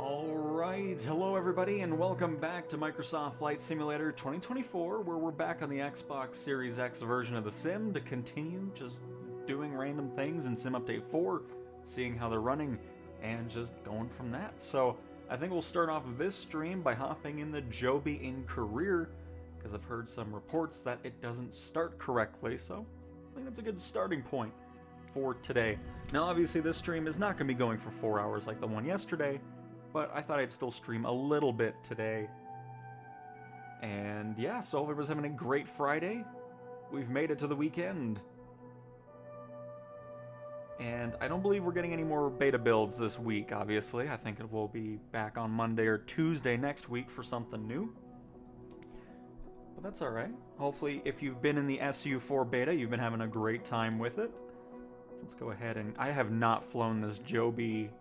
Alright, hello everybody and welcome back to Microsoft Flight Simulator 2024, where we're back on the Xbox Series X version of the sim to continue just doing random things in Sim Update 4, seeing how they're running, and just going from that. So I think we'll start off this stream by hopping in the Joby in career, because I've heard some reports that it doesn't start correctly, so I think that's a good starting point for today. Now obviously this stream is not going to be going for 4 hours like the one yesterday, but I thought I'd still stream a little bit today. And yeah, so hope everyone's having a great Friday. We've made it to the weekend. And I don't believe we're getting any more beta builds this week, obviously. I think it will be back on Monday or Tuesday next week for something new. But that's alright. Hopefully, if you've been in the SU4 beta, you've been having a great time with it. So let's go ahead and... I have not flown this Joby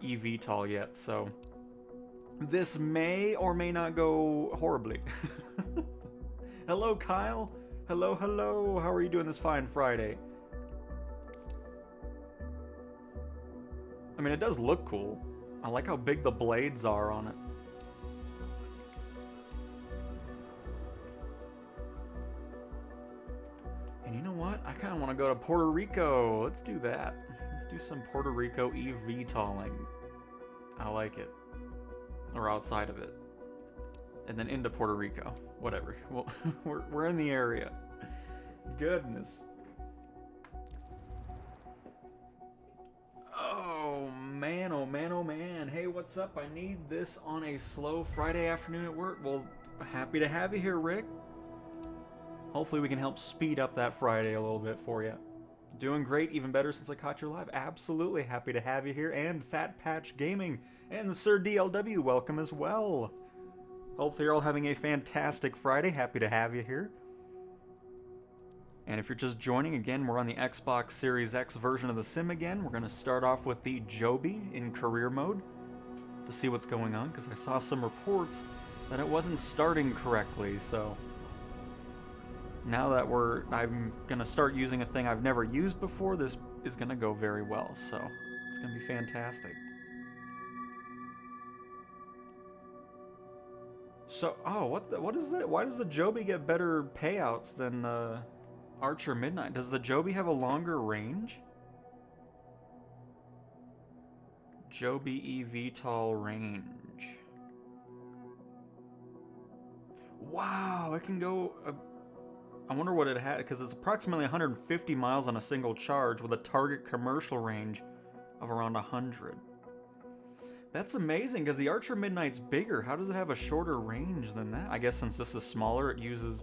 eVTOL yet, so this may or may not go horribly. Hello, Kyle. Hello, hello. How are you doing this fine Friday? I mean, it does look cool. I like how big the blades are on it. And you know what? I kind of want to go to Puerto Rico. Let's do that. Let's do some Puerto Rico eVTOLing. I like it. Or outside of it. And then into Puerto Rico. Whatever. Well, we're in the area. Goodness. Oh man, oh man, oh man. Hey, what's up? I need this on a slow Friday afternoon at work. Well, happy to have you here, Rick. Hopefully we can help speed up that Friday a little bit for you. Doing great, even better since I caught you live. Absolutely happy to have you here. And Fat Patch Gaming and Sir DLW, welcome as well. Hopefully you're all having a fantastic Friday. Happy to have you here. And if you're just joining, again, we're on the Xbox Series X version of the sim again. We're going to start off with the Joby in career mode to see what's going on, because I saw some reports that it wasn't starting correctly, so... Now that I'm going to start using a thing I've never used before, this is going to go very well, so it's going to be fantastic. So, oh, what is that? Why does the Joby get better payouts than the Archer Midnight? Does the Joby have a longer range? Joby eVTOL range. Wow, it can go... I wonder what it had, because it's approximately 150 miles on a single charge with a target commercial range of around 100. That's amazing, because the Archer Midnight's bigger. How does it have a shorter range than that? I guess since this is smaller, it uses...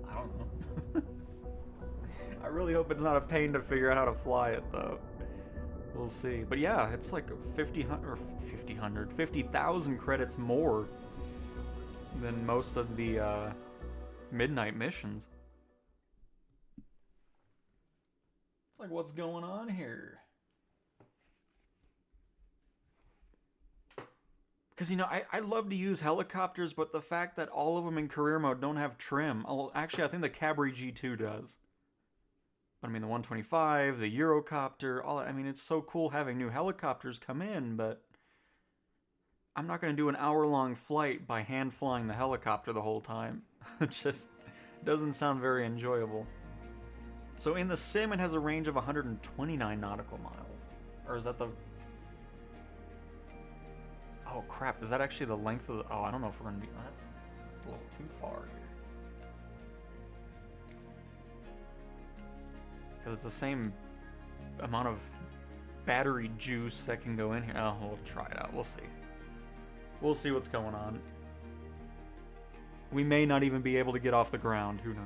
I don't know. I really hope it's not a pain to figure out how to fly it, though. We'll see. But yeah, it's like 50,000 credits more than most of the Midnight missions. Like, what's going on here? Because, you know, I love to use helicopters, but the fact that all of them in career mode don't have trim... Well, actually, I think the Cabri G2 does. But, I mean, the 125, the Eurocopter, all... I mean, it's so cool having new helicopters come in, but... I'm not going to do an hour-long flight by hand-flying the helicopter the whole time. It just doesn't sound very enjoyable. So in the sim, it has a range of 129 nautical miles. Or is that the... Oh, crap. Is that actually the length of the... Oh, I don't know if we're going to be... That's a little too far here. Because it's the same amount of battery juice that can go in here. Oh, we'll try it out. We'll see. We'll see what's going on. We may not even be able to get off the ground. Who knows?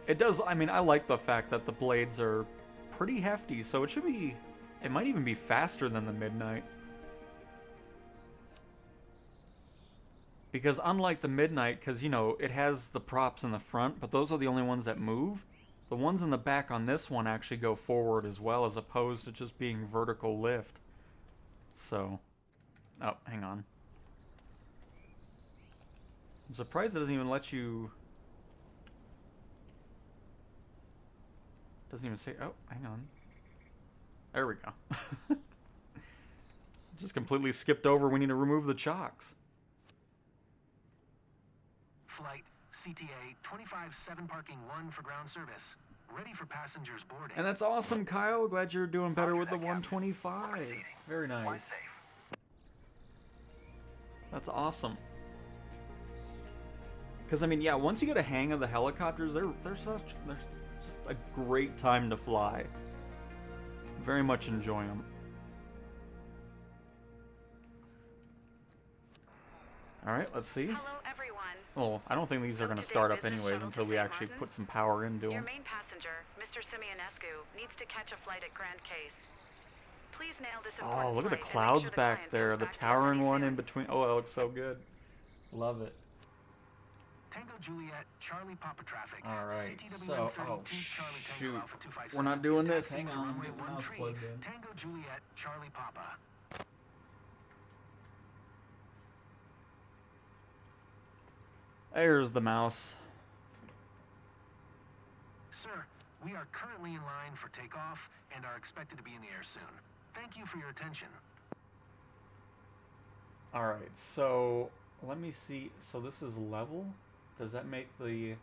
It does, I mean, I like the fact that the blades are pretty hefty, so it should be, it might even be faster than the Midnight. Because unlike the Midnight, because, you know, it has the props in the front, but those are the only ones that move. The ones in the back on this one actually go forward as well, as opposed to just being vertical lift. So, oh, hang on. I'm surprised it doesn't even let you... Doesn't even say... Oh, hang on. There we go. Just completely skipped over. We need to remove the chocks. Flight CTA 25-7 parking 1 for ground service. Ready for passengers boarding. And that's awesome, Kyle. Glad you're doing better with the 125. Very nice. That's awesome. Because I mean, yeah, once you get a hang of the helicopters, they're just a great time to fly. Very much enjoy them. All right, let's see. Hello, everyone. Well, I don't think these are going to start up anyways until we actually put some power into them. Your main passenger, Mr. Simeonescu, needs to catch a flight at Grand Case. Please nail this important Oh, look at the flight and make clouds sure the back client there. comes The back to us towering any one soon. in between. Oh, that looks so good. Love it. Tango Juliet, Charlie Papa traffic. All right, CTW so, 132, oh, Charlie Tango shoot. Alpha 257 We're not doing is this. taxiing Hang to on, I'm runway getting the 13, mouse plugged in. Tango Juliet, Charlie Papa. There's the mouse. Sir, we are currently in line for takeoff and are expected to be in the air soon. Thank you for your attention. All right, so let me see. So this is level. Does that make the...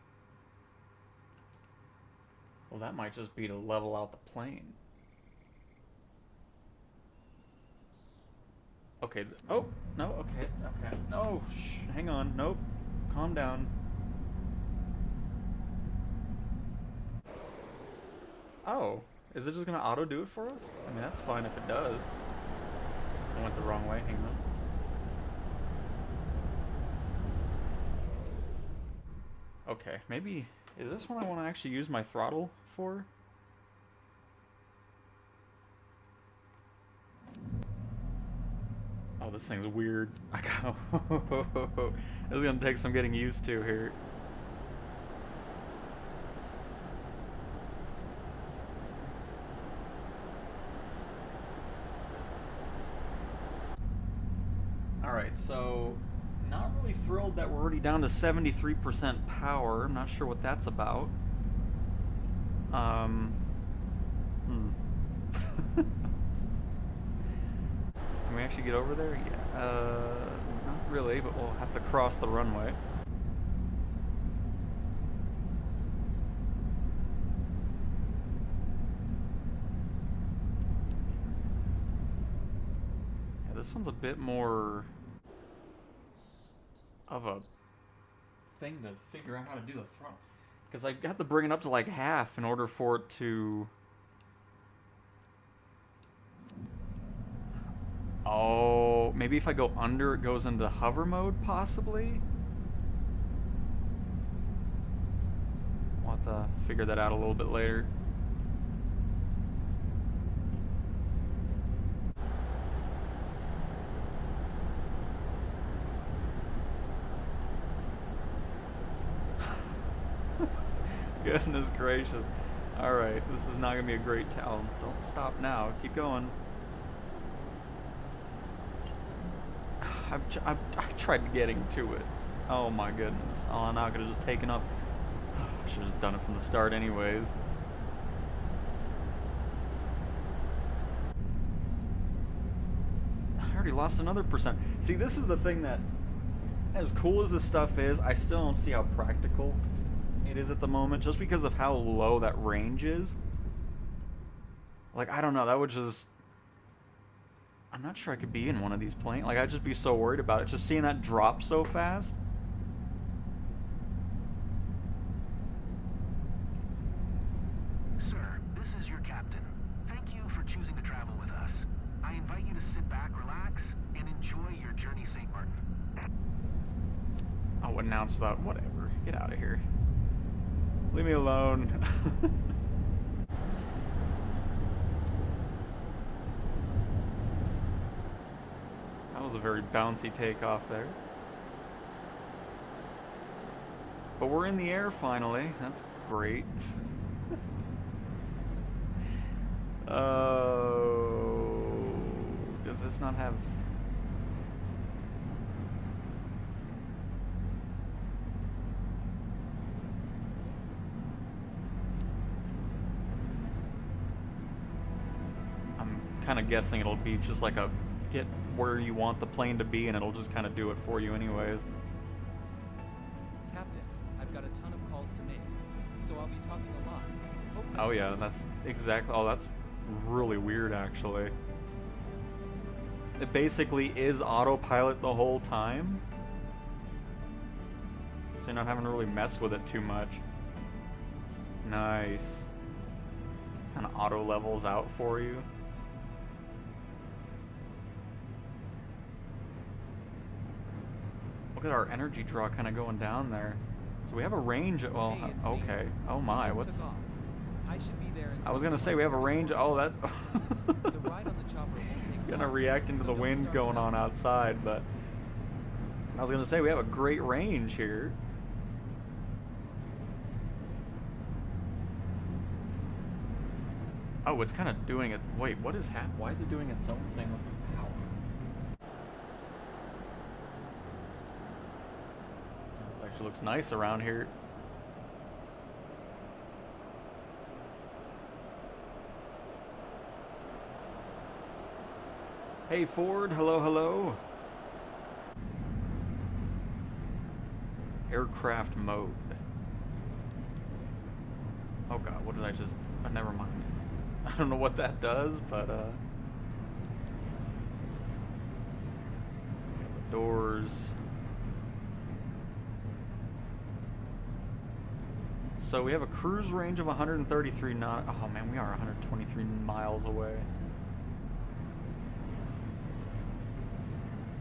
Well, that might just be to level out the plane. Okay. Oh, no, okay, okay. No, hang on. Nope. Calm down. Oh, is it just going to auto do it for us? I mean, that's fine if it does. I went the wrong way. Hang on. Okay, maybe... Is this one I want to actually use my throttle for? Oh, this thing's weird. I got... This is going to take some getting used to here. Alright, so... Not really thrilled that we're already down to 73% power. I'm not sure what that's about. Can we actually get over there? Yeah. Not really, but we'll have to cross the runway. Yeah, this one's a bit more of a thing to figure out how to do the throttle, because I have to bring it up to like half in order for it to... Oh, maybe if I go under it goes into hover mode, possibly? We'll have to figure that out a little bit later. Goodness gracious. Alright, this is not going to be a great towel. Don't stop now. Keep going. I tried getting to it. Oh my goodness. Oh, I'm not going to just taken up. I should have just done it from the start anyways. I already lost another percent. See, this is the thing that, as cool as this stuff is, I still don't see how practical it is at the moment, just because of how low that range is. Like, I don't know, that would just... I'm not sure I could be in one of these planes. Like, I'd just be so worried about it. Just seeing that drop so fast. Sir, this is your captain. Thank you for choosing to travel with us. I invite you to sit back, relax, and enjoy your journey, St. Martin. Oh, announce without... Whatever. Get out of here. Leave me alone. That was a very bouncy takeoff there. But we're in the air finally. That's great. Oh, does this not have... kind of guessing it'll be just like a get where you want the plane to be, and it'll just kind of do it for you anyways. Captain, I've got a ton of calls to make, so I'll be talking a lot. Hope Oh yeah, that's exactly. Oh, that's really weird, actually. It basically is autopilot the whole time, so you're not having to really mess with it too much. Nice. Kind of auto levels out for you. Look at our energy draw kind of going down there. So we have a range. Well, Hey, it's me. okay. Oh my, Just what's? took off. I should be there in I was gonna say something we have a like range. 30 Oh, that. The ride on the chopper won't take It's gonna long, react into so the don't wind start going without on me. outside, but I was gonna say we have a great range here. Oh, it's kind of doing it. Wait, what is happening? Why is it doing its own thing with the power? It actually looks nice around here. Hey Ford, hello, hello. Aircraft mode. Oh god, what did I just... never mind. I don't know what that does, but got the doors. So we have a cruise range of 133 knot. Oh man, we are 123 miles away.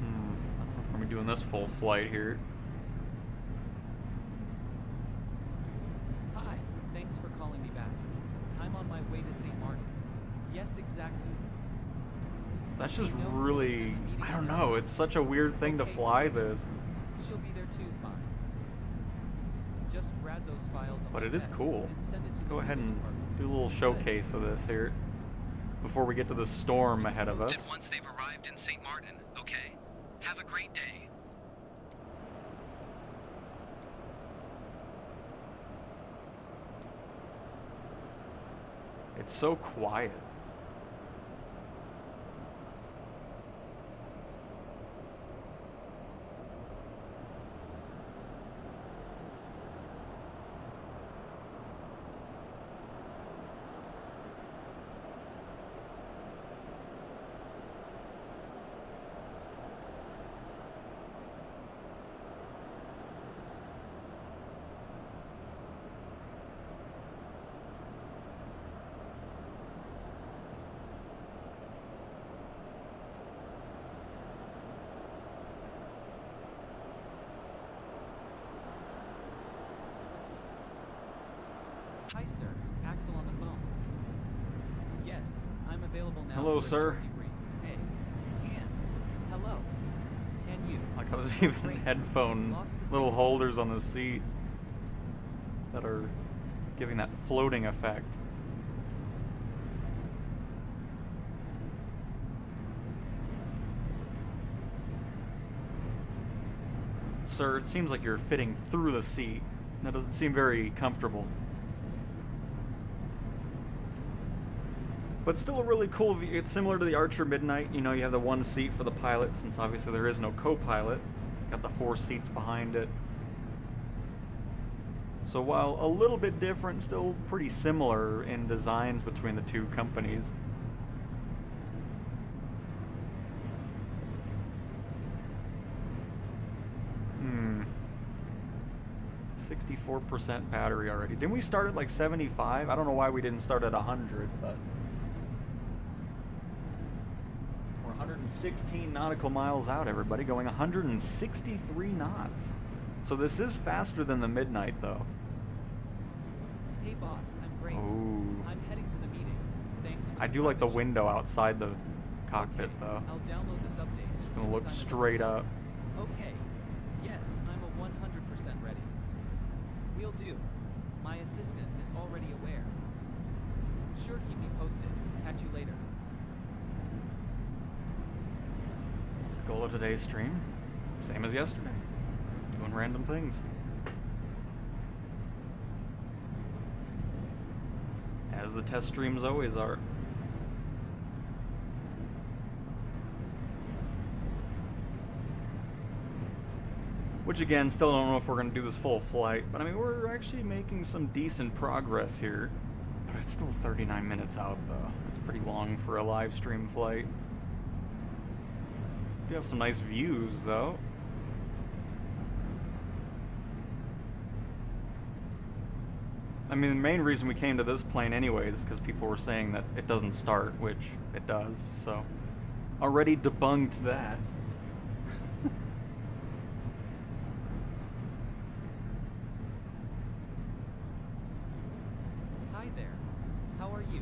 I don't know if we're gonna be doing this full flight here. Hi, thanks for calling me back. I'm on my way to St. Martin. Yes, exactly. That's just really, I don't know, it's such a weird thing to fly this. She'll be there too, fine. Just grab those files on But my it is desk cool. and send it to Let's the go ahead legal and department. do a little showcase of this here before we get to the storm ahead of us. Once they've arrived in St. Martin, okay? Have a great day. It's so quiet. Hi, sir. Axel on the phone. Yes, I'm available now. Hello, for a sir. short debrief. Hey, Can. Hello. Can you? Like how there's even Great. headphone Lost the little signal. holders on the seats that are giving that floating effect. Sir, it seems like you're fitting through the seat. That doesn't seem very comfortable. But still a really cool view. It's similar to the Archer Midnight. You know, you have the one seat for the pilot, since obviously there is no co-pilot. Got the 4 seats behind it. So while a little bit different, still pretty similar in designs between the two companies. 64% battery already. Didn't we start at like 75? I don't know why we didn't start at 100, but we're 116 nautical miles out, everybody, going 163 knots. So this is faster than the Midnight, though. Hey, boss. I'm great. Ooh. I'm heading to the meeting. Thanks for I the do like the partnership. window outside the cockpit, Okay, though. I'll download this update. It's as gonna soon look as I'm at the straight hotel. up. Okay. Yes, I'm a 100% ready. Will do. My assistant is already aware. Sure, keep me posted. Catch you later. What's the goal of today's stream? Same as yesterday. Doing random things. As the test streams always are. Which again, still don't know if we're going to do this full flight, but I mean, we're actually making some decent progress here. But it's still 39 minutes out, though. It's pretty long for a live stream flight. We do have some nice views, though. I mean, the main reason we came to this plane anyways is because people were saying that it doesn't start, which it does, so... Already debunked that. Hi there. How are you?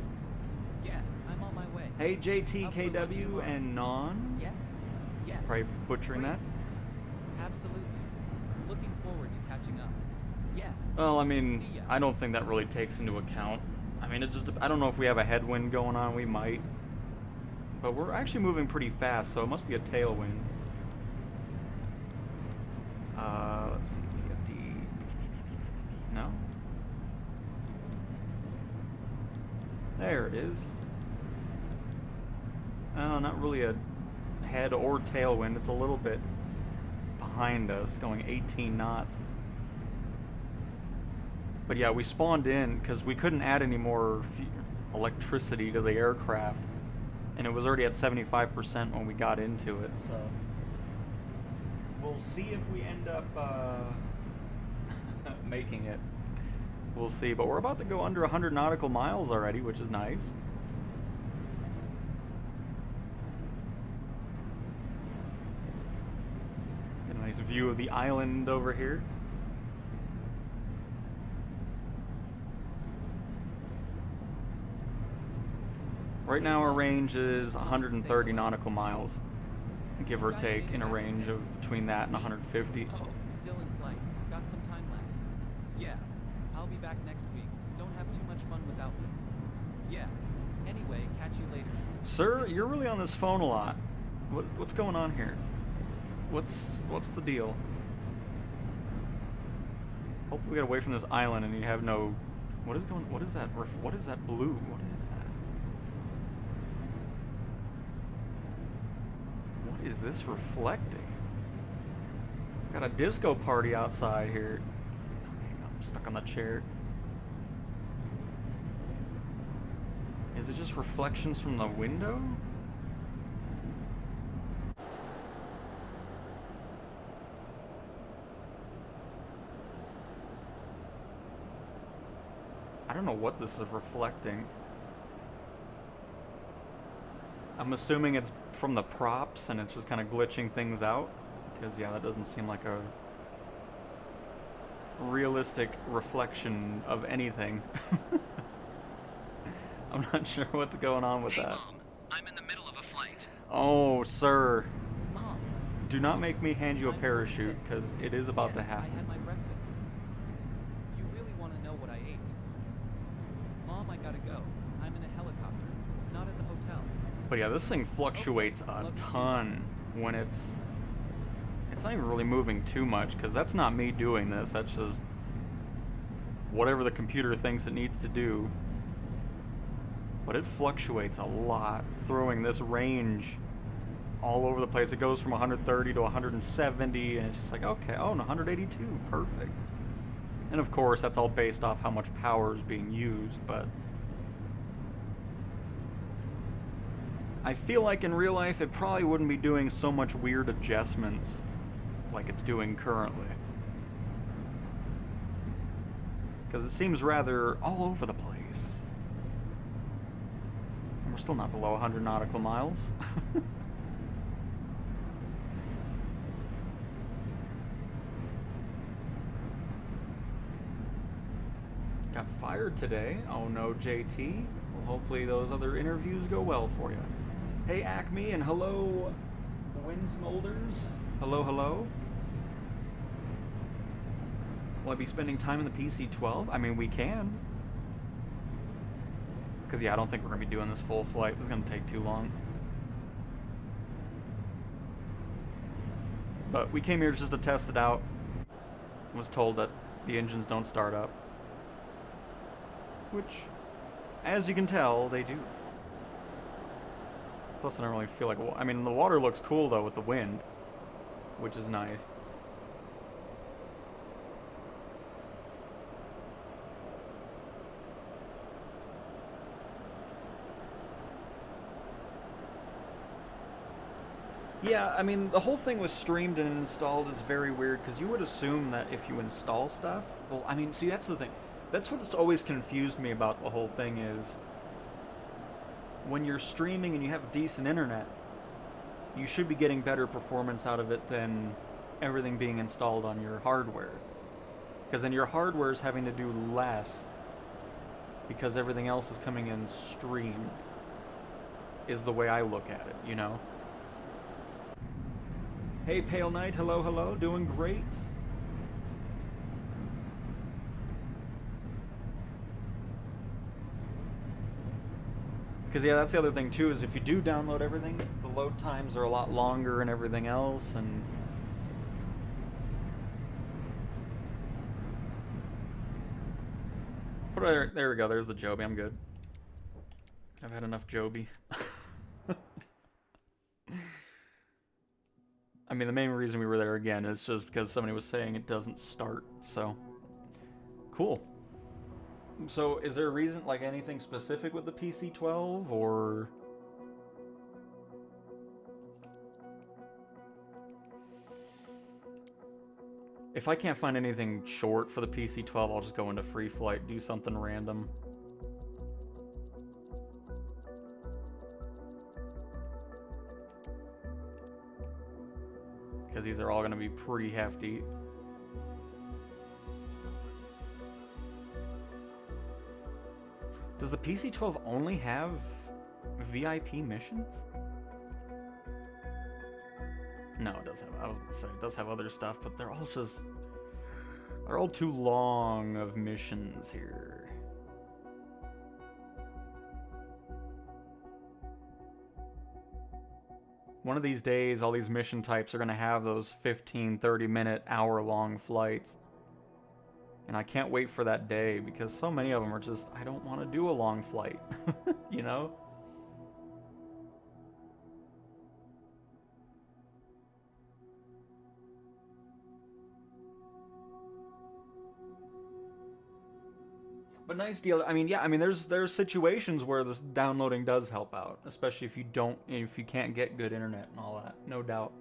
Yeah, I'm on my way. Hey, JTKW and Non. Yes? Yes. Probably butchering Great. that. Absolutely. Looking forward to catching up. Yes. Well, I mean, See ya. I don't think that really takes into account. I mean, I don't know if we have a headwind going on, we might. But we're actually moving pretty fast, so it must be a tailwind. Let's see, PFD. No? There it is. Oh, not really a head or tailwind, it's a little bit behind us, going 18 knots. But yeah, we spawned in because we couldn't add any more electricity to the aircraft. And it was already at 75% when we got into it, so... We'll see if we end up, making it. We'll see, but we're about to go under 100 nautical miles already, which is nice. Get a nice view of the island over here. Right now our range is 130 nautical miles, give or take, in a range of between that and 150. Oh, still in flight. Got some time left. Yeah, I'll be back next week. Don't have too much fun without me. Yeah. Anyway, catch you later. Sir, you're really on this phone a lot. What's going on here? What's the deal? Hopefully we get away from this island and you have no... What is that? What is that blue? What is that? What is this reflecting? Got a disco party outside here. Hang on, I'm stuck on the chair. Is it just reflections from the window? I don't know what this is reflecting. I'm assuming it's from the props and it's just kind of glitching things out. Because, yeah, that doesn't seem like a realistic reflection of anything. I'm not sure what's going on with that. Mom, I'm in the middle of a flight. Oh, sir. Mom. Do not make me hand you a I'm parachute, because it is about to yes, I happen. had my breakfast. You really want to know what I ate? Mom, I gotta go. I'm in a helicopter, not at the hotel. But yeah, this thing fluctuates a ton when it's not even really moving too much, because that's not me doing this, that's just whatever the computer thinks it needs to do. But it fluctuates a lot, throwing this range all over the place. It goes from 130 to 170, and it's just like, okay, oh, and 182, perfect. And of course, that's all based off how much power is being used, but I feel like in real life it probably wouldn't be doing so much weird adjustments like it's doing currently. Because it seems rather all over the place. And we're still not below 100 nautical miles. Got fired today. Oh no, JT. Well, hopefully those other interviews go well for you. Hey, Acme, and hello, Windsmolders. Hello, hello. Will I be spending time in the PC-12? I mean, we can. Because, yeah, I don't think we're going to be doing this full flight. This is going to take too long. But we came here just to test it out. I was told that the engines don't start up. Which, as you can tell, they do. Plus, I don't really feel like... I mean, the water looks cool, though, with the wind. Which is nice. Yeah, I mean, the whole thing with streamed and installed is very weird, because you would assume that if you install stuff... Well, I mean, see, that's the thing. That's what's always confused me about the whole thing is... When you're streaming and you have decent internet, you should be getting better performance out of it than everything being installed on your hardware. Because then your hardware is having to do less because everything else is coming in streamed, is the way I look at it, you know? Hey, Pale Knight, hello, hello, doing great. Because, yeah, that's the other thing, too, is if you do download everything, the load times are a lot longer and everything else, and... There we go, there's the Joby, I'm good. I've had enough Joby. I mean, the main reason we were there again is just because somebody was saying it doesn't start, so... Cool. So, is there a reason, like anything specific with the PC-12, or... If I can't find anything short for the PC-12, I'll just go into Free Flight, do something random. Because these are all going to be pretty hefty. Does the PC-12 only have VIP missions? No, it does have, I was going to say, it does have other stuff, but they're all just... They're all too long of missions here. One of these days, all these mission types are going to have those 15, 30-minute, hour-long flights. And I can't wait for that day, because so many of them are just, I don't want to do a long flight, you know? But nice deal. I mean, yeah, I mean, there's situations where this downloading does help out, especially if you can't get good internet and all that, no doubt.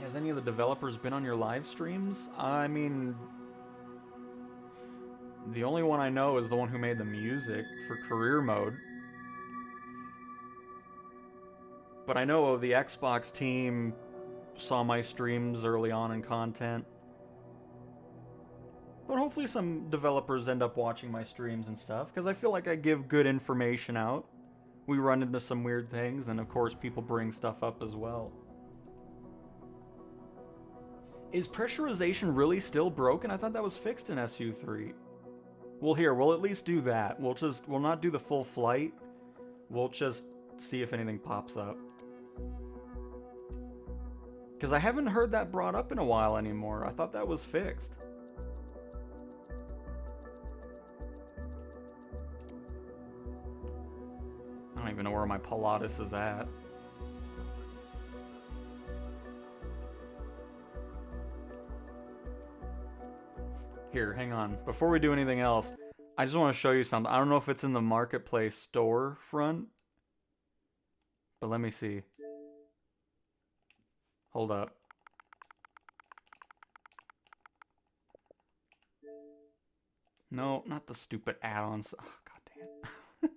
Has any of the developers been on your live streams? I mean, the only one I know is the one who made the music for career mode. But I know the Xbox team saw my streams early on in content. But hopefully some developers end up watching my streams and stuff, because I feel like I give good information out. We run into some weird things, and of course people bring stuff up as well. Is pressurization really still broken? I thought that was fixed in SU3. Well, here, we'll at least do that. We'll not do the full flight. We'll just see if anything pops up. Because I haven't heard that brought up in a while anymore. I thought that was fixed. I don't even know where my Pilatus is at. Here, hang on. Before we do anything else, I just want to show you something. I don't know if it's in the Marketplace store front, but let me see. Hold up. No, not the stupid add-ons. Oh, god damn.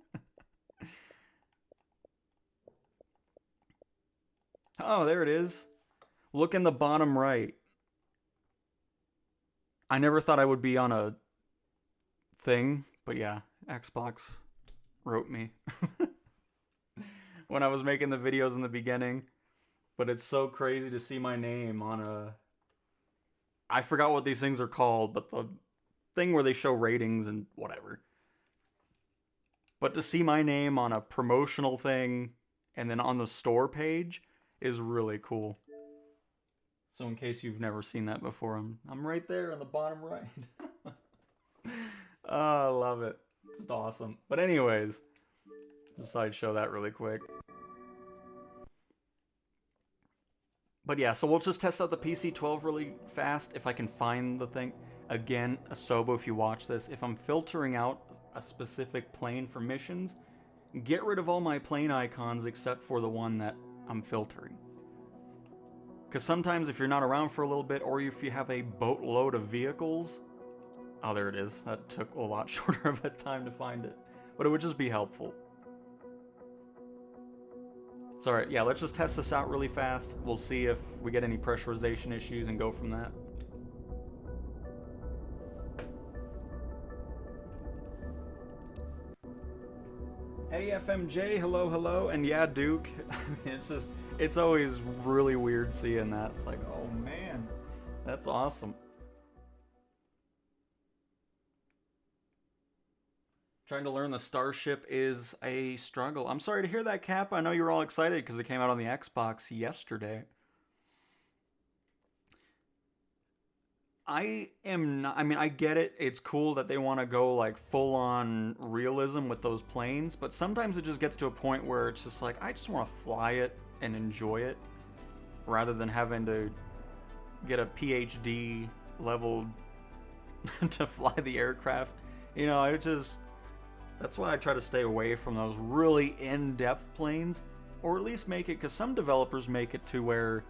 Oh, there it is. Look in the bottom right. I never thought I would be on a thing, but yeah, Xbox wrote me when I was making the videos in the beginning. But it's so crazy to see my name on a... I forgot what these things are called, but the thing where they show ratings and whatever. But to see my name on a promotional thing and then on the store page is really cool. So in case you've never seen that before, I'm right there in the bottom right. Oh, I love it. Just awesome. But anyways, just thought I'd show that really quick. But yeah, so we'll just test out the PC-12 really fast if I can find the thing. Again, Asobo, if you watch this, if I'm filtering out a specific plane for missions, get rid of all my plane icons except for the one that I'm filtering. Because sometimes if you're not around for a little bit, or if you have a boatload of vehicles... Oh, there it is. That took a lot shorter of a time to find it. But it would just be helpful. It's alright, yeah, let's just test this out really fast. We'll see if we get any pressurization issues and go from that. Hey FMJ, hello, hello, and yeah, Duke. It's just, it's always really weird seeing that. It's like, oh man, that's awesome. Trying to learn the Starship is a struggle. I'm sorry to hear that, Cap. I know you were all excited because it came out on the Xbox yesterday. I am not... I mean, I get it. It's cool that they want to go, like, full-on realism with those planes, but sometimes it just gets to a point where it's just like, I just want to fly it and enjoy it, rather than having to get a PhD level to fly the aircraft. You know, it just... That's why I try to stay away from those really in-depth planes, or at least make it, because some developers make it to where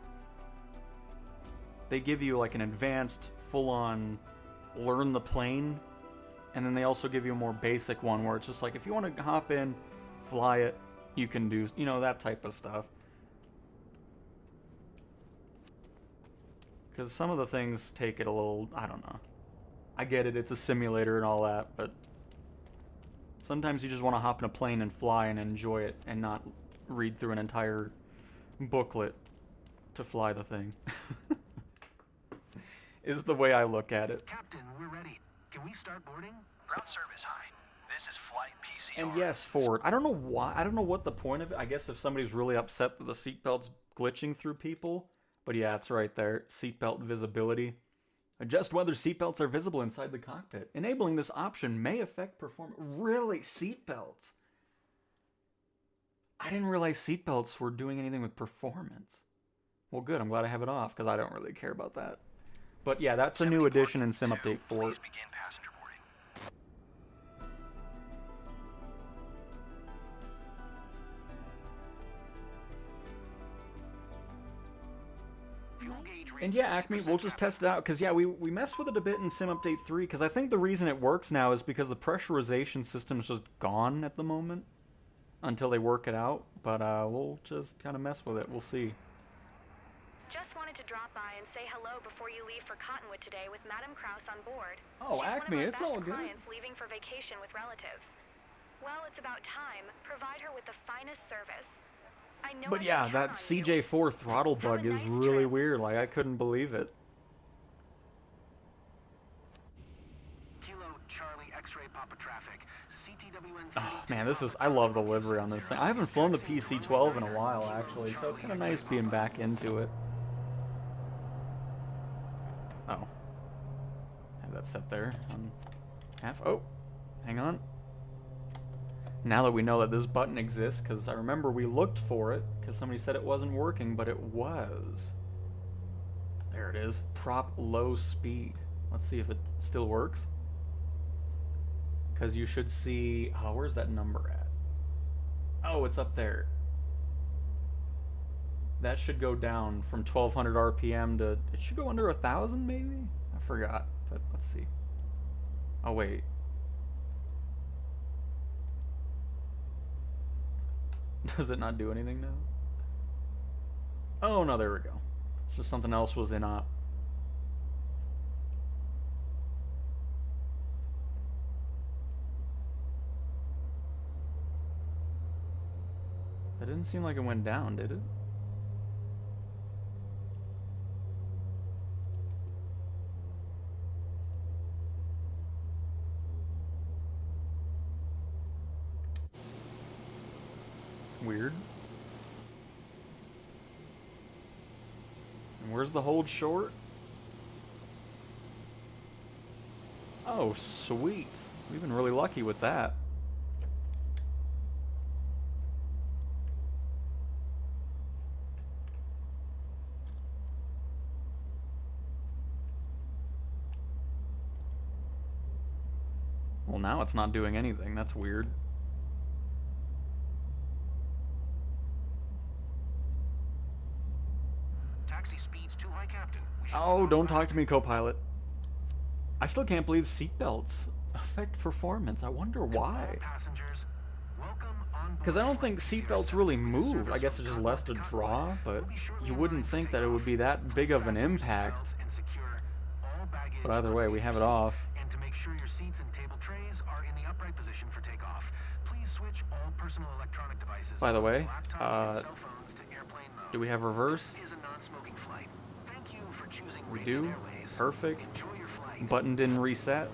they give you like an advanced, full-on learn the plane, and then they also give you a more basic one where it's just like, if you want to hop in, fly it, you can do, you know, that type of stuff. Because some of the things take it a little, I don't know. I get it, it's a simulator and all that, but sometimes you just want to hop in a plane and fly and enjoy it and not read through an entire booklet to fly the thing. Is the way I look at it. Captain, we're ready. Can we start boarding? Ground service high. This is flight PCR. And yes, Ford, I don't know why, I don't know what the point of it. I guess if somebody's really upset that the seatbelt's glitching through people. But yeah, it's right there. Seatbelt visibility. Adjust whether seatbelts are visible inside the cockpit. Enabling this option may affect performance. Really? Seatbelts? I didn't realize seatbelts were doing anything with performance. Well, good. I'm glad I have it off, because I don't really care about that. But yeah, that's a new addition in Sim Update 4. Please begin passenger boarding. And yeah, Acme, we'll just test it out, because yeah, we messed with it a bit in Sim Update 3, because I think the reason it works now is because the pressurization system is just gone at the moment, until they work it out, but we'll just kind of mess with it, we'll see. Just wanted to drop by and say hello before you leave for Cottonwood today with Madam Krause on board. Oh, She's Acme, one of our it's all best good. clients leaving for vacation with relatives. Well, it's about time. Provide her with the finest service. I know But I yeah, can that count on you. CJ4 throttle Have a bug is nice really trip. weird, like I couldn't believe it. Kilo Charlie X-ray Papa traffic. CTWN. Oh man, this is, I love the livery on this thing. I haven't flown the PC-12 in a while actually, so it's kind of nice being back into it. Oh. Have that set there on half. Oh, hang on. Now that we know that this button exists, because I remember we looked for it, because somebody said it wasn't working, but it was. There it is. Prop low speed. Let's see if it still works. Because you should see... Oh, where's that number at? Oh, it's up there. That should go down from 1200 RPM to... It should go under 1000 maybe? I forgot, but let's see. Oh, wait. Does it not do anything now? Oh, no, there we go. It's just something else was in op. That didn't seem like it went down, did it? Weird. And where's the hold short? Oh, sweet. We've been really lucky with that. Well, now it's not doing anything. That's weird. Taxi speed's too high, Captain. We should Oh, fall don't back. talk to me, co-pilot. I still can't believe seatbelts affect performance. I wonder why. Passengers, welcome on board Because I don't Flight think Sierra seatbelts really 7 with move. I service guess from it's just Conway less to to draw, Conway. but We'll be shortly you in wouldn't line for think that it would takeoff. be that big Please of an fasten your impact. seatbelts and secure all baggage But either way, we underneath have it your seat. off. And to make sure your seats and table trays are in the upright position for takeoff, please switch all personal electronic devices, By the way, laptops and cell phones, to airplane mode. do we have reverse? This is a non-smoking flight. Thank you for choosing We Raven do. Airways. Perfect. Enjoy your flight. Button didn't reset.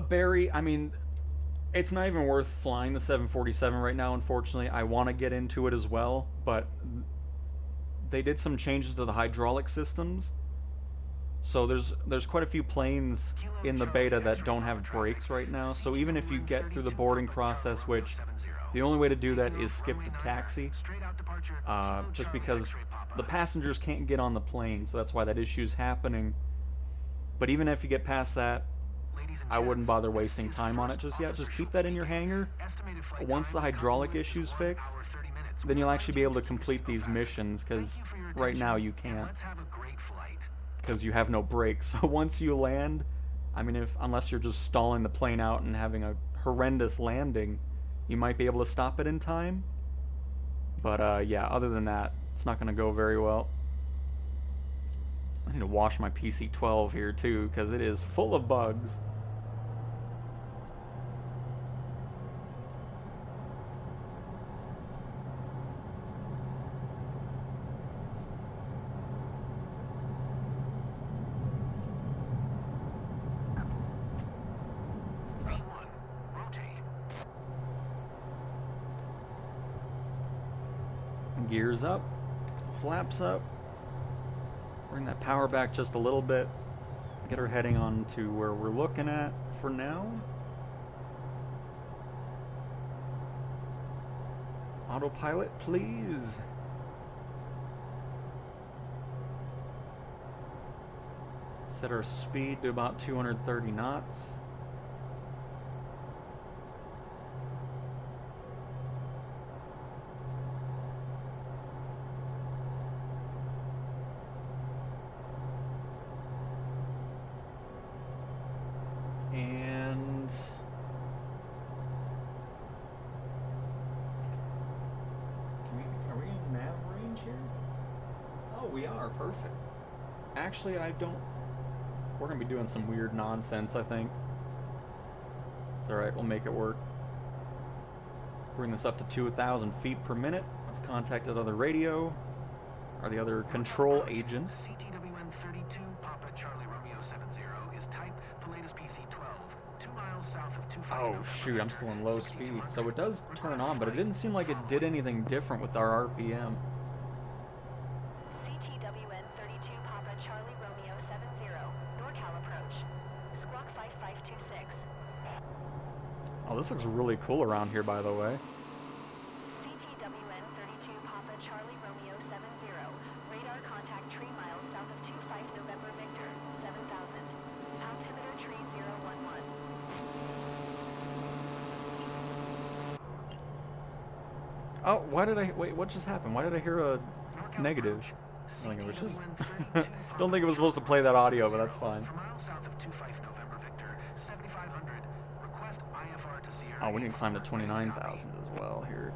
Barry, I mean, it's not even worth flying the 747 right now, unfortunately. I want to get into it as well, but they did some changes to the hydraulic systems. So there's quite a few planes in the beta that don't have brakes right now. So even if you get through the boarding process, which the only way to do that is skip the taxi, just because the passengers can't get on the plane, so that's why that issue's happening. But even if you get past that, I wouldn't bother wasting time on it just yet. Just keep that in your hangar. Once the hydraulic issue's fixed, then you'll actually be able to complete these missions, because right now you can't, because you have no brakes. So once you land, I mean, unless you're just stalling the plane out and having a horrendous landing, you might be able to stop it in time. But yeah, other than that, it's not going to go very well. I need to wash my PC-12 here too, because it is full of bugs. V1, rotate. Gears up, flaps up. Bring that power back just a little bit. Get her heading on to where we're looking at for now. Autopilot, please. Set our speed to about 230 knots. And are we in nav range here? Oh, we are. Perfect. Actually, we're gonna be doing some weird nonsense, I think. It's alright, we'll make it work. Bring this up to 2,000 feet per minute. Let's contact that other radio, or the other control agent. CTWN 32 Papa Charlie Romeo 70 is type Pilatus PC-12, 2 miles south of 25 Oh November shoot, I'm Victor, still in low speed. 6200. So it does turn on, but it didn't seem like it did Following. anything different with our RPM. CTWN 32 Papa Charlie Romeo 70, NorCal approach. Squawk 5526. Oh, this looks really cool around here, by the way. CTWN 32 Papa Charlie Romeo 70, radar contact tree miles south of 25 November Victor, 7000. Altimeter tree 011. Oh, why did I... Wait, what just happened? Why did I hear a NorCal negative? approach. I think it was just... CTWN 32 Don't think it was Papa supposed to play that audio, but Charlie that's fine. 4 miles south of 25 November Victor, 7500. Request IFR to Sierra. Oh, we need to climb to 84. 29,000 as well here.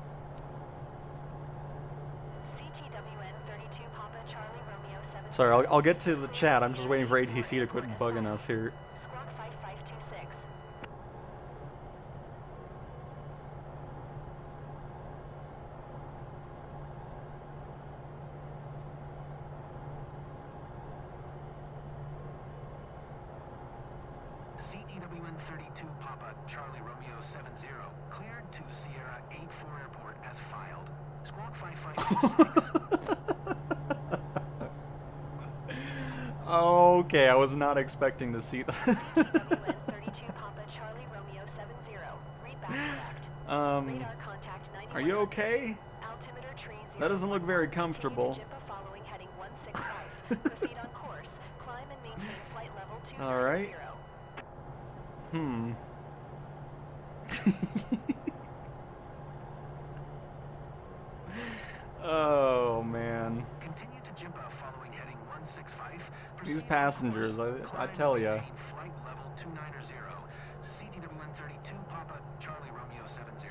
CTWN 32 Papa Charlie Romeo 70. Sorry, I'll get to the chat. I'm just waiting for ATC to quit bugging us here. Squawk 5526. CTWN 32 Papa Charlie Romeo 70 cleared to Sierra 84 Airport as filed. Squawk 5526. Okay, I was not expecting to see that. CTWN 32 Papa Charlie Romeo Radar contact 91. Are you okay? Altimeter tree That doesn't look very 011. comfortable. Continue to JIPA following heading 165. Proceed on course. Climb and maintain flight level 290. All right. Oh man. Continue to JIPA following heading 165. These Proceed on passengers, course. I Climb tell and ya. maintain flight level 290. CTWN 32 Papa Charlie Romeo 70.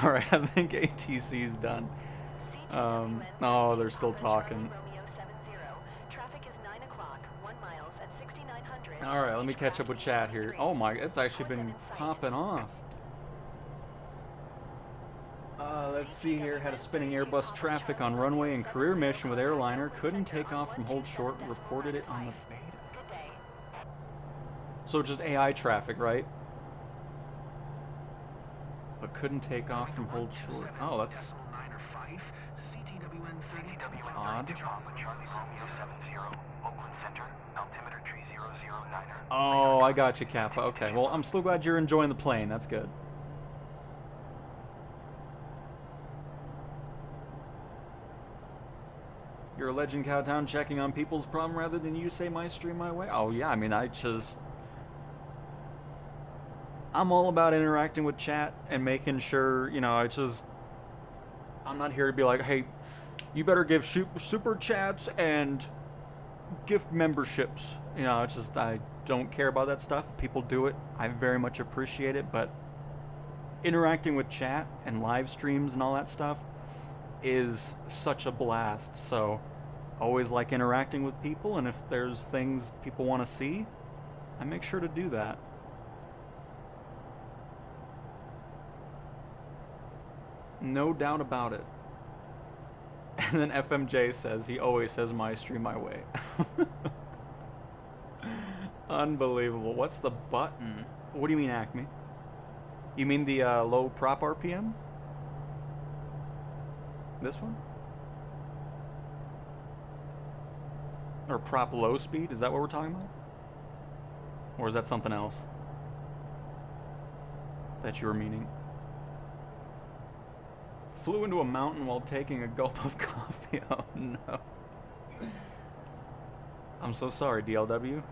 All right, I think ATC's done. Oh, they're still talking. Traffic is 9 o'clock, 1 miles at 6900. All right, let me catch up with chat here. Oh my, it's actually been popping off. Let's see here. Had a spinning Airbus traffic on runway and career mission with airliner. Couldn't take off from hold short. Reported it on the beta. Good day. So just AI traffic, right? But couldn't take off from hold short. Oh, that's odd. Oh, I got you, Kappa. Okay, well, I'm still glad you're enjoying the plane. That's good. You're a legend, Cowtown, checking on people's problem rather than you say my stream my way. Oh, yeah, I mean, I'm all about interacting with chat and making sure, you know, I'm not here to be like, hey, you better give super chats and gift memberships. You know, I don't care about that stuff. People do it. I very much appreciate it, but interacting with chat and live streams and all that stuff is such a blast. So, always like interacting with people, and if there's things people want to see, I make sure to do that. No doubt about it. And then FMJ says he always says my stream my way. Unbelievable. What's the button? What do you mean, Acme? You mean the low prop RPM? This one? Or prop low speed? Is that what we're talking about? Or is that something else that you were meaning? Flew into a mountain while taking a gulp of coffee. Oh no. I'm so sorry, DLW.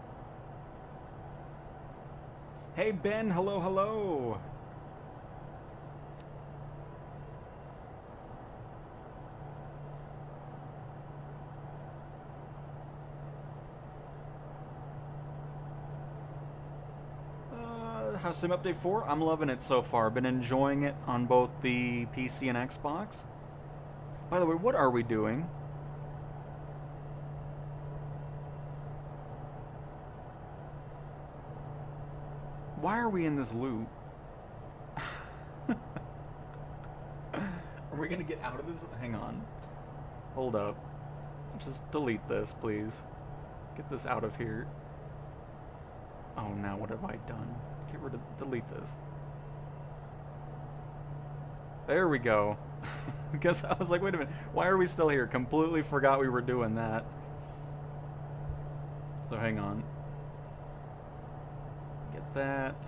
Hey Ben, hello, hello. How's Sim Update 4? I'm loving it so far. Been enjoying it on both the PC and Xbox. By the way, what are we doing? Why are we in this loop? Are we gonna get out of this? Hang on. Hold up. Just delete this, please. Get this out of here. Oh, now what have I done? Get rid of, delete this. There we go. Because I was like, wait a minute, why are we still here? Completely forgot we were doing that. So hang on. Get that.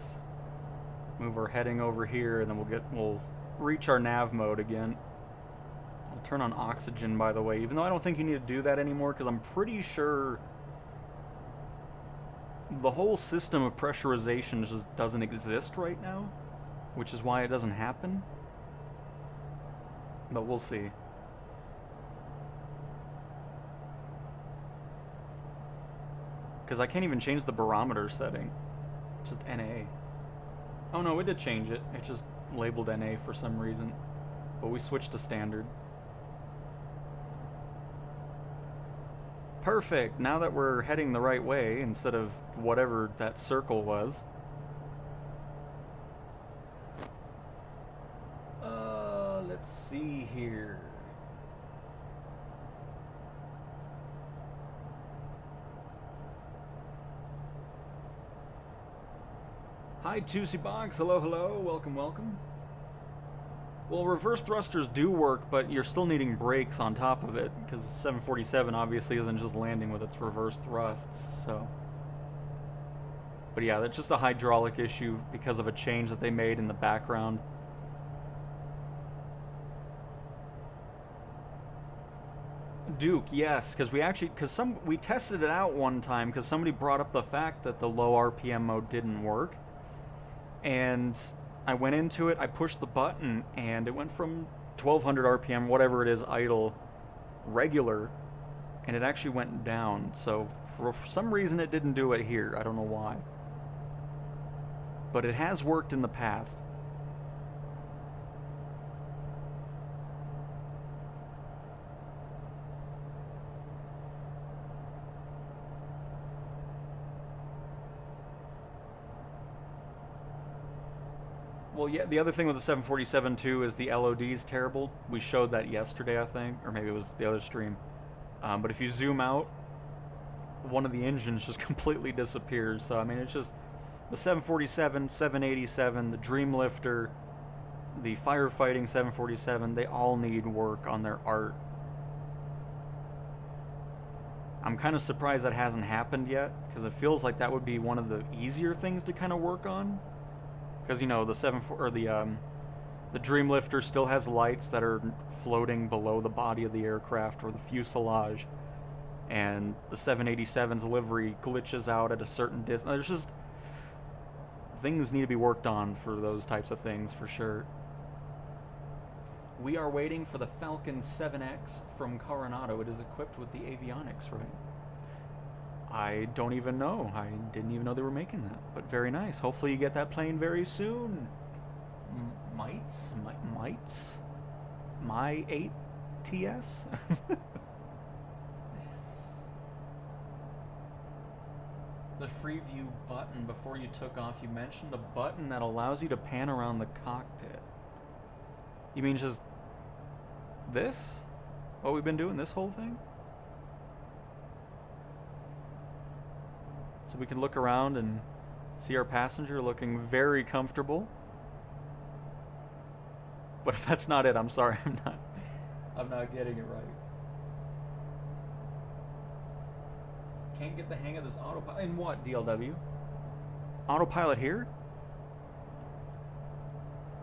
Move our heading over here, and then we'll reach our nav mode again. I'll turn on oxygen, by the way, even though I don't think you need to do that anymore, because I'm pretty sure the whole system of pressurization just doesn't exist right now, which is why it doesn't happen. But we'll see. Because I can't even change the barometer setting. It's just NA. Oh no, it did change it. It just labeled NA for some reason. But we switched to standard. Perfect! Now that we're heading the right way, instead of whatever that circle was. Let's see here. Hi, Toosey Box. Hello, hello. Welcome, welcome. Well, reverse thrusters do work, but you're still needing brakes on top of it, because 747 obviously isn't just landing with its reverse thrusts, so. But yeah, that's just a hydraulic issue because of a change that they made in the background. Duke, yes, because we tested it out one time because somebody brought up the fact that the low RPM mode didn't work, and I went into it, I pushed the button, and it went from 1200 RPM, whatever it is, idle, regular, and it actually went down. So for some reason it didn't do it here. I don't know why, but it has worked in the past. Well, yeah, the other thing with the 747 too is the LOD is terrible. We showed that yesterday, I think, or maybe it was the other stream. But if you zoom out, one of the engines just completely disappears. So, I mean, it's just the 747, 787, the Dreamlifter, the firefighting 747, they all need work on their art. I'm kind of surprised that hasn't happened yet, because it feels like that would be one of the easier things to kind of work on. Because, you know, the the Dreamlifter still has lights that are floating below the body of the aircraft or the fuselage, and the 787's livery glitches out at a certain distance. There's just things need to be worked on for those types of things, for sure. We are waiting for the Falcon 7X from Coronado. It is equipped with the avionics, right? I don't even know. I didn't even know they were making that. But very nice. Hopefully you get that plane very soon. Mites? My 8TS? The free view button before you took off, you mentioned a button that allows you to pan around the cockpit. You mean just this? What we've been doing, this whole thing? So we can look around and see our passenger looking very comfortable. But if that's not it, I'm sorry, I'm not getting it right. Can't get the hang of this autopilot. In what, DLW? Autopilot here?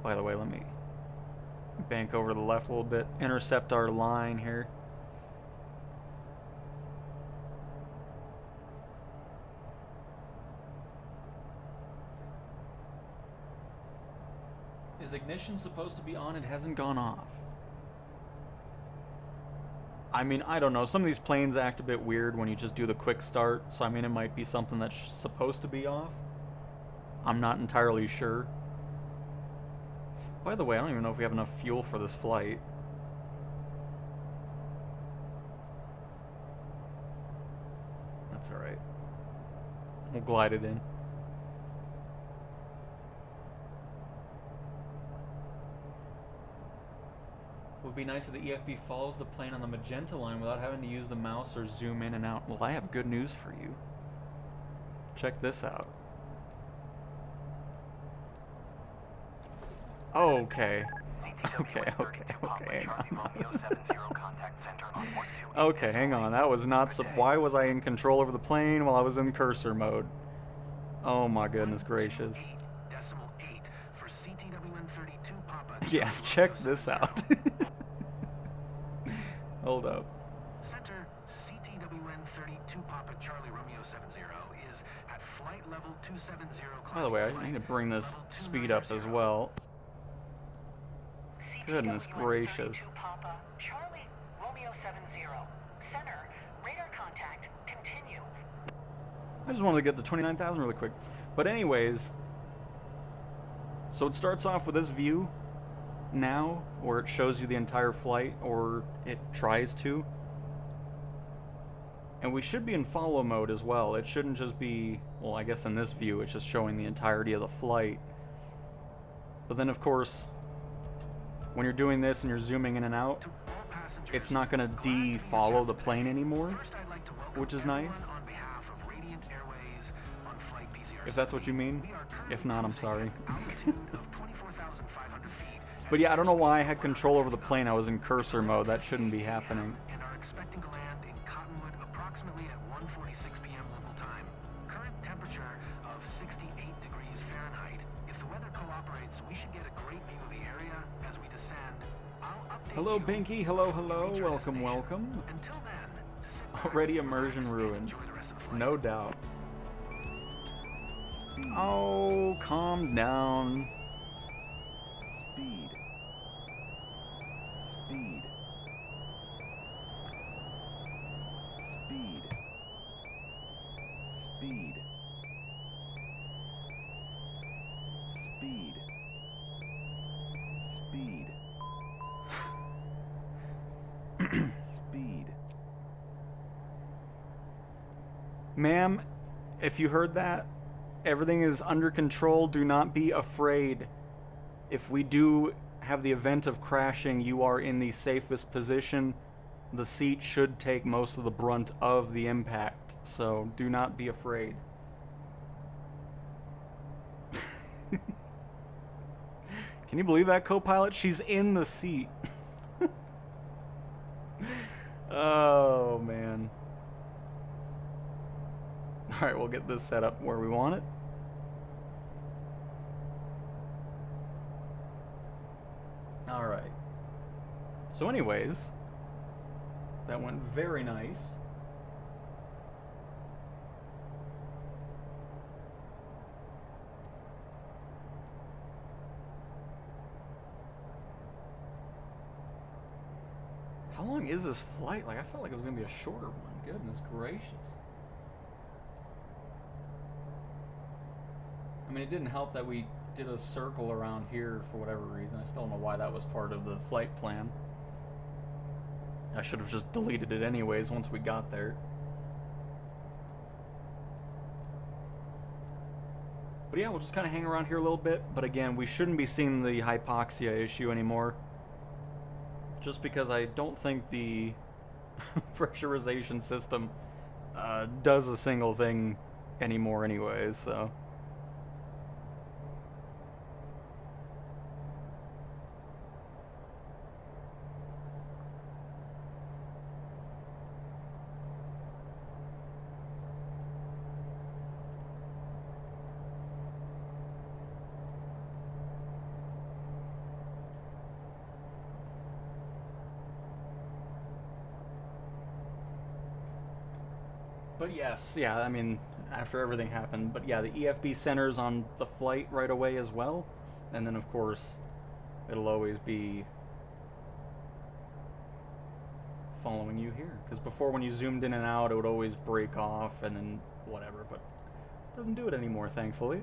By the way, let me bank over to the left a little bit, intercept our line here. Is ignition supposed to be on? It hasn't gone off. I mean, I don't know. Some of these planes act a bit weird when you just do the quick start. So, I mean, it might be something that's supposed to be off. I'm not entirely sure. By the way, I don't even know if we have enough fuel for this flight. That's alright. We'll glide it in. Would be nice if the EFB follows the plane on the magenta line without having to use the mouse or zoom in and out. Well, I have good news for you. Check this out. Okay. Hang on. Okay, hang on. That was not why was I in control over the plane while I was in cursor mode? Oh my goodness gracious. Yeah, check this out. Hold up. Center CTWN 32 Papa Charlie Romeo 70 is at flight level 270. By the way, I need to bring this speed up as well. Goodness gracious. Papa Charlie Romeo 70. Center, radar contact, continue. I just wanted to get the 29,000 really quick. But anyways, so it starts off with this view now, where it shows you the entire flight, or it tries to. And we should be in follow mode as well. It shouldn't just be, well, I guess in this view it's just showing the entirety of the flight. But then of course, when you're doing this and you're zooming in and out, it's not going to de-follow the plane anymore, which is nice. If that's what you mean. If not, I'm sorry. But yeah, I don't know why I had control over the plane. I was in cursor mode. That shouldn't be happening. And are expecting to land in Cottonwood approximately at 1:46 p.m. local time. Current temperature of of 68 degrees Fahrenheit. If the weather cooperates, we should get a great view of the area as we descend. I'll update Hello, you Binky. Hello, before we hello. reach our Welcome, destination. welcome. Until then, sit back, Already relax, immersion and ruined. enjoy the rest of the flight. No doubt. Oh, calm down. Speed. Speed. Speed. Speed. Speed. Speed. Speed. Ma'am, if you heard that, everything is under control. Do not be afraid. If we do have the event of crashing, you are in the safest position. The seat should take most of the brunt of the impact, so do not be afraid. Can you believe that, co-pilot? She's in the seat. Oh, man. Alright, we'll get this set up where we want it. Alright. So anyways, that went very nice. How long is this flight? Like, I felt like it was gonna be a shorter one. Goodness gracious. I mean, it didn't help that we did a circle around here for whatever reason. I still don't know why that was part of the flight plan. I should have just deleted it anyways once we got there. But yeah, we'll just kind of hang around here a little bit. But again, we shouldn't be seeing the hypoxia issue anymore. Just because I don't think the pressurization system does a single thing anymore anyways, so... But yes, yeah, I mean, after everything happened. But yeah, the EFB centers on the flight right away as well. And then, of course, it'll always be following you here. Because before, when you zoomed in and out, it would always break off and then whatever. But it doesn't do it anymore, thankfully.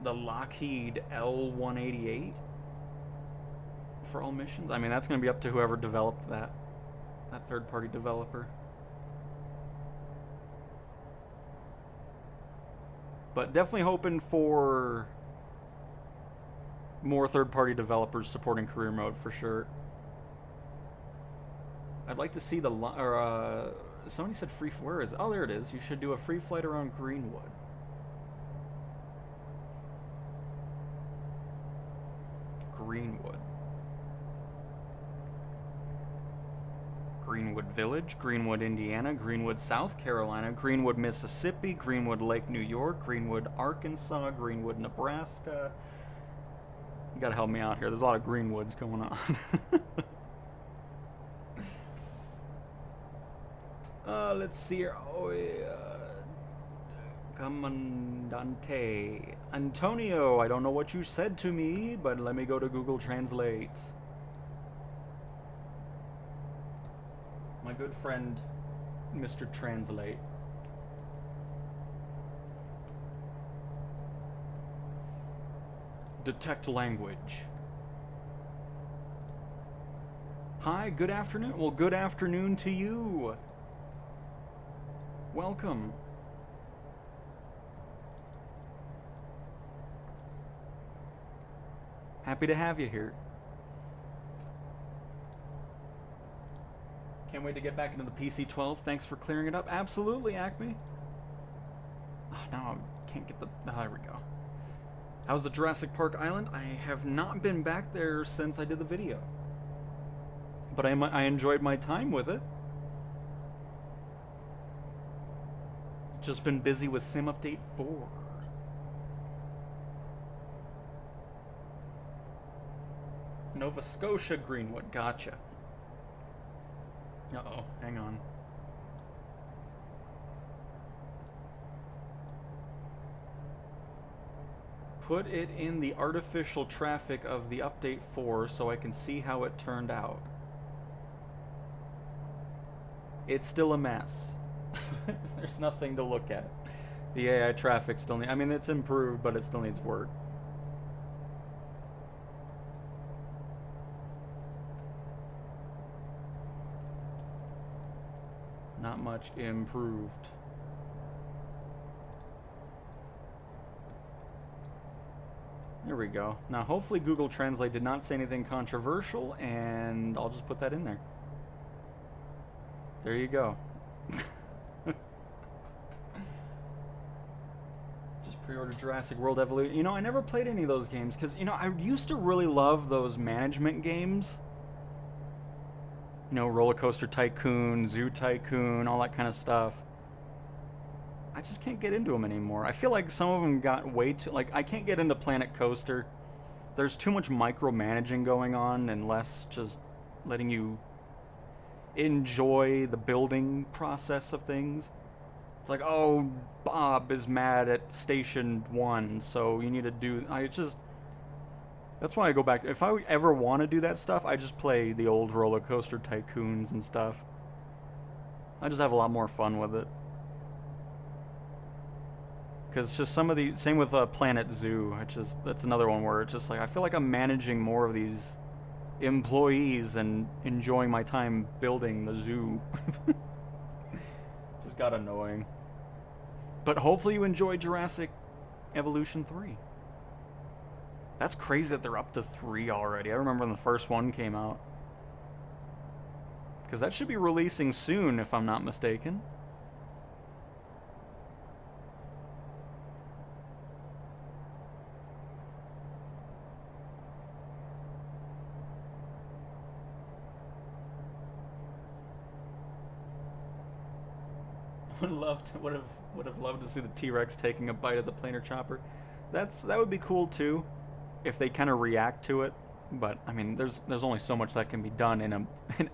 The Lockheed L-188 for all missions. I mean, that's going to be up to whoever developed that third-party developer. But definitely hoping for more third-party developers supporting career mode for sure. I'd like to see the somebody said free. Where is it? Oh, there it is. You should do a free flight around Greenwood. Greenwood. Greenwood Village, Greenwood, Indiana, Greenwood, South Carolina, Greenwood, Mississippi, Greenwood Lake, New York, Greenwood, Arkansas, Greenwood, Nebraska. You gotta help me out here. There's a lot of Greenwoods going on. Let's see here. Oh, yeah. Comandante Antonio, I don't know what you said to me, but let me go to Google Translate. My good friend, Mr. Translate. Detect language. Hi, good afternoon. Well, good afternoon to you. Welcome. Happy to have you here. Can't wait to get back into the PC-12. Thanks for clearing it up. Absolutely, Acme. Oh, now I can't get the... Oh, there we go. How's the Jurassic Park Island? I have not been back there since I did the video. But I enjoyed my time with it. Just been busy with Sim Update 4. Nova Scotia Greenwood, gotcha. Uh-oh, hang on. Put it in the artificial traffic of the Update 4 so I can see how it turned out. It's still a mess. There's nothing to look at. The AI traffic still needs... I mean, it's improved, but it still needs work. Not much improved. There we go. Now, hopefully Google Translate did not say anything controversial, and I'll just put that in there. There you go. Just pre-ordered Jurassic World Evolution. You know, I never played any of those games, because, you know, I used to really love those management games. You know, Roller Coaster Tycoon, Zoo Tycoon, all that kind of stuff. I just can't get into them anymore. I feel like some of them got way too... Like, I can't get into Planet Coaster. There's too much micromanaging going on and less just letting you enjoy the building process of things. It's like, oh, Bob is mad at Station 1, so you need to do... That's why I go back. If I ever want to do that stuff, I just play the old Roller Coaster Tycoons and stuff. I just have a lot more fun with it. Because it's just some of the... Same with Planet Zoo. That's another one where it's just like, I feel like I'm managing more of these employees and enjoying my time building the zoo. Just got annoying. But hopefully you enjoy Jurassic Evolution 3. That's crazy that they're up to 3 already. I remember when the first one came out. Because that should be releasing soon, if I'm not mistaken. Would have loved to see the T-Rex taking a bite of the planer chopper. That would be cool too, if they kind of react to it. But I mean, there's only so much that can be done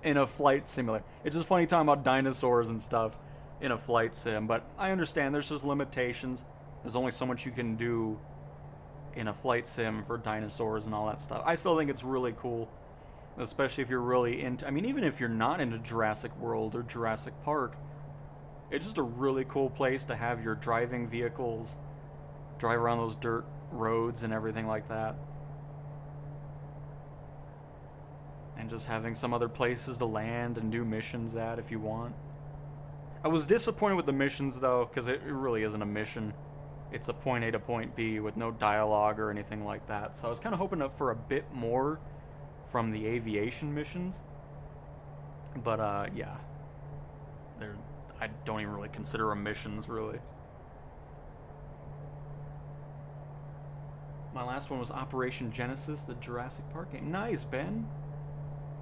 in a flight simulator. It's just funny talking about dinosaurs and stuff in a flight sim. But I understand there's just limitations. There's only so much you can do in a flight sim for dinosaurs and all that stuff. I still think it's really cool, especially if you're really into... I mean, even if you're not into Jurassic World or Jurassic Park, it's just a really cool place to have your driving vehicles drive around those dirt roads and everything like that. And just having some other places to land and do missions at if you want. I was disappointed with the missions though, because it really isn't a mission. It's a point A to point B with no dialogue or anything like that. So I was kind of hoping for a bit more from the aviation missions. But yeah. I don't even really consider them missions, really. My last one was Operation Genesis, the Jurassic Park game. Nice, Ben.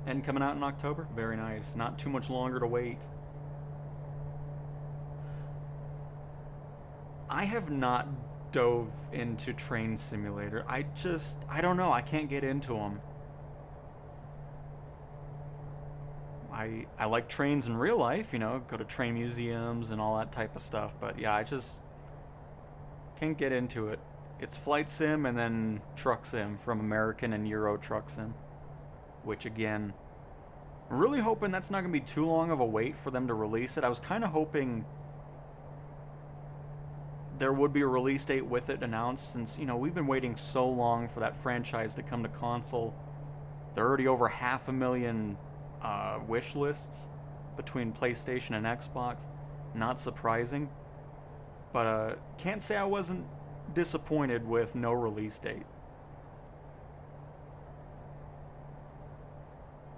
And coming out in October. Very nice. Not too much longer to wait. I have not dove into Train Simulator. I don't know. I can't get into them. I like trains in real life, you know, go to train museums and all that type of stuff, but yeah, I just can't get into it. It's flight sim and then truck sim from American and Euro Truck Sim, which again, I'm really hoping that's not going to be too long of a wait for them to release it. I was kind of hoping there would be a release date with it announced, since, you know, we've been waiting so long for that franchise to come to console. They're already over 500,000 wish lists between PlayStation and Xbox. Not surprising, but can't say I wasn't disappointed with no release date,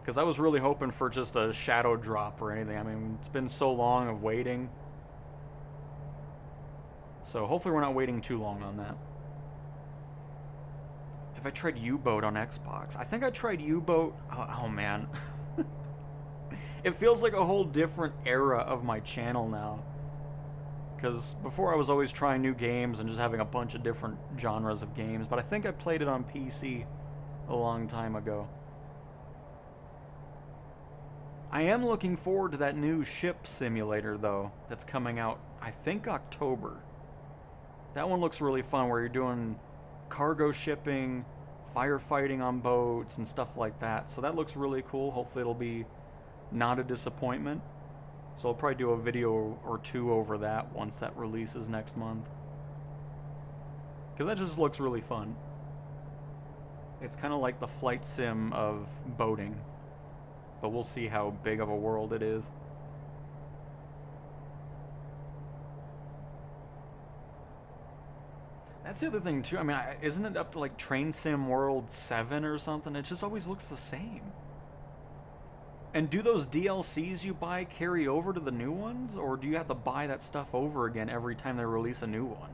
because I was really hoping for just a shadow drop or anything. I mean, it's been so long of waiting, so hopefully we're not waiting too long on that. Have I tried U-Boat on Xbox? I think I tried U-Boat. Oh man. It feels like a whole different era of my channel now. Because before I was always trying new games and just having a bunch of different genres of games, but I think I played it on PC a long time ago. I am looking forward to that new ship simulator, though, that's coming out, I think, October. That one looks really fun, where you're doing cargo shipping, firefighting on boats, and stuff like that. So that looks really cool. Hopefully it'll be not a disappointment. So I'll probably do a video or two over that once that releases next month. Because that just looks really fun. It's kind of like the flight sim of boating. But we'll see how big of a world it is. That's the other thing too. I mean, isn't it up to like Train Sim World 7 or something? It just always looks the same. And do those DLCs you buy carry over to the new ones? Or do you have to buy that stuff over again every time they release a new one?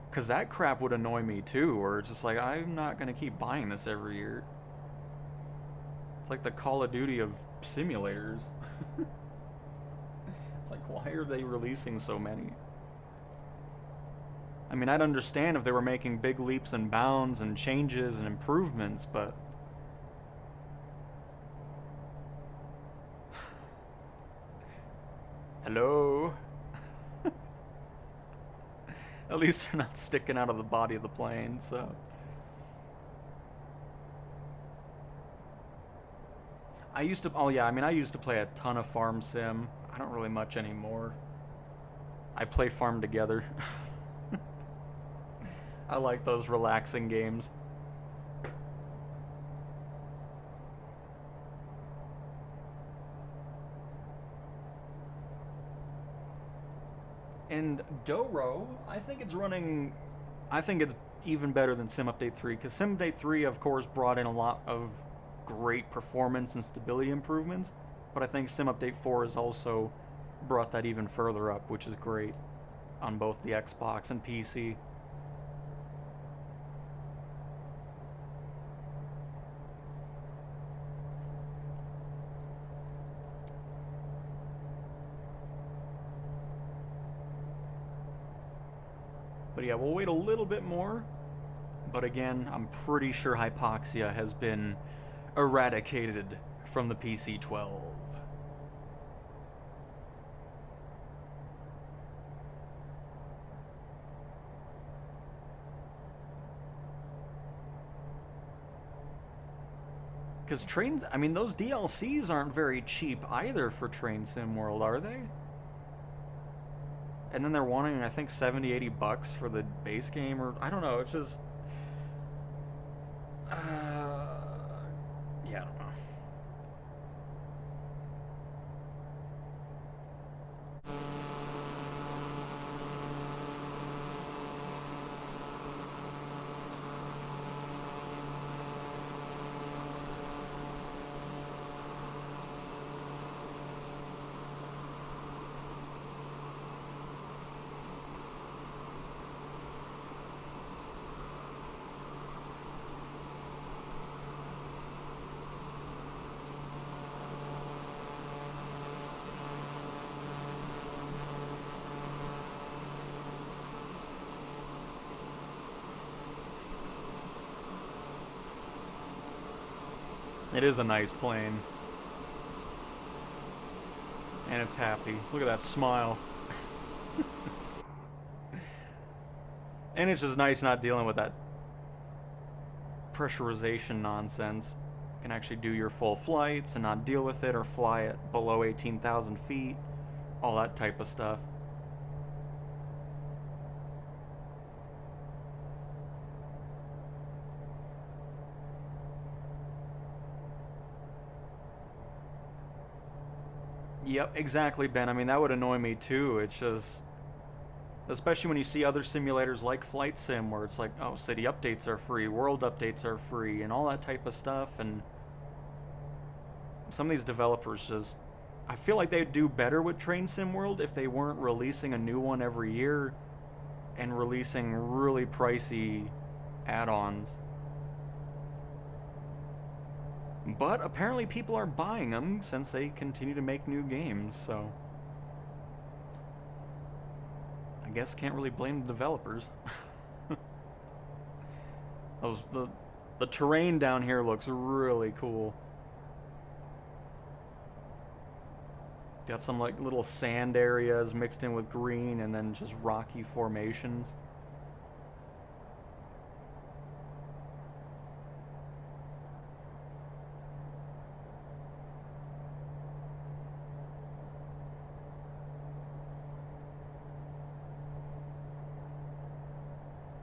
Because that crap would annoy me too, where it's just like, I'm not going to keep buying this every year. It's like the Call of Duty of simulators. It's like, why are they releasing so many? I mean, I'd understand if they were making big leaps and bounds and changes and improvements, but... Hello? At least they're not sticking out of the body of the plane, so... I used to... Oh yeah, I mean, I used to play a ton of Farm Sim. I don't really much anymore. I play Farm Together. I like those relaxing games. And Doro, I think it's running... I think it's even better than Sim Update 3, because Sim Update 3, of course, brought in a lot of great performance and stability improvements, but I think Sim Update 4 has also brought that even further up, which is great on both the Xbox and PC. But yeah, we'll wait a little bit more. But again, I'm pretty sure hypoxia has been eradicated from the PC-12. Because trains, I mean, those DLCs aren't very cheap either for Train Sim World, are they? And then they're wanting, I think, 70, 80 bucks for the base game, or I don't know, it's just... yeah, I don't know. It is a nice plane. And it's happy. Look at that smile. And it's just nice not dealing with that pressurization nonsense. You can actually do your full flights and not deal with it, or fly at below 18,000 feet. All that type of stuff. Yep, exactly, Ben. I mean, that would annoy me too. It's just... Especially when you see other simulators like Flight Sim, where it's like, oh, city updates are free, world updates are free, and all that type of stuff, and... Some of these developers just... I feel like they'd do better with Train Sim World if they weren't releasing a new one every year, and releasing really pricey add-ons. But apparently people are buying them since they continue to make new games, so I guess can't really blame the developers. The terrain down here looks really cool. Got some like little sand areas mixed in with green and then just rocky formations.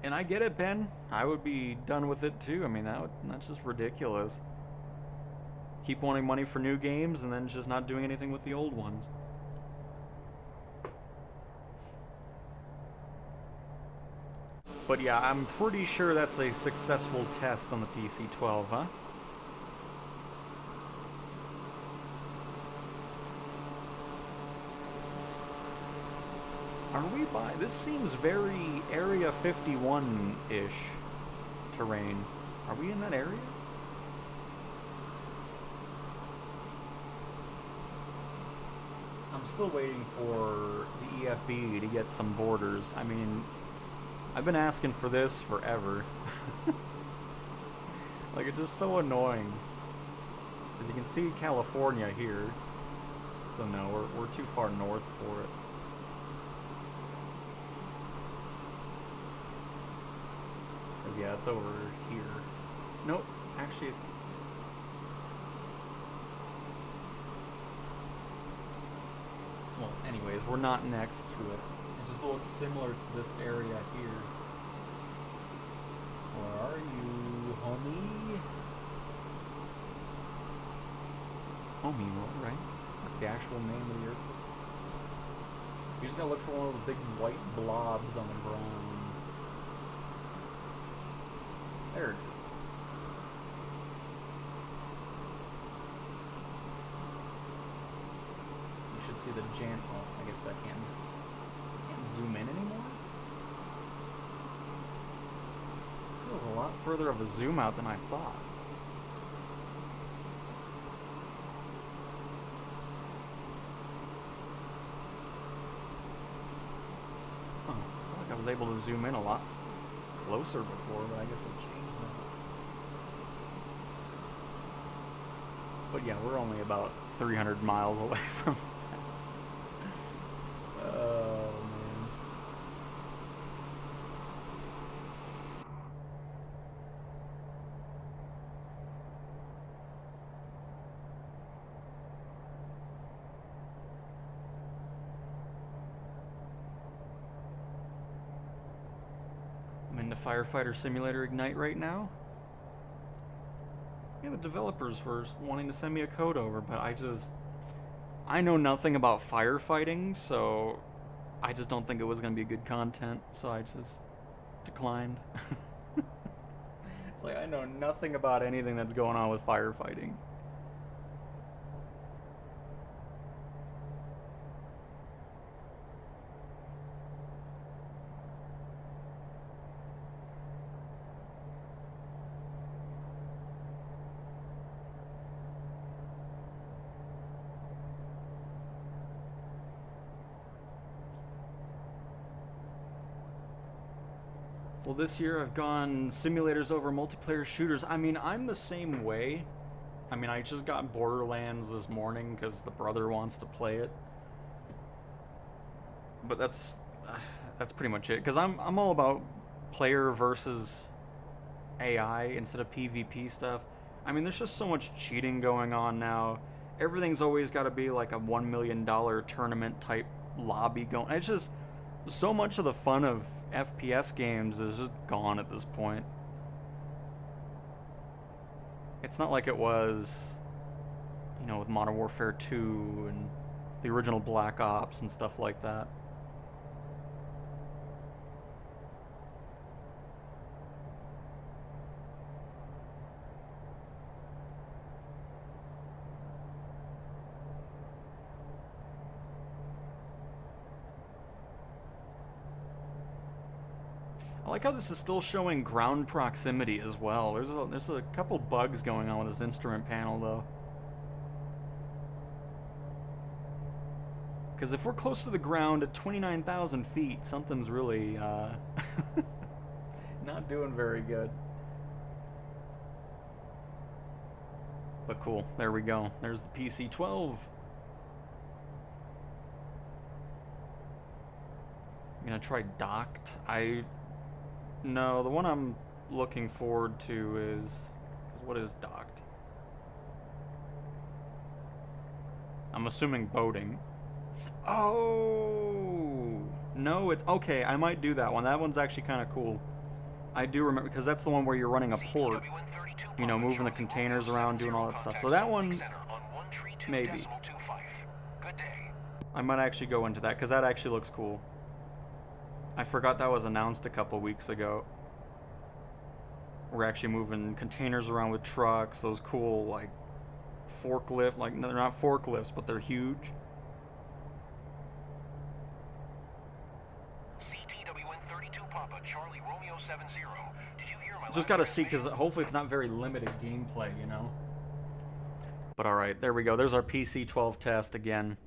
And I get it, Ben. I would be done with it too. I mean, that's just ridiculous. Keep wanting money for new games and then just not doing anything with the old ones. But yeah, I'm pretty sure that's a successful test on the PC-12, huh? Are we by... This seems very Area 51-ish terrain. Are we in that area? I'm still waiting for the EFB to get some borders. I mean, I've been asking for this forever. Like, it's just so annoying. As you can see, California here. So no, we're too far north for it. Cause yeah, it's over here. Nope, actually it's... Well, anyways, we're not next to it. It just looks similar to this area here. Where are you, homie? Homie, right? That's the actual name of the airport. You just gotta look for one of those big white blobs on the ground. There it is. You should see the jam. Oh, I guess I can't zoom in anymore. Feels a lot further of a zoom out than I thought. Huh. I feel like I was able to zoom in a lot closer before, but I guess it changed now. But yeah, we're only about 300 miles away from that. Oh, man. I'm into Firefighter Simulator Ignite right now. Yeah, the developers were wanting to send me a code over, but I know nothing about firefighting, so I just don't think it was going to be good content, so I just declined. It's like, I know nothing about anything that's going on with firefighting. Well, this year I've gone simulators over multiplayer shooters. I mean, I'm the same way. I mean, I just got Borderlands this morning because the brother wants to play it. But that's pretty much it. Because I'm all about player versus AI instead of PvP stuff. I mean, there's just so much cheating going on now. Everything's always got to be like a $1 million tournament type lobby going. It's just so much of the fun of FPS games is just gone at this point. It's not like it was, you know, with Modern Warfare 2 and the original Black Ops and stuff like that. I like how this is still showing ground proximity as well. There's a couple bugs going on with this instrument panel though. Because if we're close to the ground at 29,000 feet, something's really not doing very good. But cool, there we go. There's the PC-12. I'm gonna try docked. No, the one I'm looking forward to is... what is docked? I'm assuming boating. Oh! No, okay, I might do that one. That one's actually kind of cool. I do remember, because that's the one where you're running a port. You know, moving the containers around, doing all that stuff. So that one, maybe. I might actually go into that, because that actually looks cool. I forgot that was announced a couple weeks ago. We're actually moving containers around with trucks, those cool, like, forklift, like, they're not forklifts, but they're huge. CTW-32 Papa, Charlie Romeo 70. Did you hear my Just gotta see, because hopefully it's not very limited gameplay, you know? But alright, there we go. There's our PC-12 test again.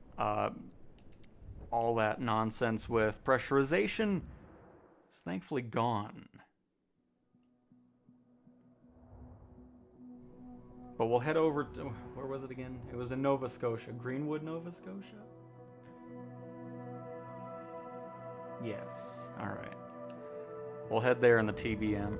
All that nonsense with pressurization is thankfully gone. But we'll head over to... where was it again? It was in Nova Scotia. Greenwood, Nova Scotia? Yes. Alright. We'll head there in the TBM.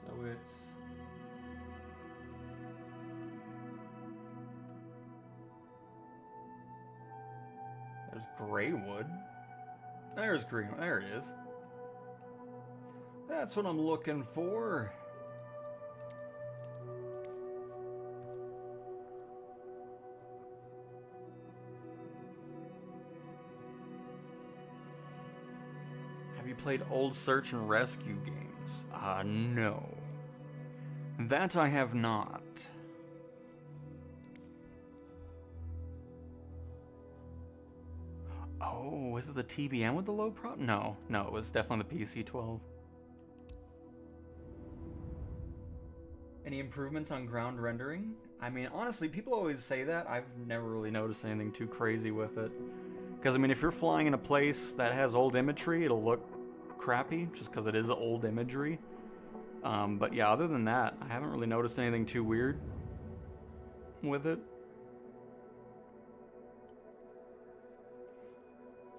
So it's... there's Greywood. There's Greenwood. There it is. That's what I'm looking for. Have you played old search and rescue games? No. That I have not. Oh, was it the TBM with the low prop? No, it was definitely the PC-12. Any improvements on ground rendering? I mean, honestly, people always say that. I've never really noticed anything too crazy with it. Because, I mean, if you're flying in a place that has old imagery, it'll look crappy, just because it is old imagery. But yeah, other than that, I haven't really noticed anything too weird with it.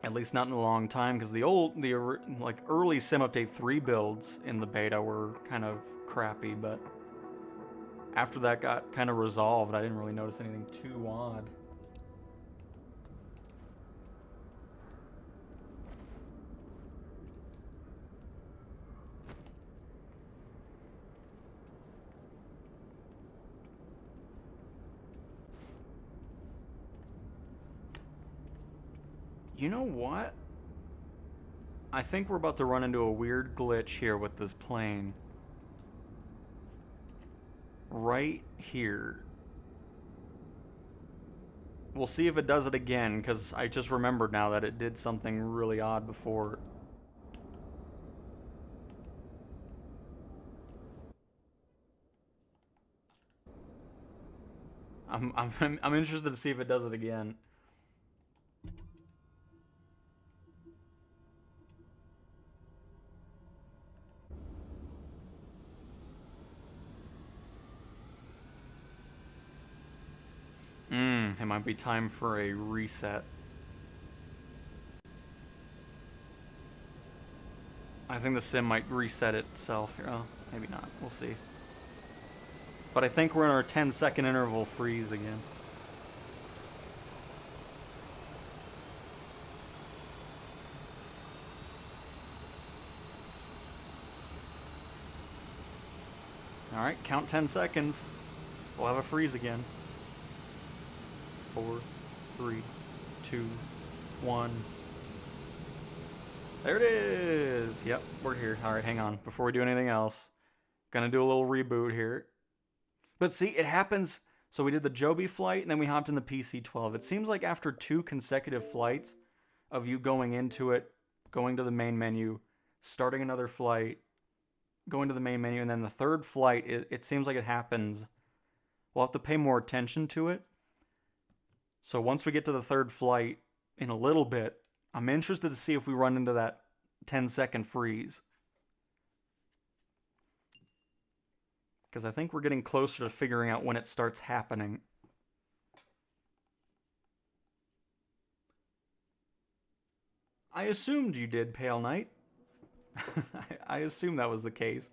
At least not in a long time, because the early Sim Update 3 builds in the beta were kind of crappy, but after that got kind of resolved, I didn't really notice anything too odd. You know what? I think we're about to run into a weird glitch here with this plane. Right here. We'll see if it does it again, because I just remembered now that it did something really odd before. I'm interested to see if it does it again. It might be time for a reset. I think the sim might reset itself here. Oh, maybe not. We'll see. But I think we're in our 10-second interval freeze again. Alright, count 10 seconds. We'll have a freeze again. 4, 3, 2, 1. There it is! Yep, we're here. Alright, hang on. Before we do anything else, gonna do a little reboot here. But see, it happens. So we did the Joby flight, and then we hopped in the PC-12. It seems like after 2 consecutive flights of you going into it, going to the main menu, starting another flight, going to the main menu, and then the third flight, it seems like it happens. We'll have to pay more attention to it. So once we get to the third flight in a little bit, I'm interested to see if we run into that 10-second freeze. Because I think we're getting closer to figuring out when it starts happening. I assumed you did, Pale Knight. I assumed that was the case.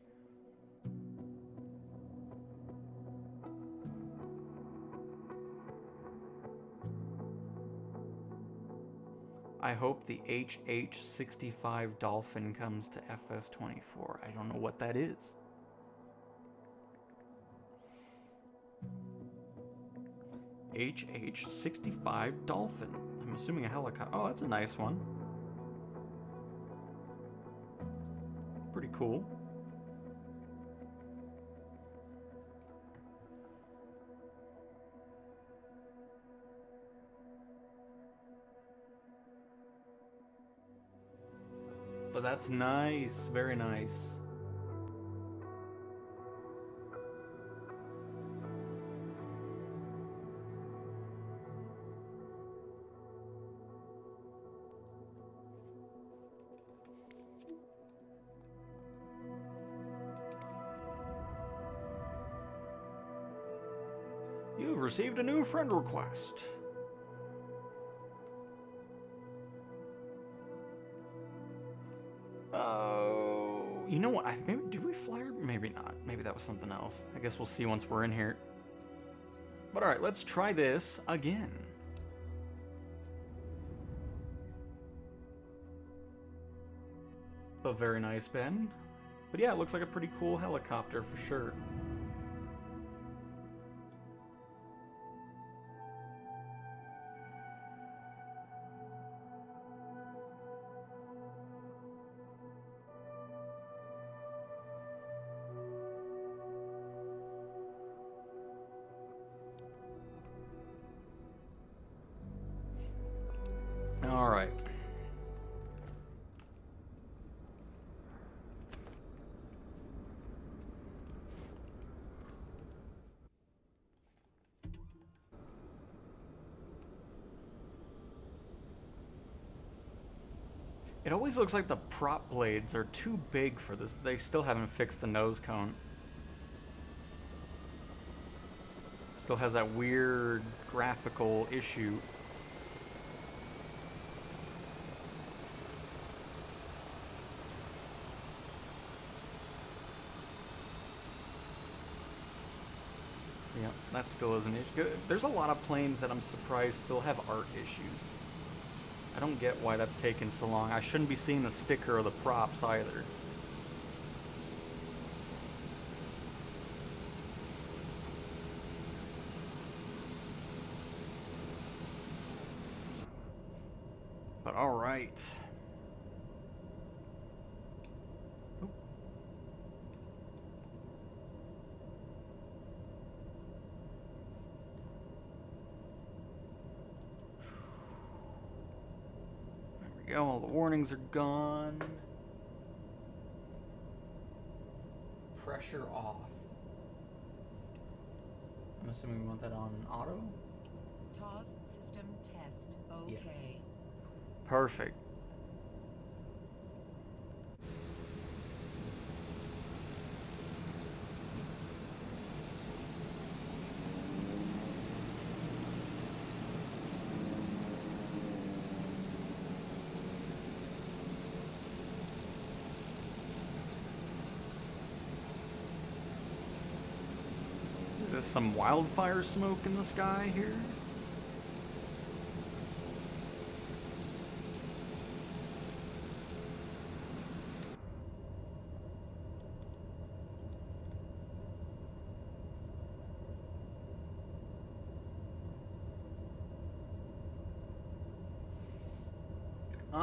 I hope the HH-65 Dolphin comes to FS-24. I don't know what that is. HH-65 Dolphin. I'm assuming a helicopter. Oh, that's a nice one. Pretty cool. But that's nice. Very nice. You've received a new friend request. Oh, you know what? Maybe did we fly her? Maybe not. Maybe that was something else. I guess we'll see once we're in here. But all right, let's try this again. But very nice, Ben. But yeah, it looks like a pretty cool helicopter for sure. All right. It always looks like the prop blades are too big for this. They still haven't fixed the nose cone. Still has that weird graphical issue. Yeah, that still is an issue. There's a lot of planes that I'm surprised still have art issues. I don't get why that's taken so long. I shouldn't be seeing the sticker or the props either. But all right. Go, all the warnings are gone. Pressure off. I'm assuming we want that on auto? TOS system test. Okay. Yes. Perfect. Is this some wildfire smoke in the sky here? You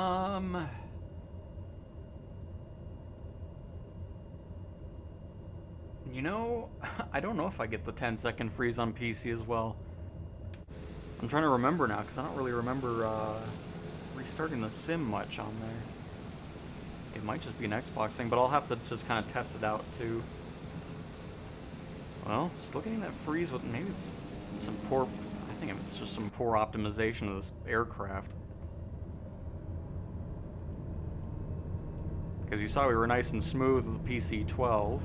know, I don't know if I get the 10-second freeze on PC as well. I'm trying to remember now, because I don't really remember restarting the sim much on there. It might just be an Xbox thing, but I'll have to just kind of test it out too. Well, still getting that freeze with, maybe it's some poor, I think it's just some poor optimization of this aircraft. Because you saw we were nice and smooth with the PC-12.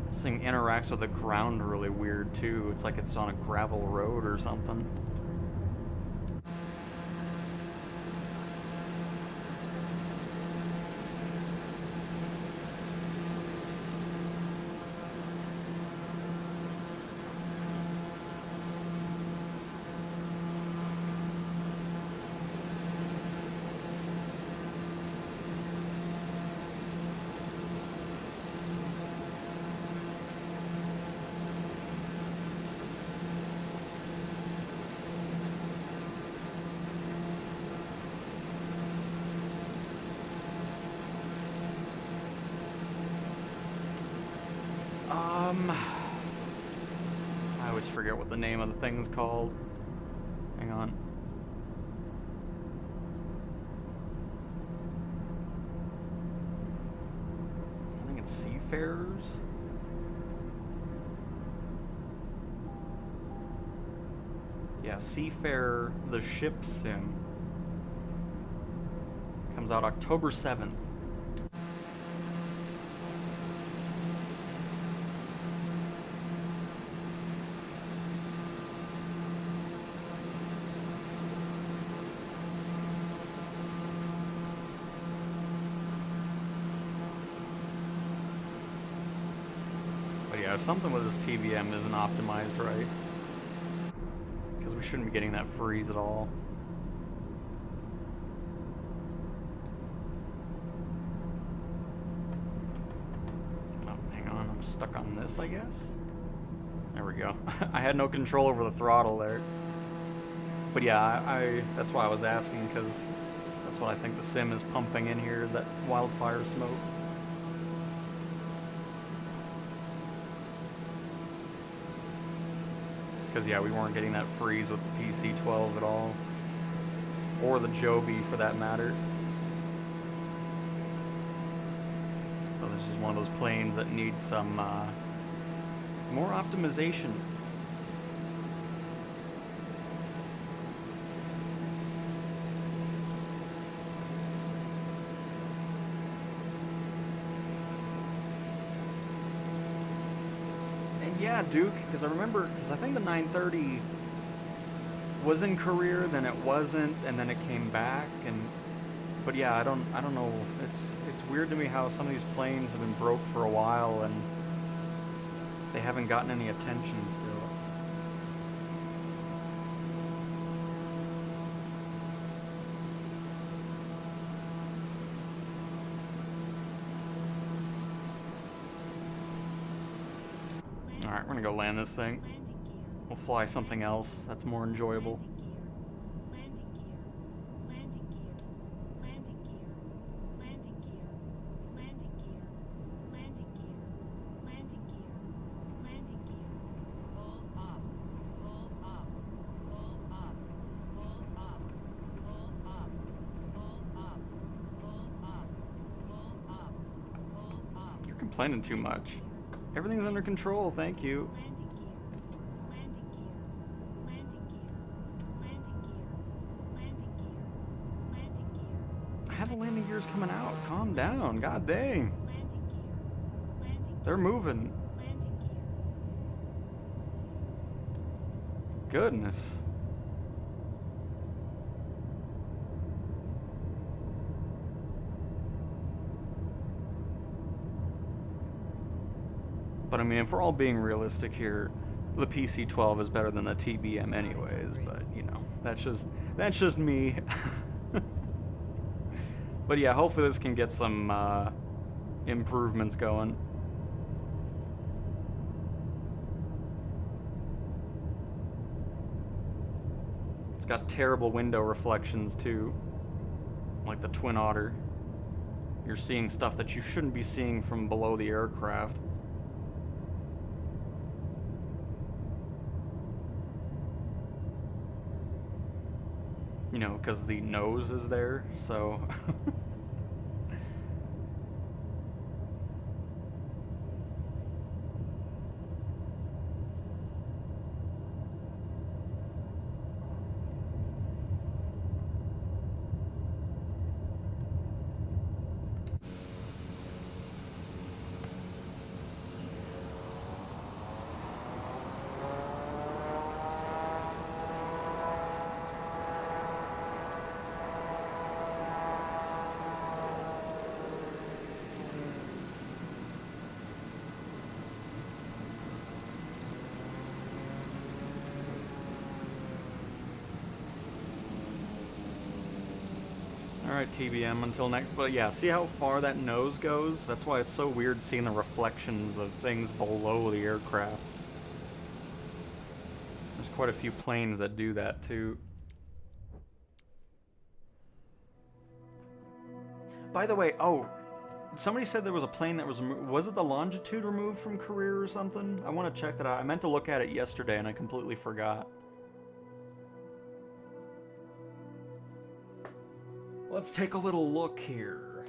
This thing interacts with the ground really weird too. It's like it's on a gravel road or something. I always forget what the name of the thing's called. Hang on. I think it's Seafarers. Yeah, Seafarer the Ship Sim. Comes out October 7th. Yeah, something with this TVM isn't optimized right. Because we shouldn't be getting that freeze at all. Oh, hang on, I'm stuck on this, I guess? There we go. I had no control over the throttle there. But yeah, that's why I was asking, because that's what I think the sim is pumping in here, is that wildfire smoke. Because yeah, we weren't getting that freeze with the PC-12 at all. Or the Joby for that matter. So this is one of those planes that needs some more optimization. Yeah, Duke, because I remember, because I think the 930 was in career, then it wasn't, and then it came back, but yeah, I don't know. It's weird to me how some of these planes have been broke for a while and they haven't gotten any attention still. Alright, we're gonna go land this thing. We'll fly something else that's more enjoyable. You're complaining too much. Everything's under control, thank you. I have the landing gears coming out. Calm down, god dang. They're moving. Goodness. But I mean, if we're all being realistic here, the PC-12 is better than the TBM anyways, but you know, that's just me. But yeah, hopefully this can get some improvements going. It's got terrible window reflections too, like the Twin Otter. You're seeing stuff that you shouldn't be seeing from below the aircraft. You know, because the nose is there, so... Alright, TBM, until next... But yeah, see how far that nose goes? That's why it's so weird seeing the reflections of things below the aircraft. There's quite a few planes that do that, too. By the way, oh, somebody said there was a plane that was removed. Was it the longitude removed from career or something? I want to check that out. I meant to look at it yesterday, and I completely forgot. Let's take a little look here.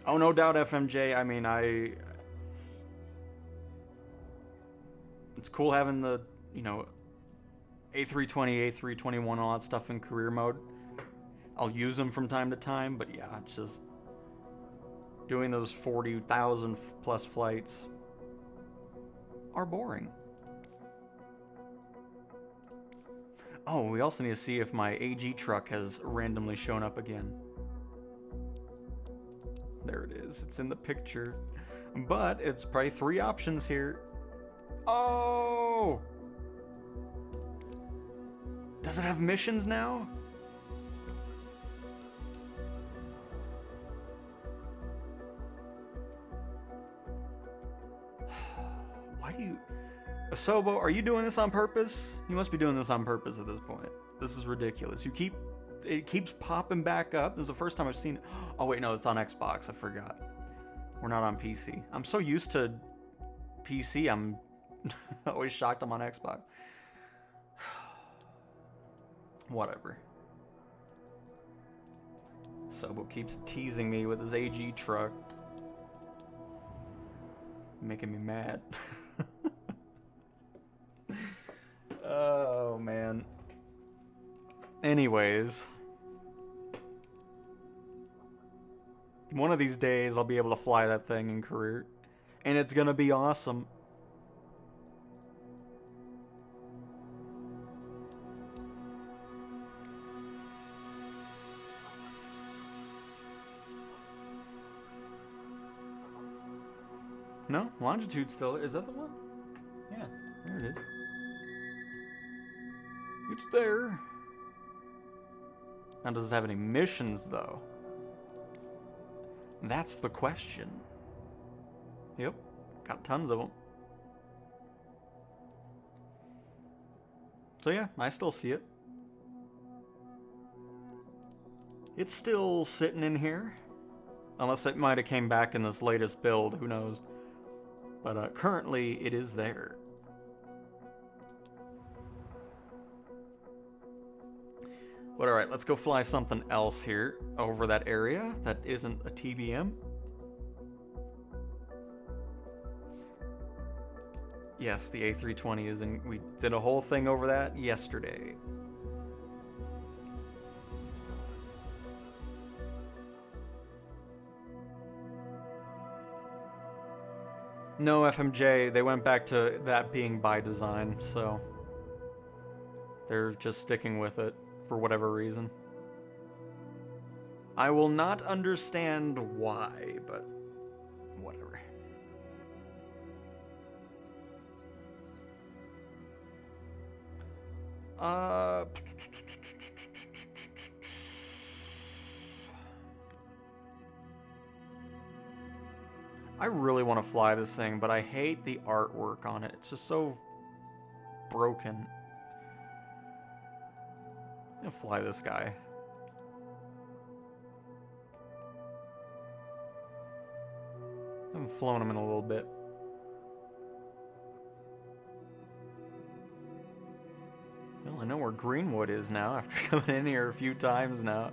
Oh, no doubt, FMJ. I mean, it's cool having the, you know, A320, A321, all that stuff in career mode. I'll use them from time to time, but yeah, it's just doing those 40,000 plus flights are boring. Oh, we also need to see if my AG truck has randomly shown up again. There it is. It's in the picture. But it's probably 3 options here. Oh! Does it have missions now? Why do you... Asobo, are you doing this on purpose? You must be doing this on purpose at this point. This is ridiculous. It keeps popping back up. This is the first time I've seen it. Oh wait, no, it's on Xbox. I forgot. We're not on PC. I'm so used to PC, I'm always shocked I'm on Xbox. Whatever. Sobo keeps teasing me with his AG truck. Making me mad. Oh, man. Anyways. One of these days, I'll be able to fly that thing in career. And it's gonna be awesome. No? Longitude still... Is that the one? Yeah, there it is. It's there. Now, does it have any missions, though? That's the question. Yep, got tons of them. So yeah, I still see it. It's still sitting in here. Unless it might have came back in this latest build, who knows. But currently, it is there. But alright, let's go fly something else here over that area that isn't a TBM. Yes, the A320 is in. We did a whole thing over that yesterday. No, FMJ, they went back to that being by design, so they're just sticking with it. For whatever reason. I will not understand why, but whatever. I really want to fly this thing, but I hate the artwork on it. It's just so broken. I'm gonna fly this guy. I haven't flown him in a little bit. Well, I know where Greenwood is now after coming in here a few times now.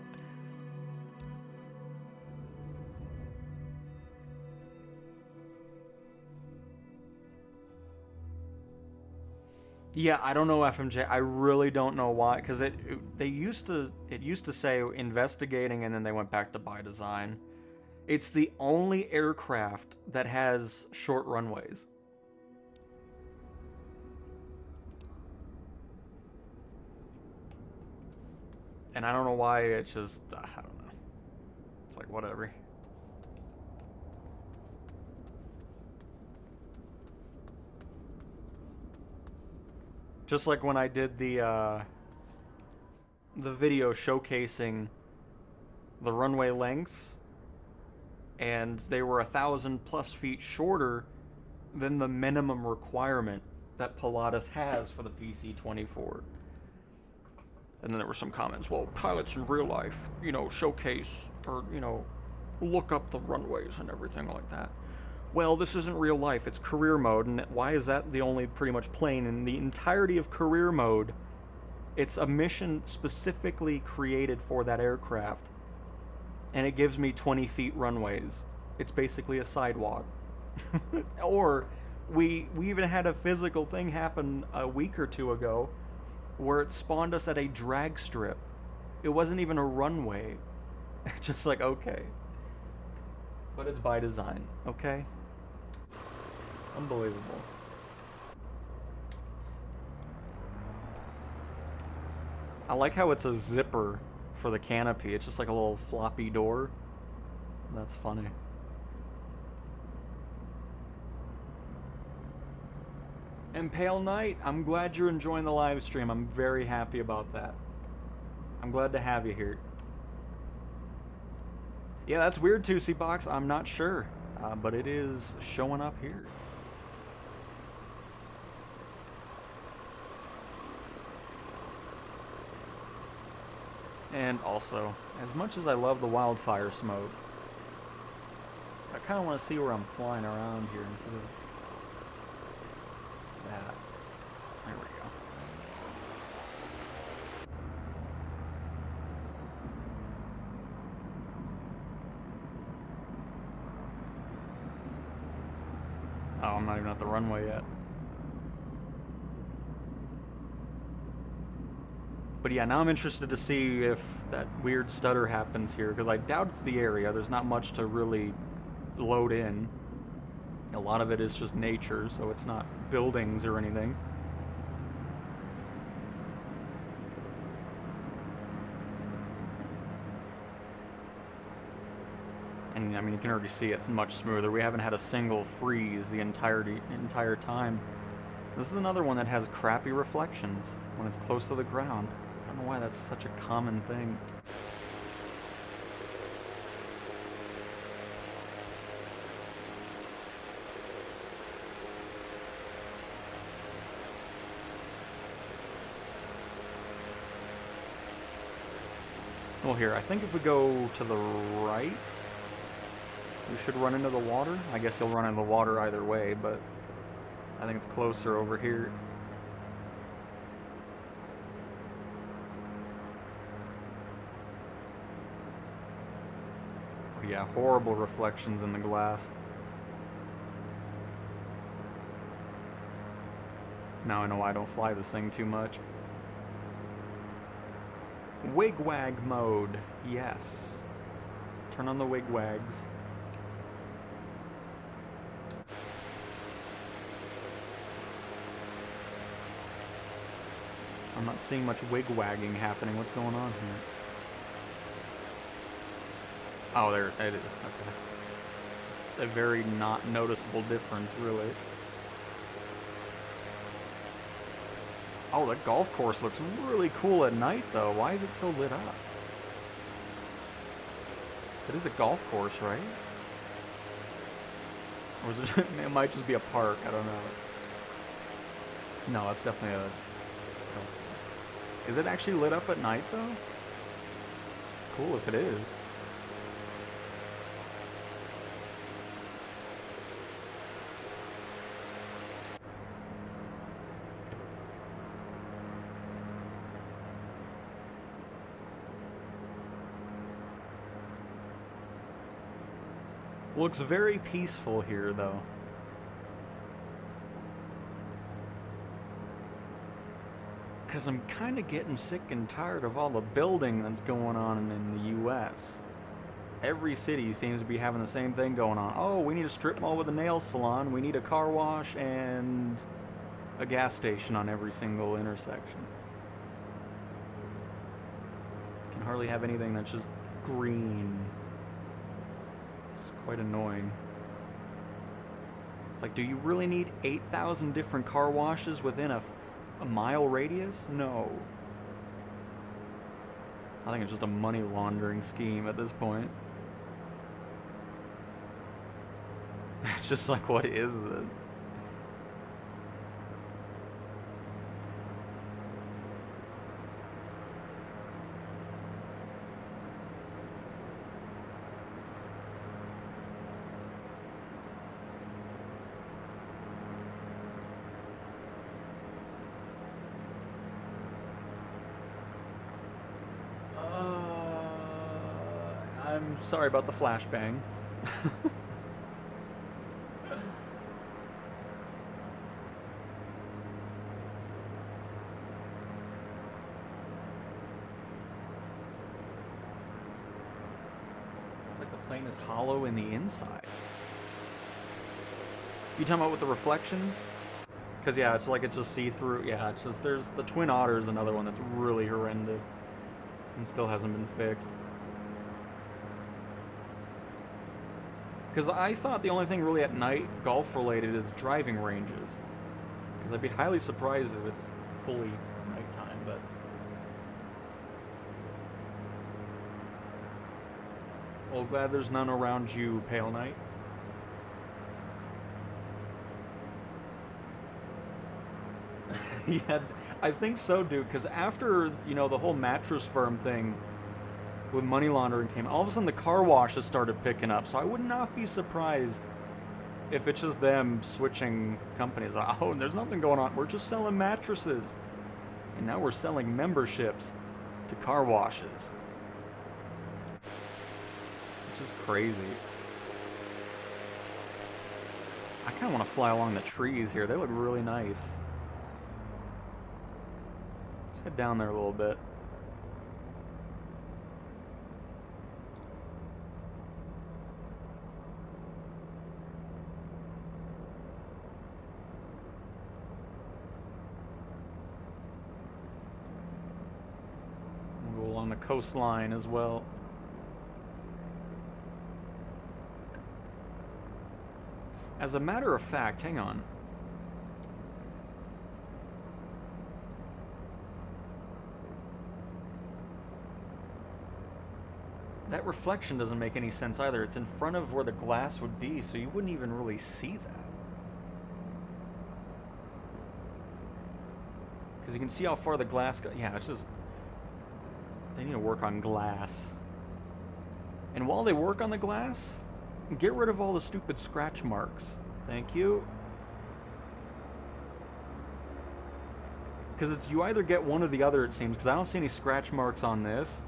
Yeah, I don't know FMJ. I really don't know why, because it used to say investigating, and then they went back to by design. It's the only aircraft that has short runways. And I don't know why. It's just I don't know. It's like whatever. Just like when I did the video showcasing the runway lengths, and they were 1,000+ feet shorter than the minimum requirement that Pilatus has for the PC-24. And then there were some comments, well, pilots in real life, you know, showcase or, you know, look up the runways and everything like that. Well, this isn't real life, it's career mode, and why is that the only pretty much plane in the entirety of career mode? It's a mission specifically created for that aircraft, and it gives me 20 feet runways. It's basically a sidewalk. Or, we even had a physical thing happen a week or two ago, where it spawned us at a drag strip. It wasn't even a runway. It's just like, okay. But it's by design, okay? It's unbelievable. I like how it's a zipper for the canopy. It's just like a little floppy door. That's funny. And Pale Knight, I'm glad you're enjoying the live stream. I'm very happy about that. I'm glad to have you here. Yeah, that's weird, 2C Box. I'm not sure, but it is showing up here. And also, as much as I love the wildfire smoke, I kind of want to see where I'm flying around here instead of that. There we go. Oh, I'm not even at the runway yet. But yeah, now I'm interested to see if that weird stutter happens here, because I doubt it's the area. There's not much to really load in. A lot of it is just nature, so it's not buildings or anything. And I mean, you can already see it's much smoother. We haven't had a single freeze the entire time. This is another one that has crappy reflections when it's close to the ground. I don't know why that's such a common thing. Well, here, I think if we go to the right, we should run into the water. I guess you'll run into the water either way, but I think it's closer over here. Oh, yeah, horrible reflections in the glass. Now I know I don't fly this thing too much. Wigwag mode, yes. Turn on the wigwags. I'm not seeing much wigwagging happening. What's going on here? Oh, there it is. Okay. A very not noticeable difference, really. Oh, that golf course looks really cool at night, though. Why is it so lit up? It is a golf course, right? Or is it? It might just be a park. I don't know. No, that's definitely a... Is it actually lit up at night, though? Cool if it is. Looks very peaceful here, though. Because I'm kind of getting sick and tired of all the building that's going on in the U.S. Every city seems to be having the same thing going on. Oh, we need a strip mall with a nail salon. We need a car wash and a gas station on every single intersection. Can hardly have anything that's just green. It's quite annoying. It's like, do you really need 8,000 different car washes within a mile radius? No. I think it's just a money laundering scheme at this point. It's just like, what is this? I'm sorry about the flashbang. It's like the plane is hollow in the inside. You talking about with the reflections? Because yeah, it's like it just see-through. Yeah, it's just, there's the Twin Otter's another one that's really horrendous and still hasn't been fixed. Because I thought the only thing really at night golf related is driving ranges. Because I'd be highly surprised if it's fully nighttime, but... Well, glad there's none around you, Pale Knight. Yeah, I think so, dude, because after, you know, the whole mattress firm thing with money laundering came, all of a sudden the car washes started picking up, so I would not be surprised if it's just them switching companies. Oh, there's nothing going on, we're just selling mattresses, and now we're selling memberships to car washes, which is crazy. I kind of want to fly along the trees here, they look really nice. Let's head down there a little bit. We'll go along the coastline as well. As a matter of fact, hang on. That reflection doesn't make any sense either. It's in front of where the glass would be, so you wouldn't even really see that. Because you can see how far the glass goes. Yeah, it's just... They need to work on glass. And while they work on the glass, get rid of all the stupid scratch marks. Thank you. Because it's, you either get one or the other, it seems. Because I don't see any scratch marks on this.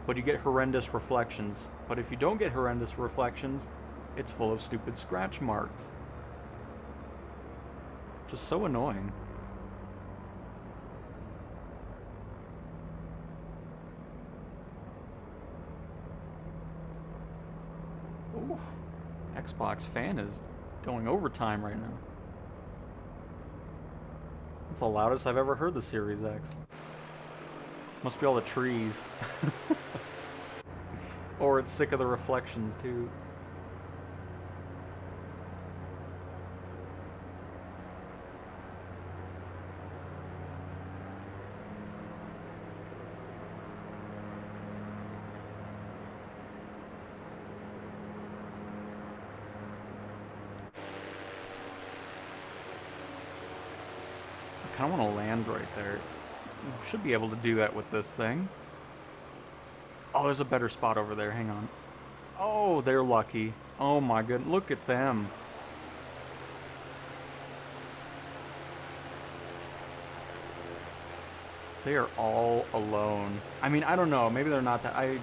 But you get horrendous reflections. But if you don't get horrendous reflections, it's full of stupid scratch marks. Just so annoying. Ooh, Xbox fan is going overtime right now. It's the loudest I've ever heard the Series X. Must be all the trees. Or it's sick of the reflections, too. kind of want to land right there. Should be able to do that with this thing. Oh, there's a better spot over there. Hang on. Oh, they're lucky. Oh my goodness. Look at them. They are all alone. I mean, I don't know. Maybe they're not that.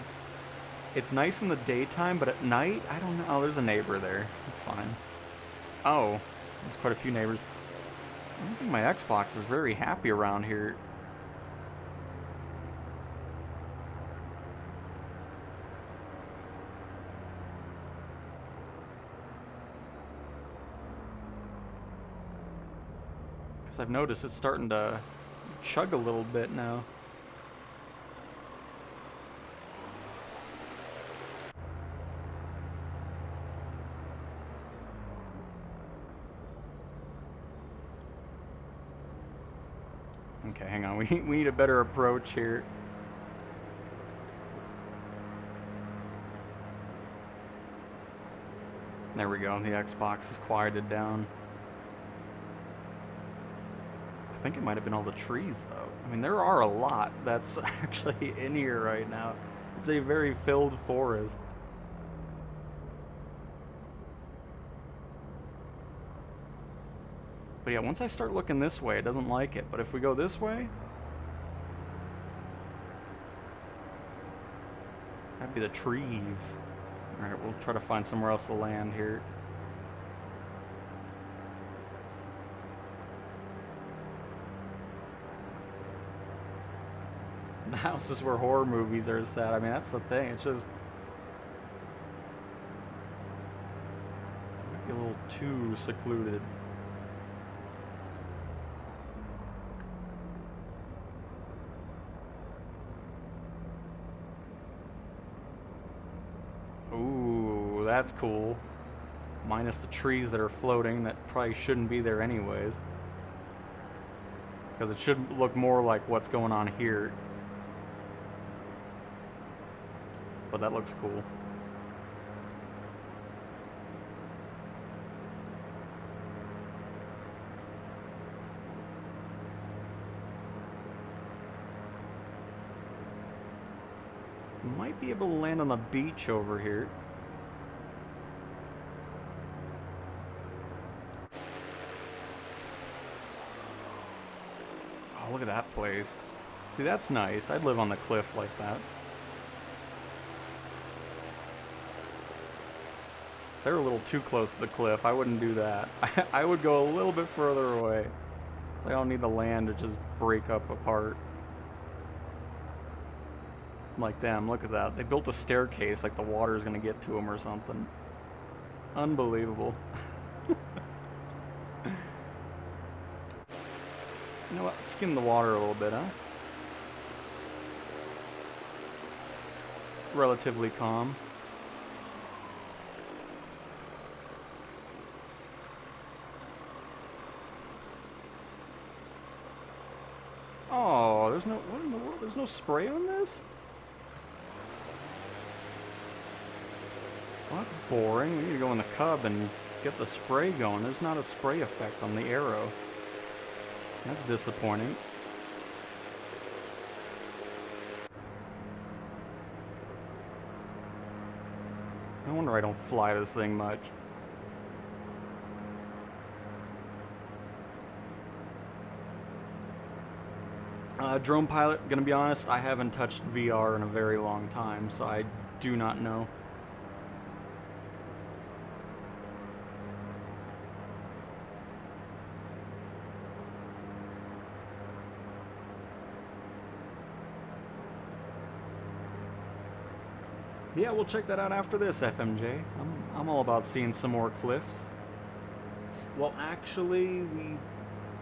It's nice in the daytime, but at night, I don't know. Oh, there's a neighbor there. It's fine. Oh, there's quite a few neighbors. I don't think my Xbox is very happy around here. Because I've noticed it's starting to chug a little bit now. Okay, hang on. We need a better approach here. There we go. The Xbox is quieted down. I think it might have been all the trees, though. I mean, there are a lot that's actually in here right now. It's a very filled forest. But yeah, once I start looking this way, it doesn't like it. But if we go this way, it's gotta be the trees. Alright, we'll try to find somewhere else to land here. The houses where horror movies are set. I mean, that's the thing. It's just... it might be a little too secluded. Ooh, that's cool. Minus the trees that are floating that probably shouldn't be there anyways. Because it should look more like what's going on here. But that looks cool. Might be able to land on the beach over here. Oh, look at that place. See, that's nice. I'd live on the cliff like that. They're a little too close to the cliff. I wouldn't do that. I would go a little bit further away. So I don't need the land to just break up apart. Like them, look at that. They built a staircase like the water is going to get to them or something. Unbelievable. You know what? Skim the water a little bit, huh? It's relatively calm. Oh, there's no... what in the world? There's no spray on this? Well, that's boring. We need to go in the Cub and get the spray going. There's not a spray effect on the Arrow. That's disappointing. No wonder I don't fly this thing much. Drone pilot, gonna be honest, I haven't touched VR in a very long time, so I do not know. Yeah, we'll check that out after this, FMJ. I'm all about seeing some more cliffs. Well, actually,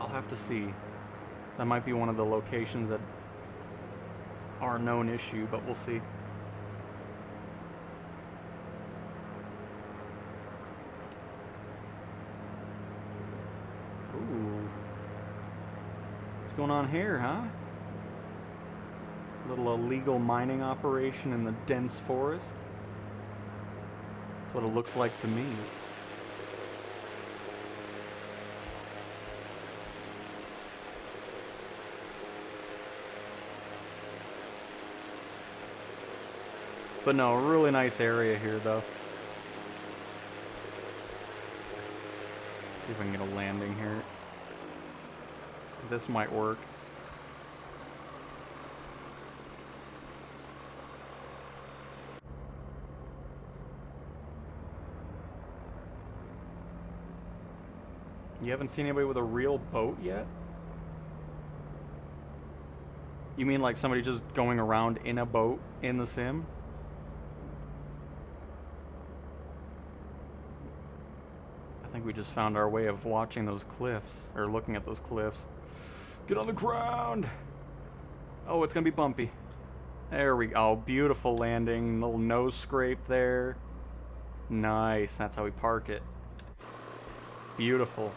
I'll have to see. That might be one of the locations that are a known issue, but we'll see. Ooh. What's going on here, huh? Little illegal mining operation in the dense forest. That's what it looks like to me. But no, really nice area here, though. See if I can get a landing here. This might work. You haven't seen anybody with a real boat yet? You mean like somebody just going around in a boat in the sim? I think we just found our way of watching those cliffs, or looking at those cliffs. Get on the ground! Oh, it's gonna be bumpy. There we go. Oh, beautiful landing. Little nose scrape there. Nice. That's how we park it. Beautiful.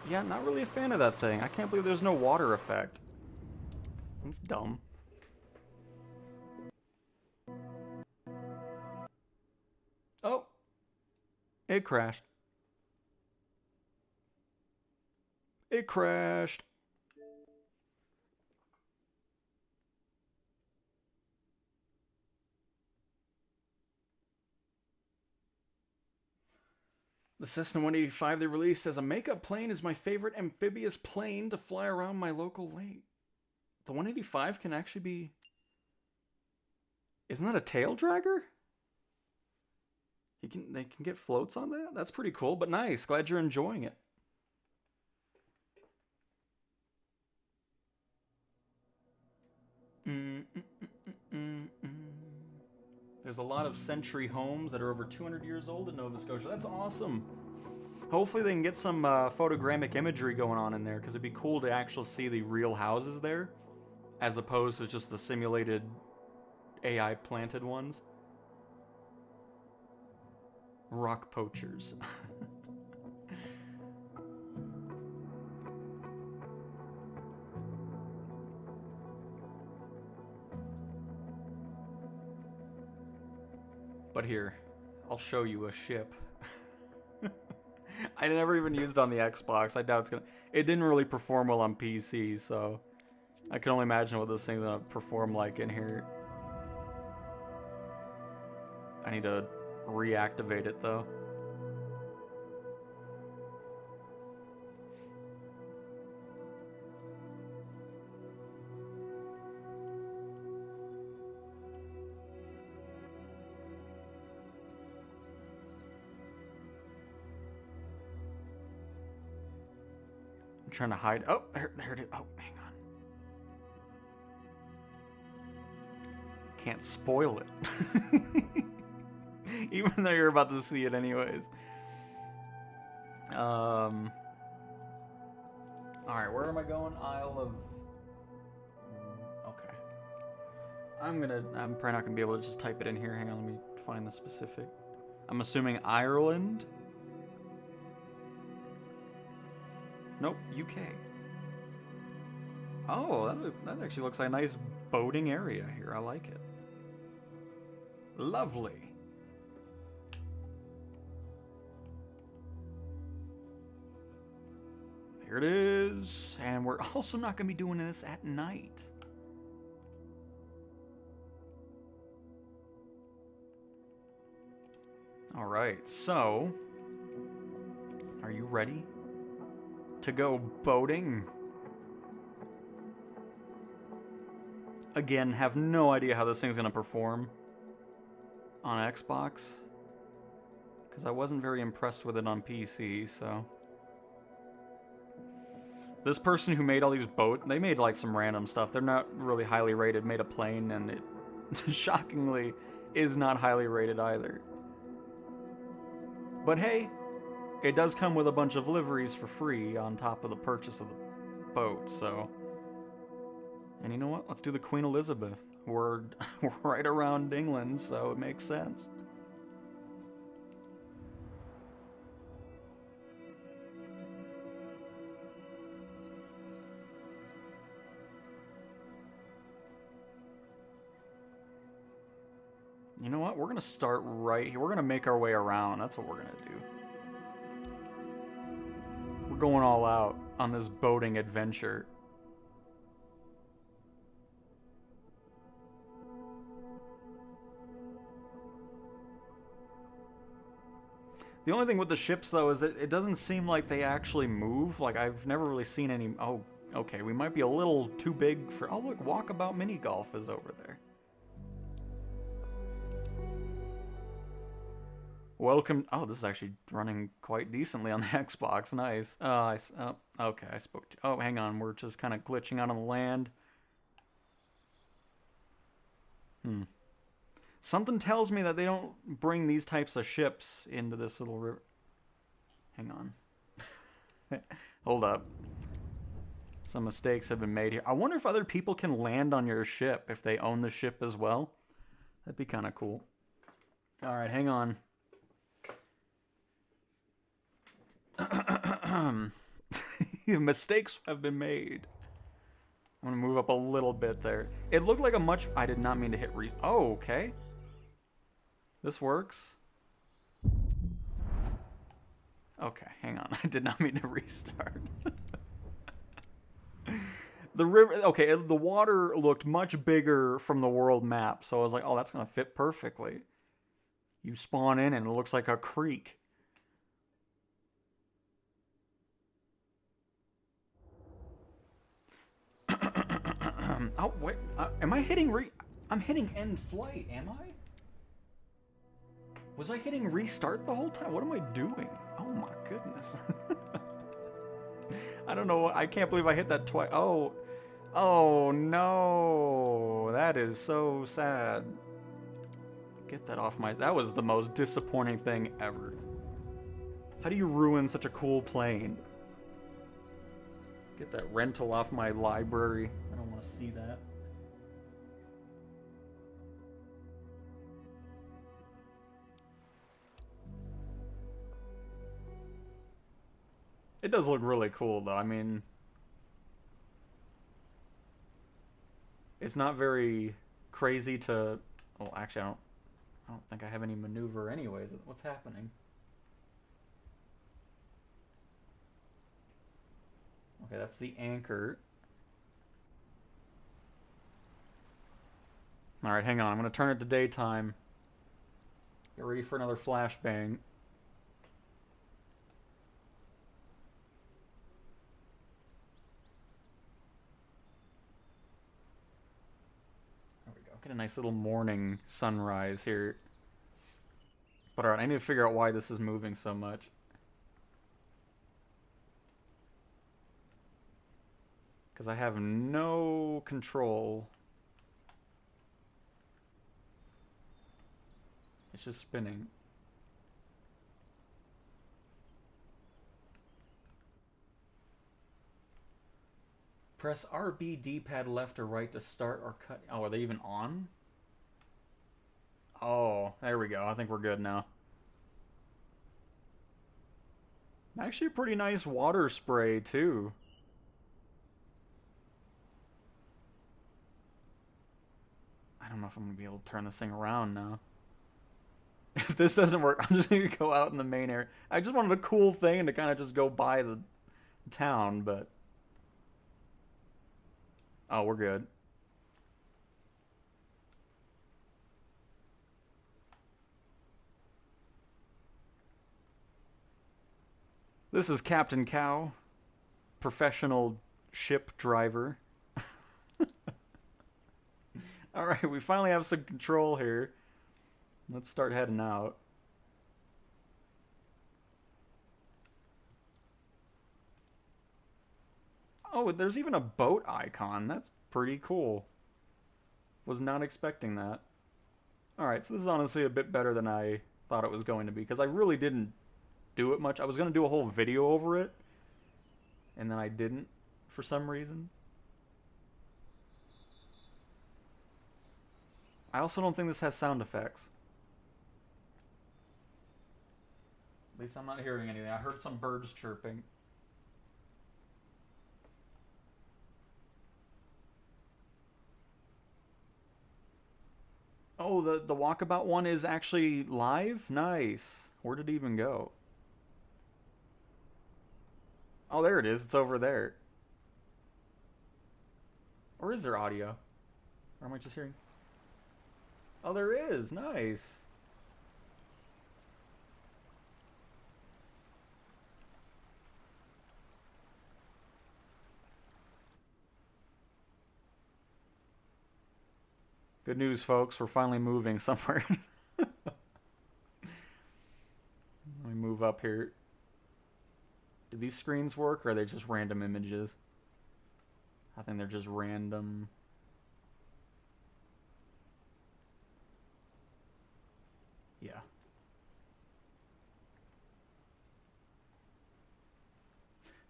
Yeah, not really a fan of that thing. I can't believe there's no water effect. That's dumb. Oh. It crashed. It crashed. The Cessna 185 they released as a makeup plane is my favorite amphibious plane to fly around my local lake. The 185 can actually be... Isn't that a tail dragger? They can get floats on that? That's pretty cool, but nice. Glad you're enjoying it. There's a lot of century homes that are over 200 years old in Nova Scotia. That's awesome. Hopefully they can get some photogrammic imagery going on in there, because it'd be cool to actually see the real houses there, as opposed to just the simulated AI planted ones. Rock poachers. But here, I'll show you a ship. I never even used it on the Xbox. I doubt it's gonna... It didn't really perform well on PC, so... I can only imagine what this thing's gonna perform like in here. I need to reactivate it, though. I'm trying to hide. Oh, there it is. Oh, hang on. Can't spoil it. Even though you're about to see it anyways. Alright, where am I going? Isle of... Okay. I'm probably not gonna be able to just type it in here. Hang on, let me find the specific. I'm assuming Ireland? Nope, UK. Oh, that actually looks like a nice boating area here. I like it. Lovely. There it is. And we're also not going to be doing this at night. Alright, so... Are you ready to go boating? Again, have no idea how this thing's going to perform on Xbox, because I wasn't very impressed with it on PC, so... This person who made all these boats, they made like some random stuff. They're not really highly rated, made a plane, and it shockingly is not highly rated either. But hey, it does come with a bunch of liveries for free on top of the purchase of the boat, so... And you know what? Let's do the Queen Elizabeth. We're right around England, so it makes sense. You know what? We're gonna start right here. We're gonna make our way around. That's what we're gonna do. We're going all out on this boating adventure. The only thing with the ships, though, is that it doesn't seem like they actually move. Like, I've never really seen any... Oh, okay, we might be a little too big for... Oh, look, Walkabout Mini Golf is over there. Welcome... Oh, this is actually running quite decently on the Xbox. Nice. Okay, I spoke to... Oh, hang on, we're just kind of glitching out on the land. Something tells me that they don't bring these types of ships into this little river. Hang on. Hold up. Some mistakes have been made here. I wonder if other people can land on your ship if they own the ship as well. That'd be kind of cool. Alright, hang on. Mistakes have been made. I'm gonna move up a little bit there. It looked like a much... I did not mean to hit Oh, okay. This works. Okay, hang on. I did not mean to restart. The river... Okay, the water looked much bigger from the world map, so I was like, oh, that's gonna fit perfectly. You spawn in and it looks like a creek. Oh, wait. Am I hitting I'm hitting end flight, am I? Was I hitting restart the whole time? What am I doing? Oh my goodness. I don't know. I can't believe I hit that twice. Oh. Oh no. That is so sad. Get that off my... That was the most disappointing thing ever. How do you ruin such a cool plane? Get that rental off my library. I don't want to see that. It does look really cool, though. I mean, it's not very crazy to... Well, actually, I don't think I have any maneuver anyways. What's happening? Okay, that's the anchor. Alright, hang on. I'm going to turn it to daytime. Get ready for another flashbang. There we go. Get a nice little morning sunrise here. But alright, I need to figure out why this is moving so much. Because I have no control. It's just spinning. Press RB D-pad left or right to start or cut. Oh, are they even on? Oh, there we go. I think we're good now. Actually, a pretty nice water spray, too. I don't know if I'm going to be able to turn this thing around now. If this doesn't work, I'm just going to go out in the main area. I just wanted a cool thing to kind of just go by the town, but... Oh, we're good. This is Captain Cow, professional ship driver. Alright, we finally have some control here. Let's start heading out. Oh, there's even a boat icon. That's pretty cool. Was not expecting that. Alright, so this is honestly a bit better than I thought it was going to be, because I really didn't do it much. I was going to do a whole video over it, and then I didn't for some reason. I also don't think this has sound effects. At least I'm not hearing anything. I heard some birds chirping. Oh, the walkabout one is actually live? Nice. Where did it even go? Oh, there it is. It's over there. Or is there audio? Or am I just hearing? Oh, there is. Nice. Good news, folks. We're finally moving somewhere. Let me move up here. Do these screens work, or are they just random images? I think they're just random. Yeah.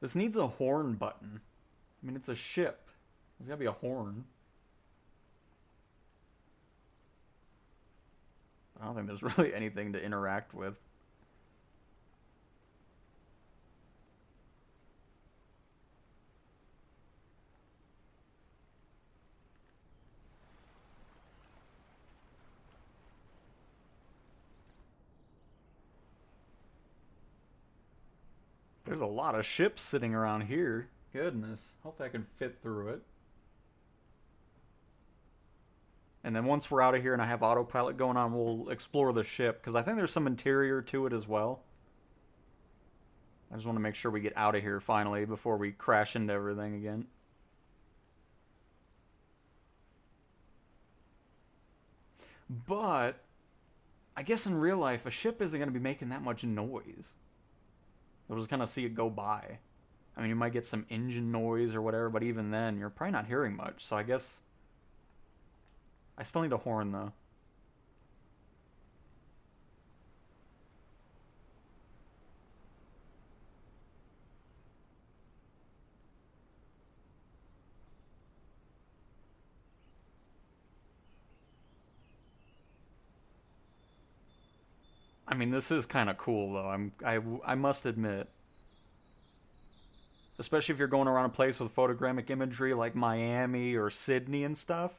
This needs a horn button. I mean, it's a ship. There's gotta be a horn. I don't think there's really anything to interact with. There's a lot of ships sitting around here. Goodness. Hopefully I can fit through it. And then once we're out of here and I have autopilot going on, we'll explore the ship. Because I think there's some interior to it as well. I just want to make sure we get out of here finally before we crash into everything again. But I guess in real life, a ship isn't going to be making that much noise. You'll just kind of see it go by. I mean, you might get some engine noise or whatever, but even then, you're probably not hearing much. So I guess I still need a horn, though. I mean, this is kind of cool, though. I must admit. Especially if you're going around a place with photogrammic imagery like Miami or Sydney and stuff.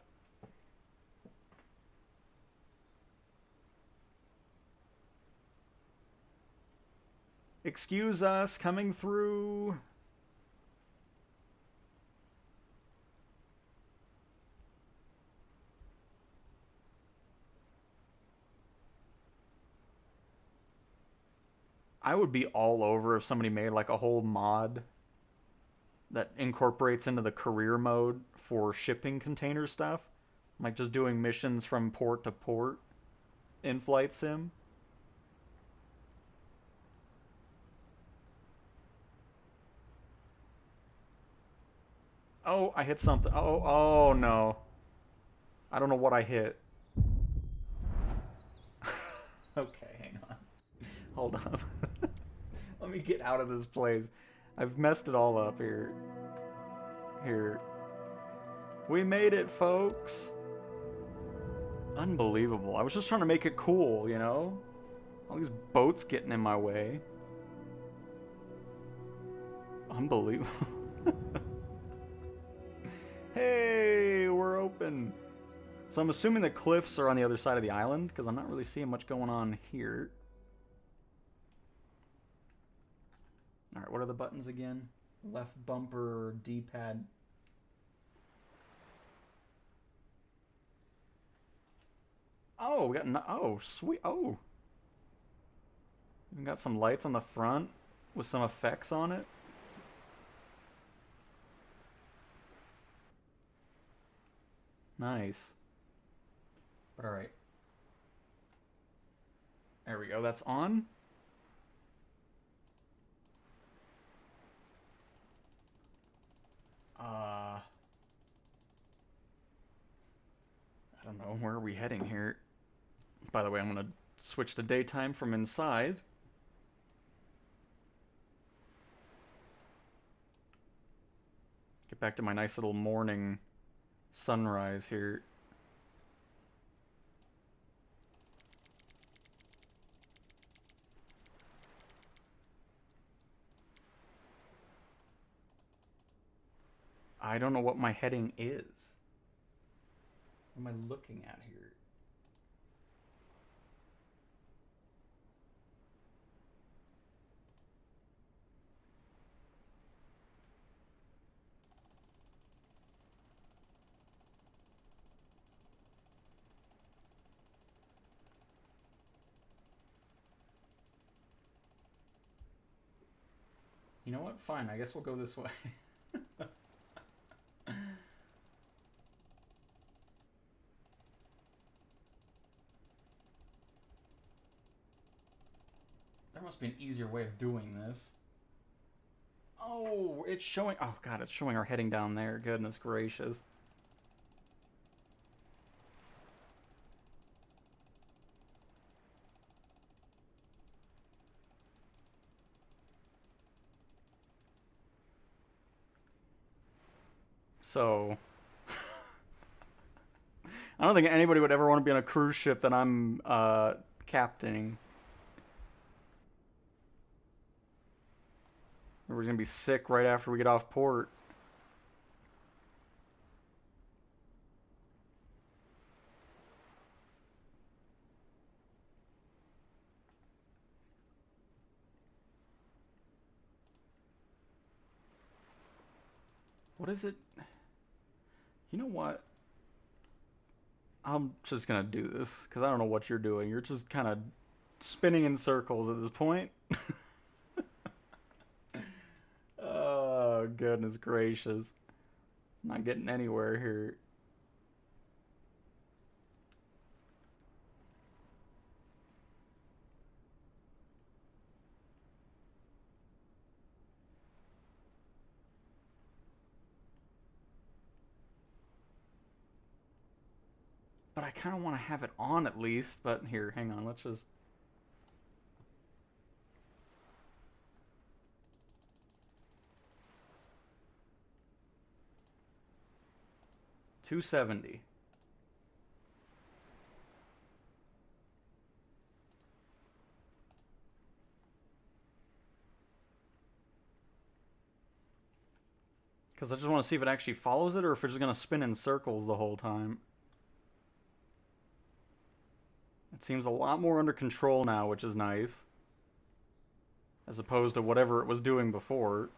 Excuse us coming through. I would be all over if somebody made like a whole mod that incorporates into the career mode for shipping container stuff. Like just doing missions from port to port in Flight Sim. Oh, I hit something. Oh no. I don't know what I hit. Okay, hang on. Hold up. Let me get out of this place. I've messed it all up here. Here. We made it, folks. Unbelievable. I was just trying to make it cool, you know? All these boats getting in my way. Unbelievable. Hey, we're open. So I'm assuming the cliffs are on the other side of the island, because I'm not really seeing much going on here. Alright, what are the buttons again? Left bumper, D-pad. Oh, we got oh, sweet. Oh. We got some lights on the front with some effects on it. Nice. But alright. There we go, that's on. I don't know, where are we heading here? By the way, I'm gonna switch to daytime from inside. Get back to my nice little morning sunrise here. I don't know what my heading is. What am I looking at here? You know what? Fine, I guess we'll go this way. must be an easier way of doing this. Oh, it's showing... Oh, God, it's showing our heading down there. Goodness gracious. So... I don't think anybody would ever want to be on a cruise ship that I'm, captaining. We're gonna be sick right after we get off port. What is it? You know what? I'm just gonna do this, because I don't know what you're doing. You're just kind of spinning in circles at this point. Oh, goodness gracious. I'm not getting anywhere here. But I kind of want to have it on at least. But here, hang on. Let's just... $270. Because I just want to see if it actually follows it or if it's just going to spin in circles the whole time. It seems a lot more under control now, which is nice. As opposed to whatever it was doing before.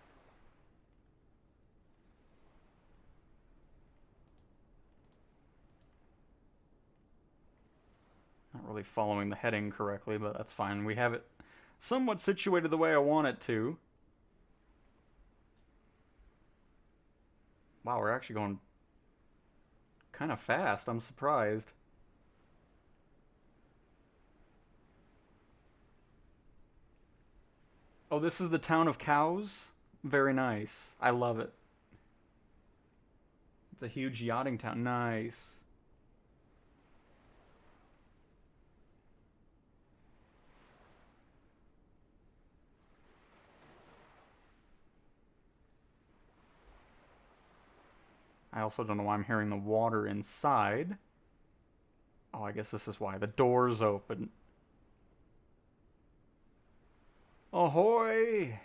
Not really following the heading correctly, but that's fine. We have it somewhat situated the way I want it to. Wow, we're actually going kind of fast. I'm surprised. Oh, this is the town of cows? Very nice. I love it. It's a huge yachting town. Nice. I also don't know why I'm hearing the water inside. Oh, I guess this is why. The door's open. Ahoy!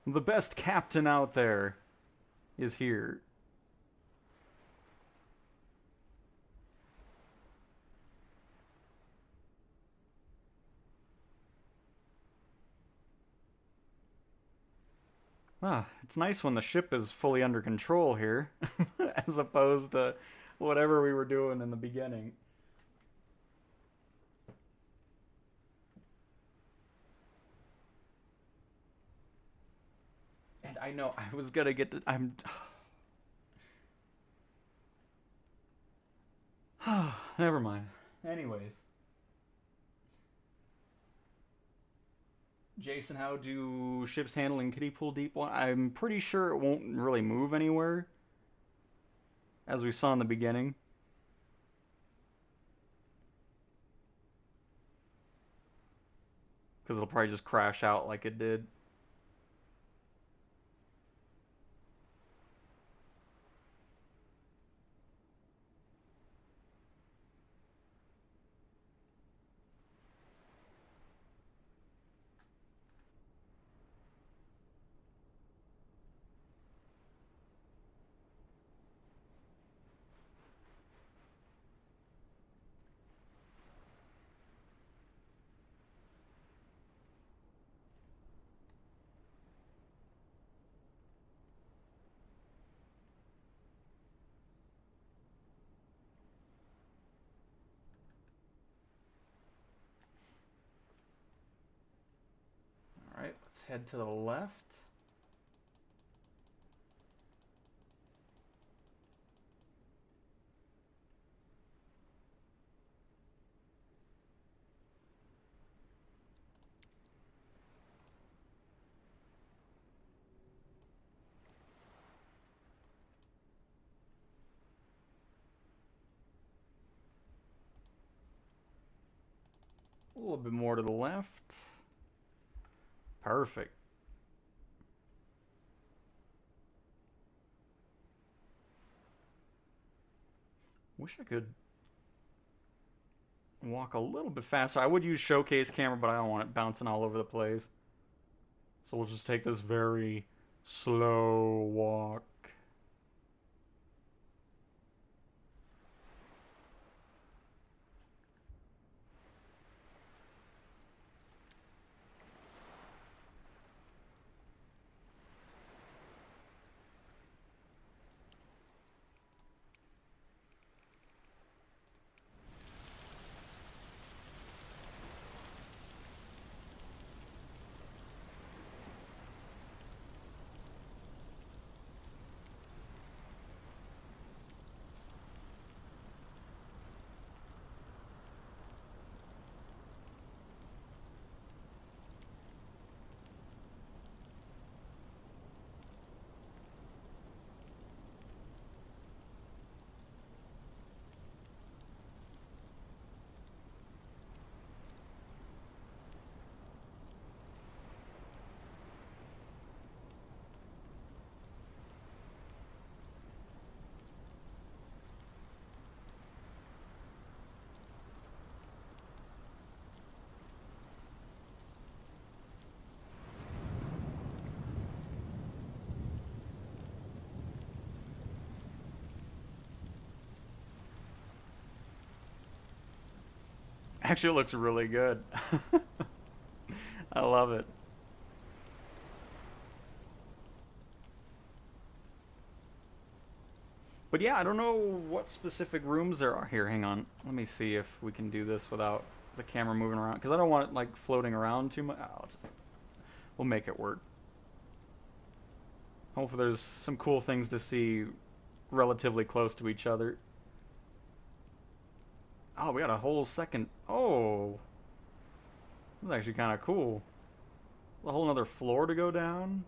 The best captain out there is here. Ah, it's nice when the ship is fully under control here, as opposed to whatever we were doing in the beginning. And I know I was gonna get to... Never mind. Anyways. Jason, how do ships handle in kiddie pool deep water? I'm pretty sure it won't really move anywhere. As we saw in the beginning. Because it'll probably just crash out like it did. Alright, let's head to the left. A little bit more to the left. Perfect. Wish I could walk a little bit faster. I would use showcase camera, but I don't want it bouncing all over the place. So we'll just take this very slow walk. Actually, it looks really good. I love it. But yeah, I don't know what specific rooms there are here. Hang on. Let me see if we can do this without the camera moving around. Because I don't want it like floating around too much. We'll make it work. Hopefully there's some cool things to see relatively close to each other. Oh, we got a whole second. Oh. That's actually kind of cool. A whole other floor to go down.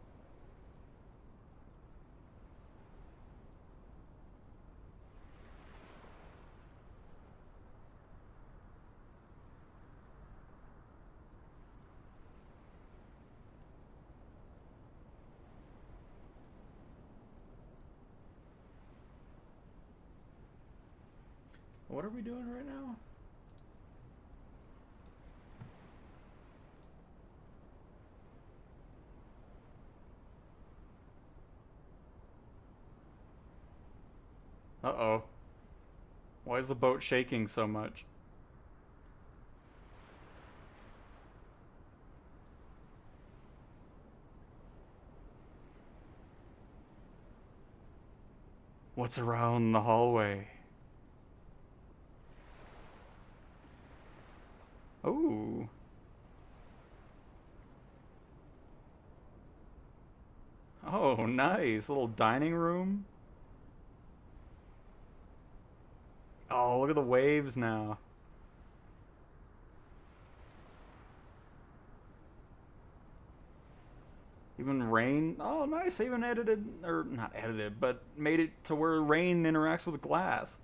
What are we doing right now? Uh-oh. Why is the boat shaking so much? What's around the hallway? Oh. Oh, nice. Little dining room. Oh, look at the waves now. Even rain. Oh, nice. They even edited, or not edited, but made it to where rain interacts with glass.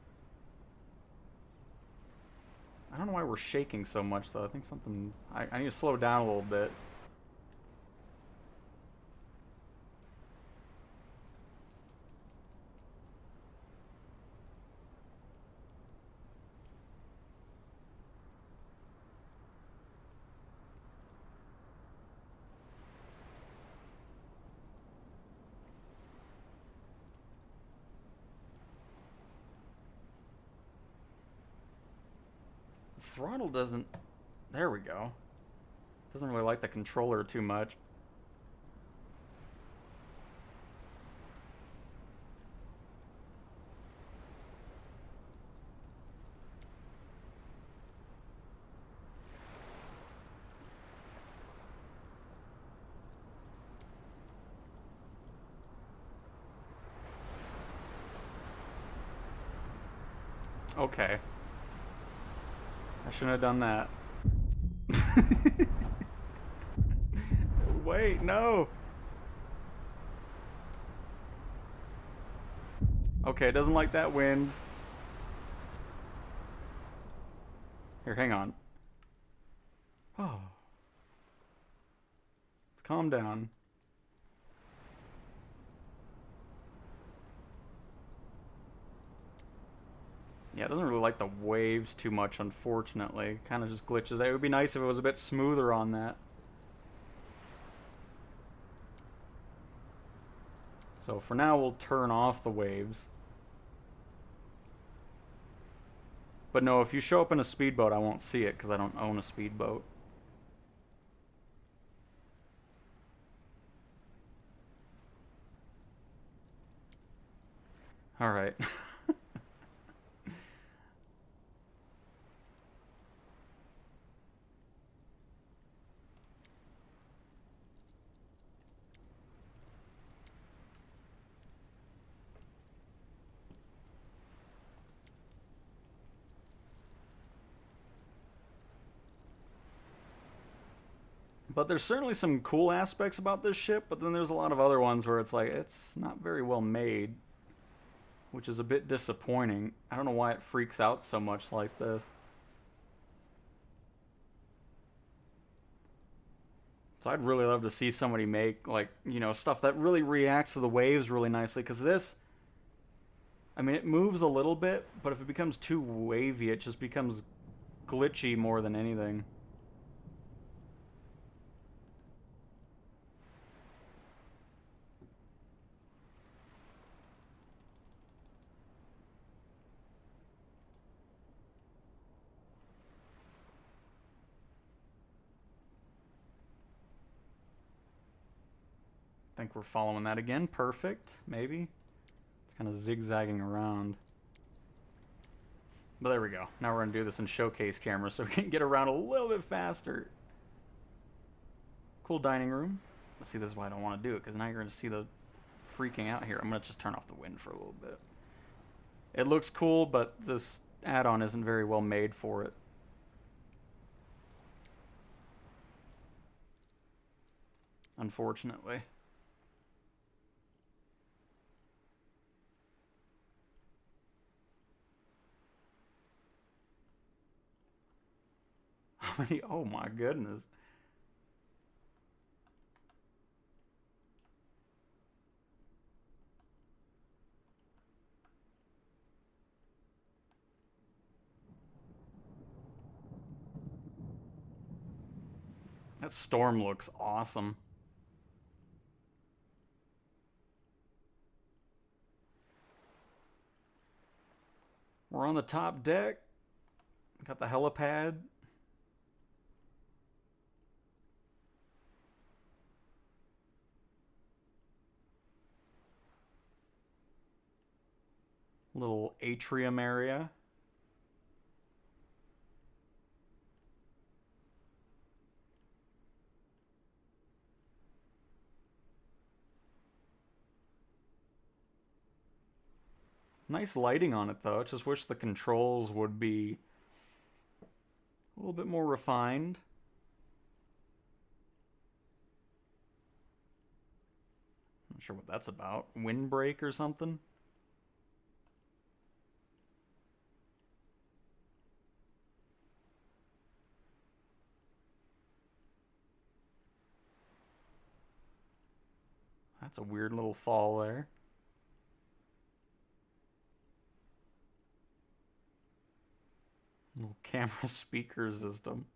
I don't know why we're shaking so much, though. I think something's... I need to slow down a little bit. Throttle doesn't... There we go. Doesn't really like the controller too much. Okay. I shouldn't have done that. Wait, no. Okay, it doesn't like that wind. Here, hang on. Oh. Let's calm down. Yeah, it doesn't really like the waves too much, unfortunately. Kind of just glitches. It would be nice if it was a bit smoother on that. So for now, we'll turn off the waves. But no, if you show up in a speedboat, I won't see it because I don't own a speedboat. Alright. But there's certainly some cool aspects about this ship, but then there's a lot of other ones where it's like, it's not very well made, which is a bit disappointing. I don't know why it freaks out so much like this. So I'd really love to see somebody make, like, you know, stuff that really reacts to the waves really nicely, because this, I mean, it moves a little bit, but if it becomes too wavy, it just becomes glitchy more than anything. I think we're following that again. Perfect, maybe. It's kind of zigzagging around. But there we go. Now we're going to do this in showcase camera so we can get around a little bit faster. Cool dining room. Let's see, this is why I don't want to do it, because now you're going to see the freaking out here. I'm going to just turn off the wind for a little bit. It looks cool, but this add-on isn't very well made for it. Unfortunately. How many? Oh my goodness. That storm looks awesome. We're on the top deck. Got the helipad. Little atrium area. Nice lighting on it, though. I just wish the controls would be a little bit more refined. Not sure what that's about. Windbreak or something? That's a weird little fall there. Little camera speaker system.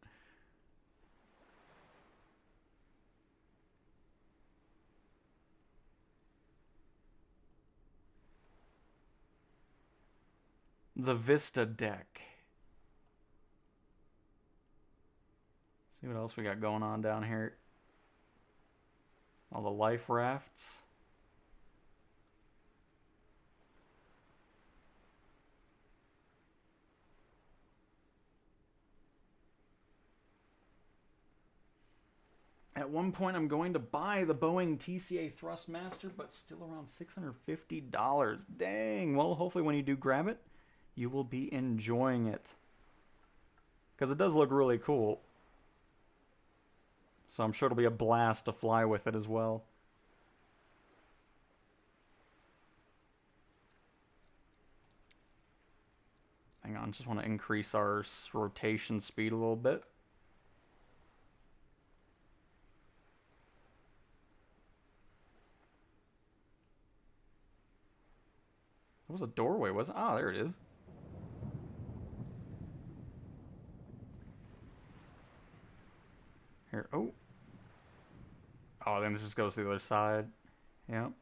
The Vista deck. See what else we got going on down here. All the life rafts. At one point, I'm going to buy the Boeing TCA Thrustmaster, but still around $650. Dang. Well, hopefully when you do grab it, you will be enjoying it. Because it does look really cool. So I'm sure it'll be a blast to fly with it as well. Hang on, just want to increase our rotation speed a little bit. was a doorway, wasn't it? Ah, there it is. Here, oh. Oh, then it just goes to the other side. Yep.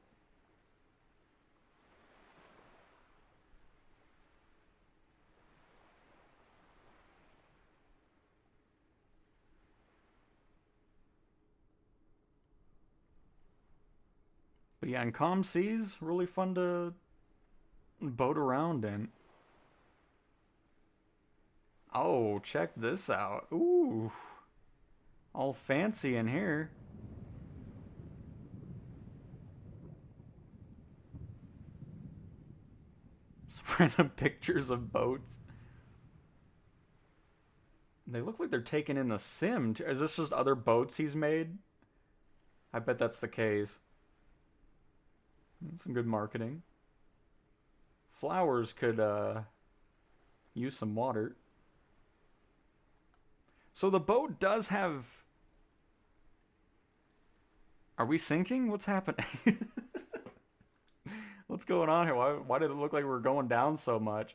But yeah, and calm seas, really fun to boat around in. Oh, check this out. Ooh. All fancy in here. Some random pictures of boats. They look like they're taking in the sim. Is this just other boats he's made? I bet that's the case. Some good marketing. Flowers could use some water. So the boat does have... Are we sinking? What's happening? What's going on here? Why did it look like we're going down so much?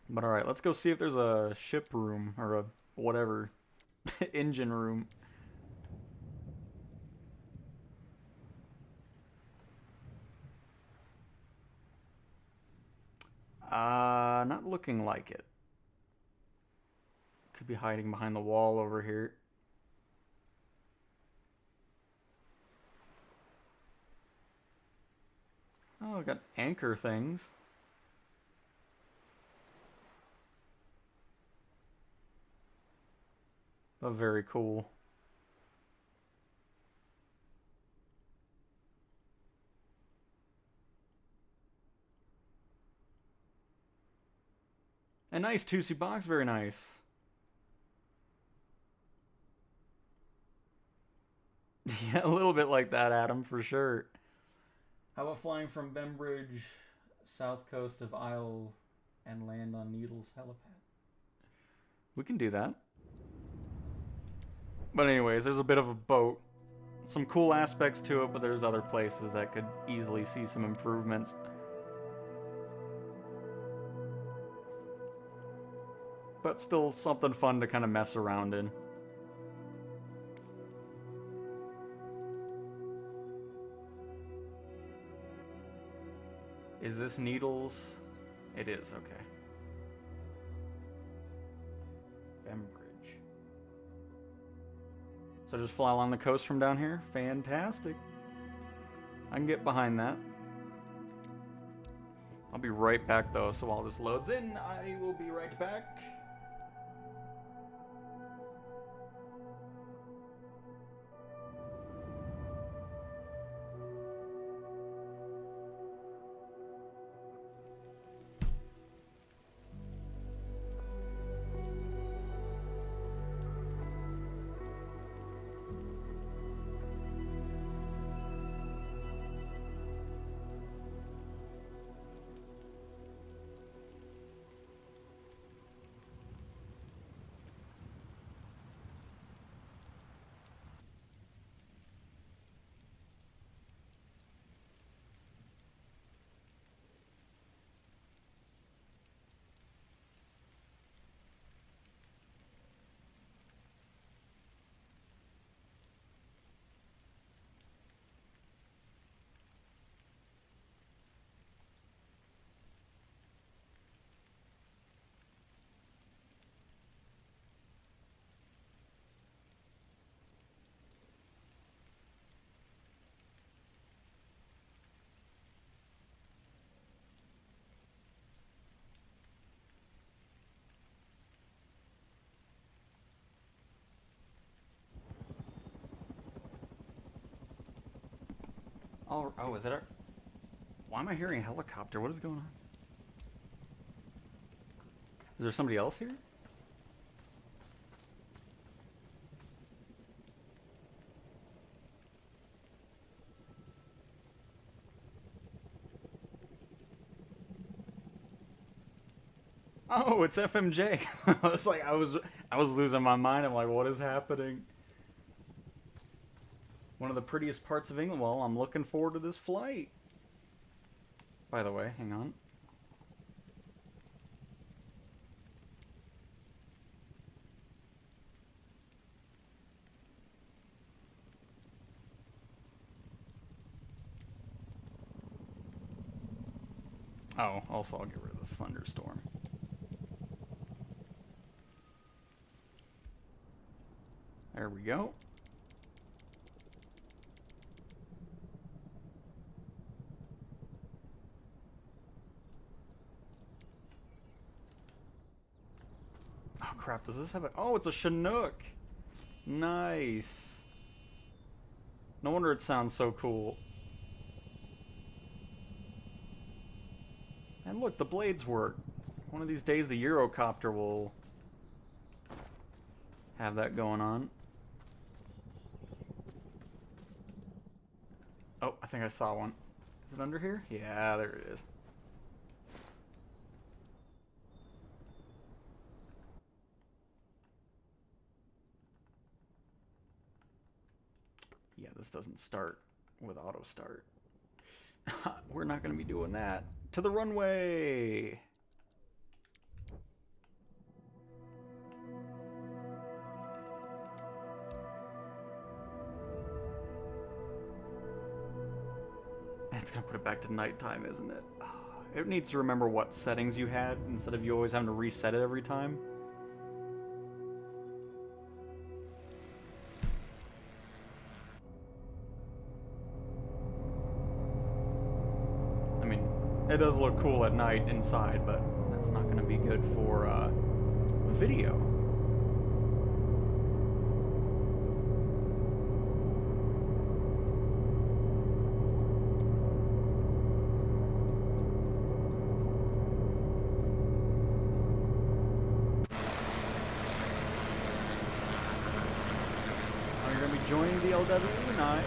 But alright, let's go see if there's a ship room, or a whatever, engine room. Not looking like it. Could be hiding behind the wall over here. Oh, I've got anchor things. Oh, very cool. A nice Tusi box, very nice. Yeah, a little bit like that, Adam, for sure. How about flying from Bembridge, south coast of Isle, and land on Needles helipad? We can do that. But anyways, there's a bit of a boat. Some cool aspects to it, but there's other places that could easily see some improvements. But still something fun to kind of mess around in. Is this Needles? It is, okay. Bembridge. So just fly along the coast from down here? Fantastic. I can get behind that. I'll be right back though, so while this loads in, I will be right back. Oh, is it our... Why am I hearing a helicopter? What is going on? Is there somebody else here? Oh, it's FMJ. I was like, I was losing my mind. I'm like, what is happening? One of the prettiest parts of England. Well, I'm looking forward to this flight. By the way, hang on. Oh, also I'll get rid of this thunderstorm. There we go. Oh crap, does this have a... Oh, it's a Chinook! Nice. No wonder it sounds so cool. And look, the blades work. One of these days the Eurocopter will have that going on. Oh, I think I saw one. Is it under here? Yeah, there it is. Yeah, this doesn't start with auto start. We're not going to be doing that. To the runway! And it's going to put it back to nighttime, isn't it? It needs to remember what settings you had instead of you always having to reset it every time. It does look cool at night inside, but that's not going to be good for video. Oh, you're going to be joining the LW? Nice.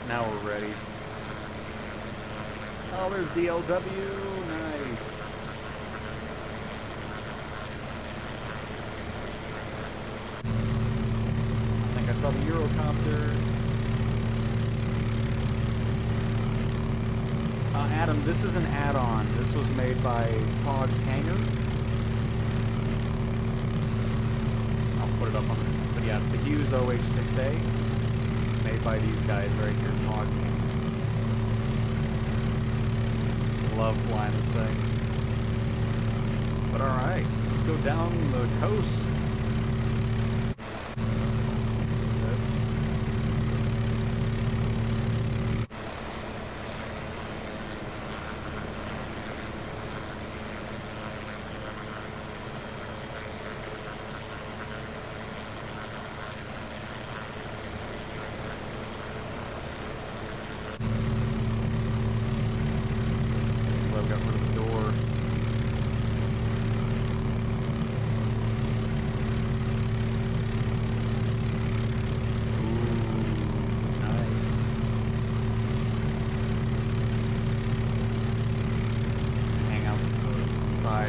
Now we're ready. Oh, there's DLW. Nice. I think I saw the Eurocopter. Adam, this is an add-on. This was made by Togg's Hangar. I'll put it up on it. But yeah, it's the Hughes OH-6A. Made by these guys right here, Togg's Hangar. Love flying this thing. But alright, let's go down the coast.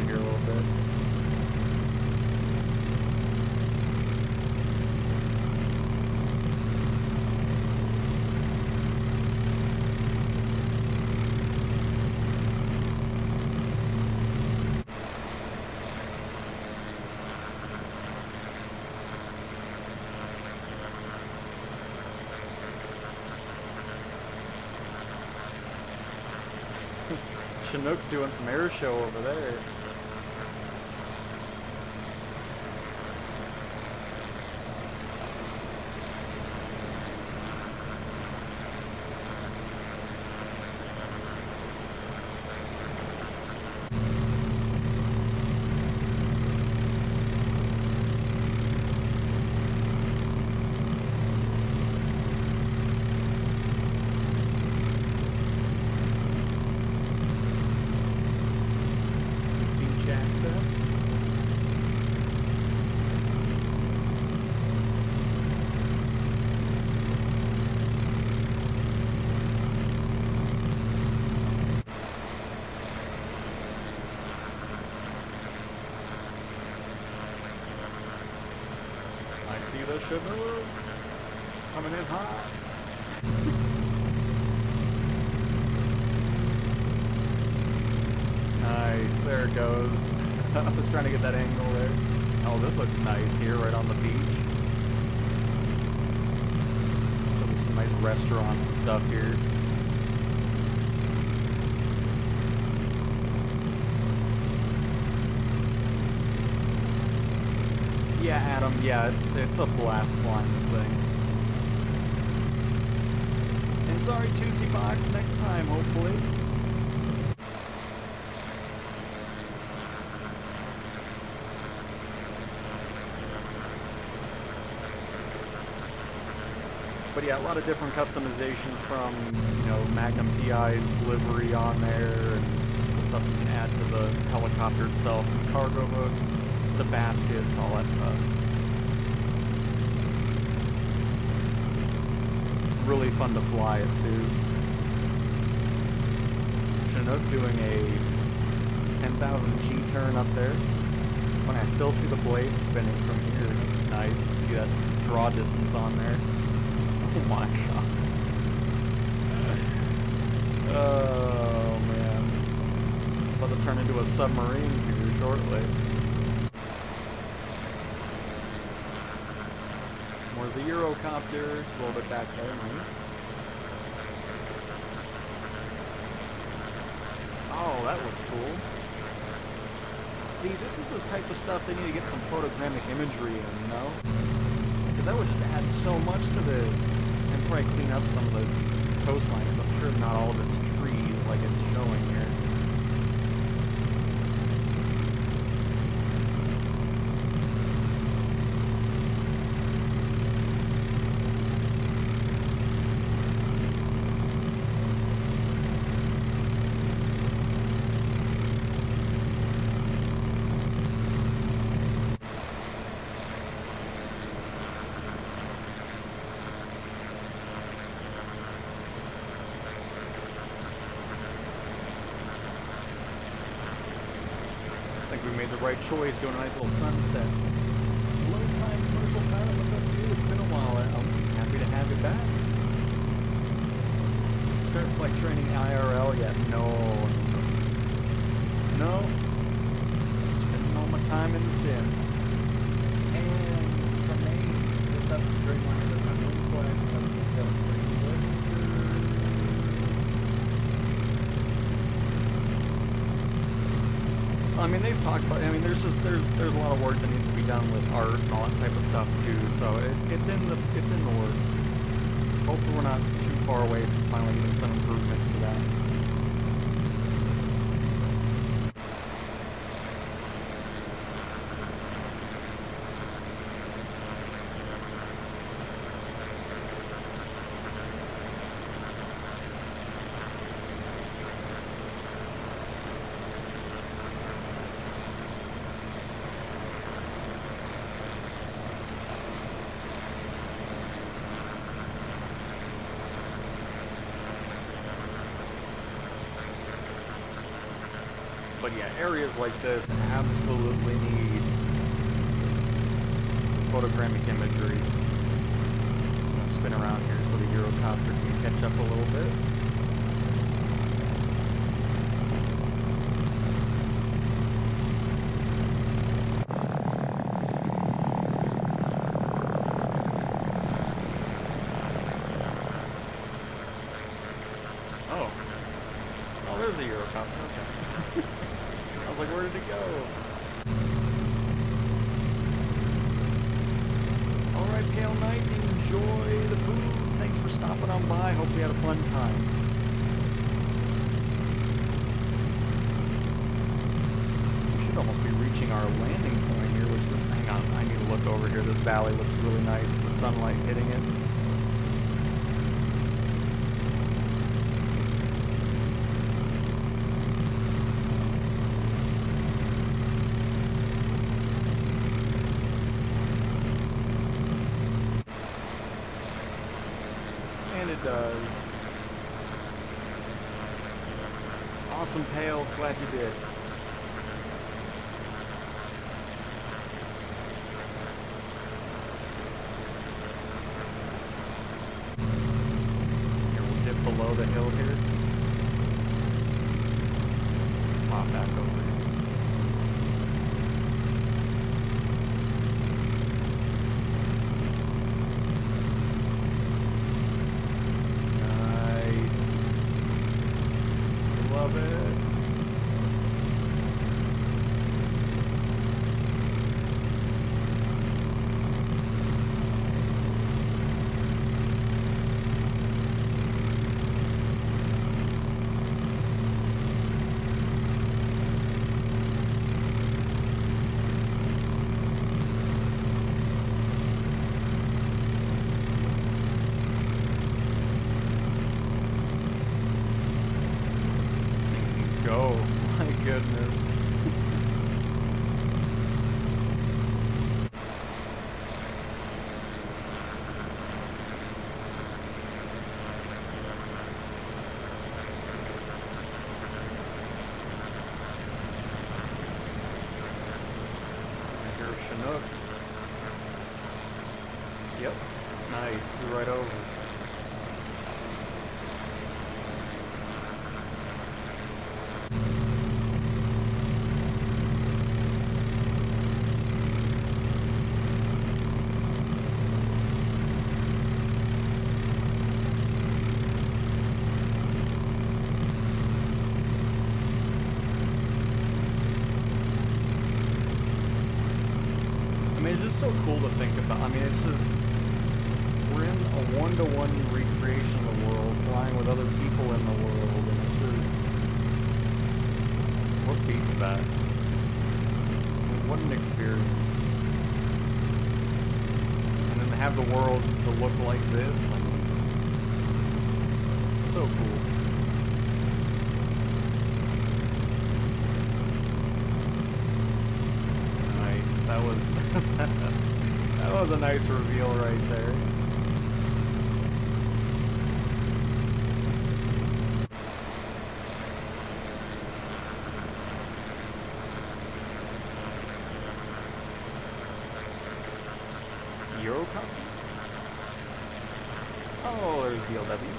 Here a little bit. Chinook's doing some air show over there. see the Chinook coming in hot. Nice, there it goes. I was trying to get that angle there. Oh, this looks nice here, right on the beach. So there's some nice restaurants and stuff here. Yeah, Adam, yeah, it's a blast flying this thing. And sorry, Tootsie Box, next time, hopefully. But yeah, a lot of different customization from, you know, Magnum PI's livery on there, and just the stuff you can add to the helicopter itself, and cargo hooks, the baskets, all that stuff. Really fun to fly it too. Chinook doing a 10,000 G turn up there. When I still see the blades spinning from here, it's nice to see that draw distance on there. Oh my god. Oh man. It's about to turn into a submarine here shortly. Where's the Eurocopter? It's a little bit back there, nice. Oh, that looks cool. See, this is the type of stuff they need to get some photogrammic imagery in, you know? Because that would just add so much to this. And probably clean up some of the coastline, because I'm sure not all of it's trees like it's showing here. I think we made the right choice doing a nice little sunset. Low time commercial pilot, what's up, dude? It's been a while. I'm happy to have you back. Did you start flight training IRL yet? No. Just spending all my time in the sim. And Tremaine sits up the Dreamliner does not wing flag 773 I mean, they've talked about. I mean, there's a lot of work that needs to be done with art and all that type of stuff too. So it's in the works. Hopefully, we're not too far away from finally getting some improvements to that. But yeah, areas like this absolutely need photogrammic imagery. I'm going to spin around here so the Eurocopter can catch up a little bit. Oh, there's the Eurocopter, okay. I was like, where did it go? Alright, Pale Knight, enjoy the food. Thanks for stopping on by. Hope you had a fun time. We should almost be reaching our landing point here, which is, hang on, I need to look over here. This valley looks really nice with the sunlight hitting it. And it does. Awesome, Pale. Glad you did. below the hill here. Pop back over here. Nice. Love it. Go. My goodness. I hear a Chinook. Yep. Nice. Flew right over. I mean, it's just so cool to think about. I mean, it's just, we're in a one-to-one recreation of the world, flying with other people in the world, and it's just, what beats that? I mean, what an experience. And then to have the world to look like this, I mean, so cool. That was that was a nice reveal right there. Eurocopter? Oh, there's the LW.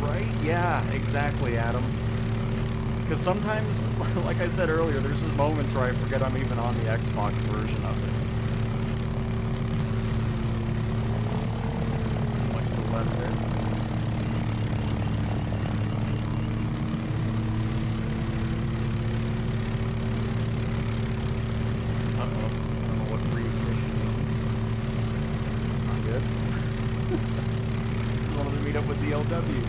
Right? Yeah, exactly, Adam. Because sometimes, like I said earlier, there's just moments where I forget I'm even on the Xbox version of it. Too much to the left there. Uh-oh. I don't know what reignition means. Not good. Just wanted to meet up with the LW.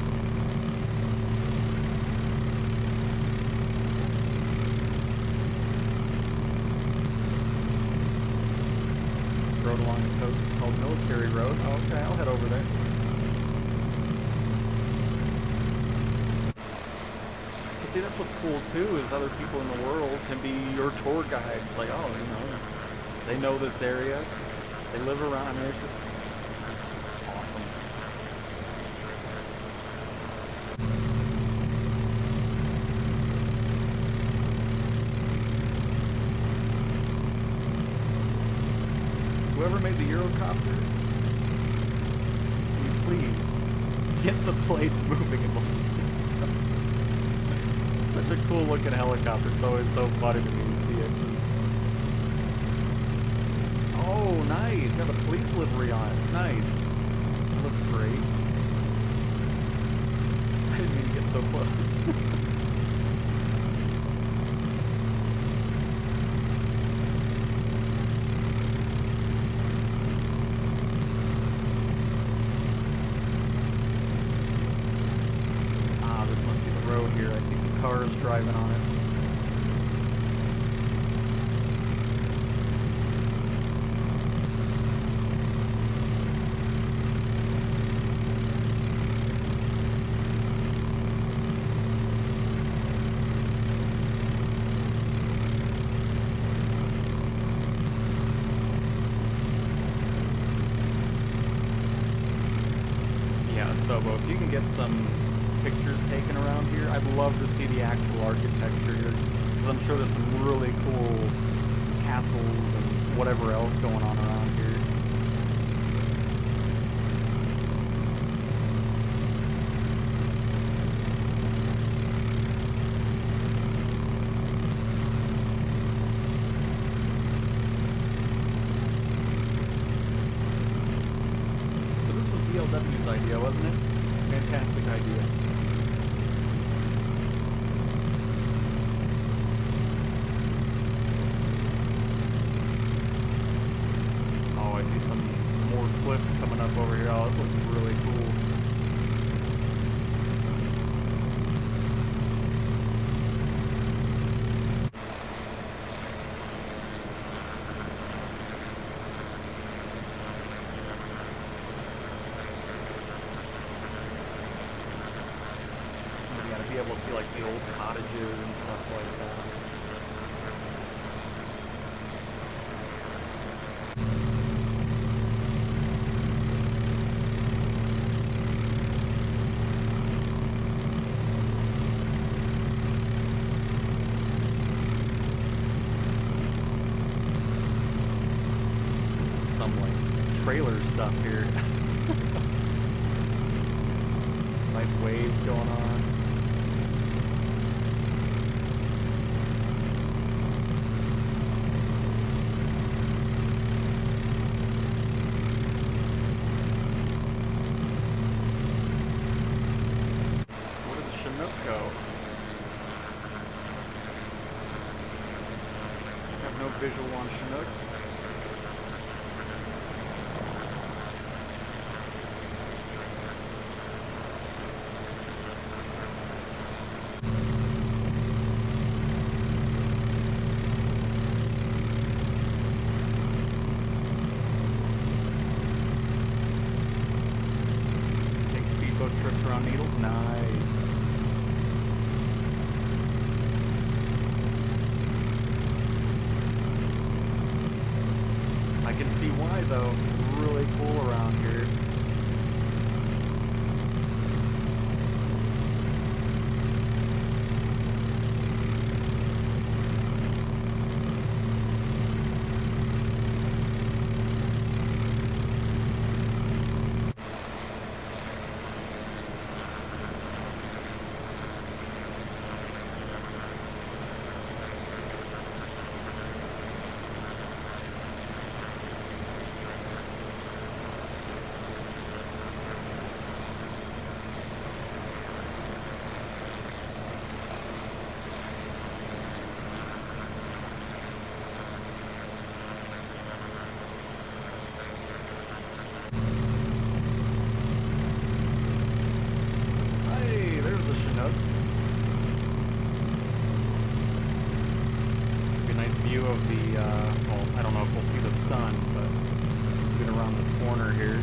Road along the coast is called Military Road. Oh, okay, I'll head over there. You see, that's what's cool too, is other people in the world can be your tour guides. Like, oh, you know, they know this area, they live around. I mean, it's just awesome. Whoever made the Eurocopter, can you please get the plates moving in multiple? It's such a cool looking helicopter. It's always so funny to me to see it. Oh, nice. Got a police livery on it. Nice. That looks great. I didn't mean to get so close. Here, I see some cars driving on it. Yeah, Sobo, if you can get some pictures taken around here, I'd love to see the actual architecture here, because I'm sure there's some really cool castles and whatever else going on around here. W's idea, wasn't it? Fantastic idea. Oh, I see some more cliffs coming up over here. Oh, this looks really cool. You gotta be able to see like the old cottages and stuff like that. This is some like trailer stuff here. Some nice waves going on. Where did the Chinook go? I have no visual on Chinook. Take speedboat trips around Needles. Nice. I can see why though. Really cool around here. Hey, there's the Chinook. Be a nice view of the, well, I don't know if we'll see the sun, but let's get around this corner here.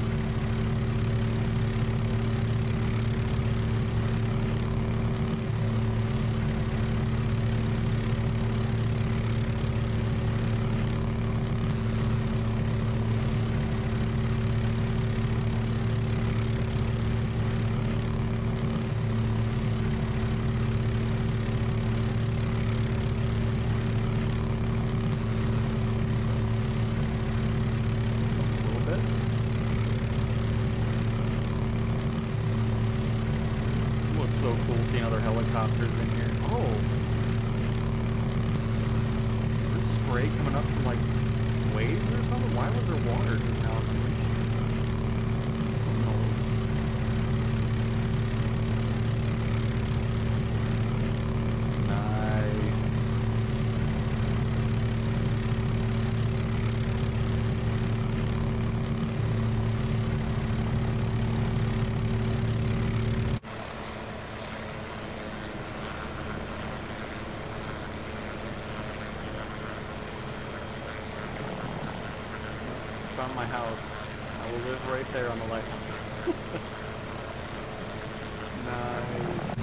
A little bit. Looks so cool seeing other helicopters in here. Oh! Is this spray coming up from like waves or something? Why was there water just now in the ocean? Nice. Found my house. I will live right there on the left. Nice.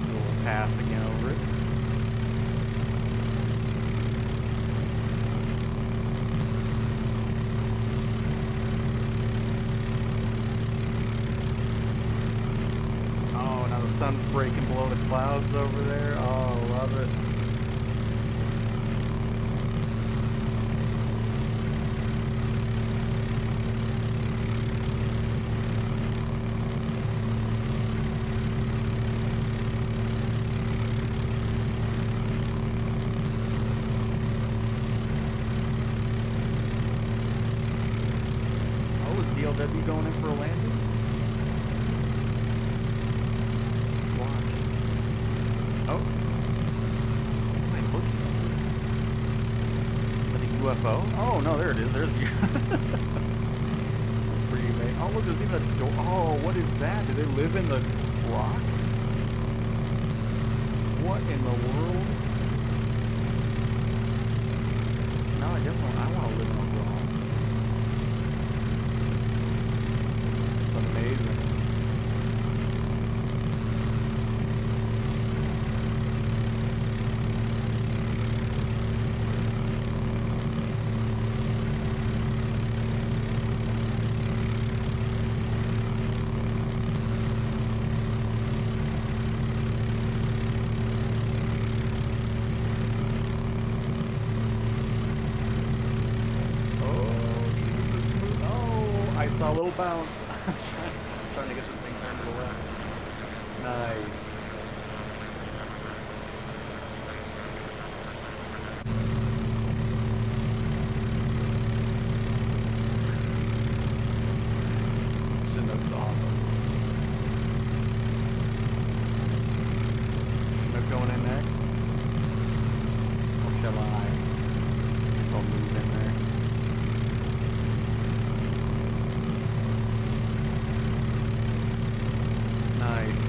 A little pass again over it. Oh, now the sun's breaking below the clouds over there. Oh, I love it. DLW going in for a landing? Let's watch. Oh. What am I looking at? Is that a UFO? Oh, no, there it is. There's you. Pretty amazing. Oh, look, there's even a door. Oh, what is that? Do they live in the rock? What in the world? No, I definitely, I want to live in a rock. It's amazing. I saw a little bounce. I'm trying to get this thing turned to the left. Nice. Chinook's awesome. Chinook going in next? Or shall I? Guess I'll move in there. Nice.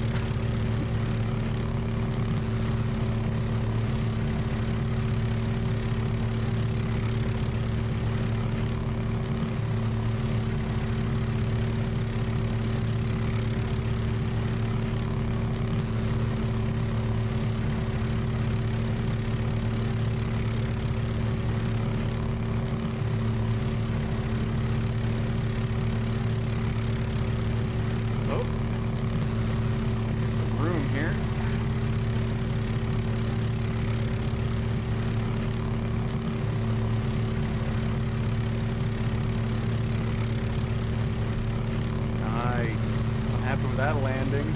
Oh. Room here. Nice. I'm happy with that landing.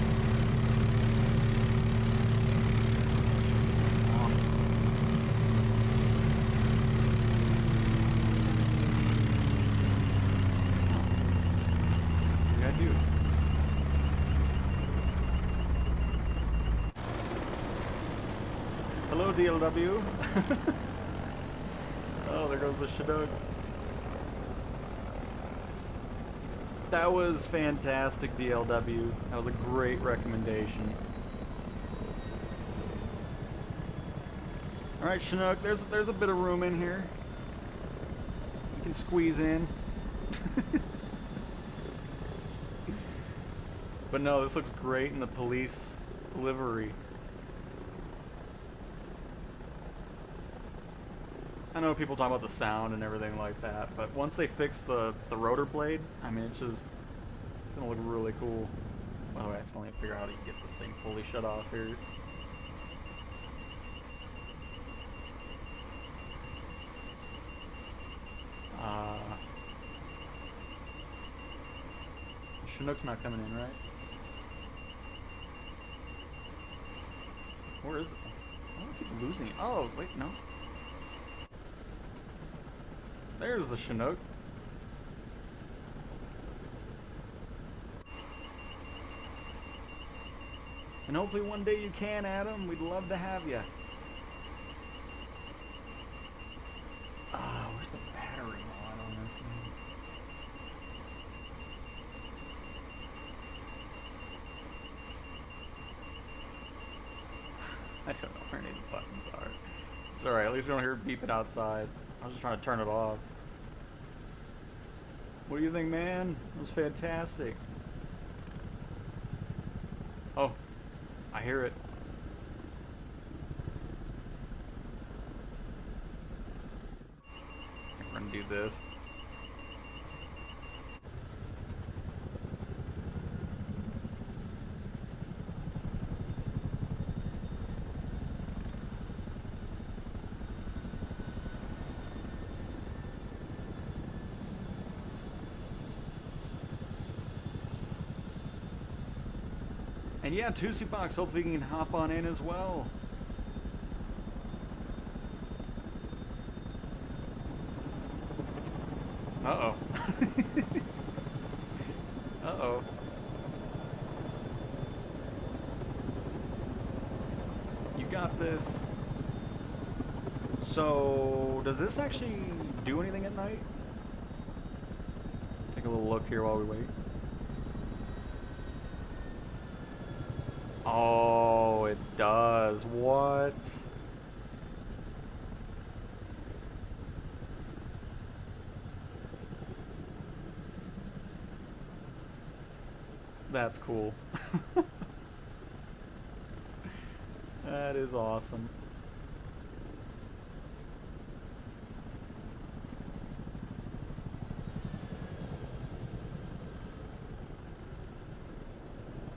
Shut this thing off. What do I do? Hello, DLW. Oh, there goes the Chinook. That was fantastic, DLW. That was a great recommendation. All right, Chinook. There's a bit of room in here. You can squeeze in. But no, this looks great in the police livery. I know people talk about the sound and everything like that, but once they fix the rotor blade, I mean, it's gonna look really cool. By the way, I still need to figure out how to get this thing fully shut off here. Chinook's not coming in, right? Where is it? Why do I keep losing it? Oh, wait, no. There's the Chinook. And hopefully one day you can, Adam. We'd love to have you. Ah, where's the battery on this thing? I don't know where any of the buttons are. It's alright, at least we don't hear it beeping outside. I was just trying to turn it off. What do you think, man? That was fantastic. Oh, I hear it. We're gonna do this. And yeah, Tuesday Box, hopefully you can hop on in as well. Uh-oh. Uh-oh. You got this. So, does this actually do anything at night? Take a little look here while we wait. Oh, it does. What? That's cool. That is awesome.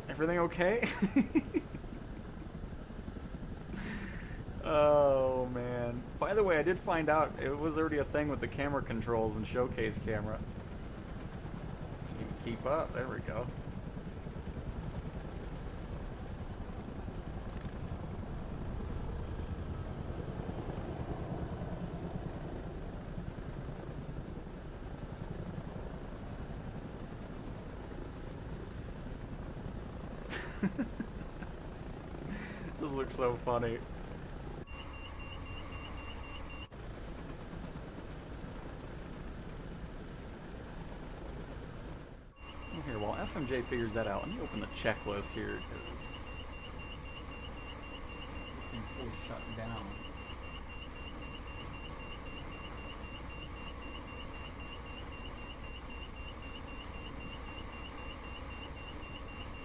Everything okay? Oh man. By the way, I did find out it was already a thing with the camera controls and showcase camera. Keep up. There we go. Just looks so funny. Here, while FMJ figures that out, let me open the checklist here, because this thing fully shut down.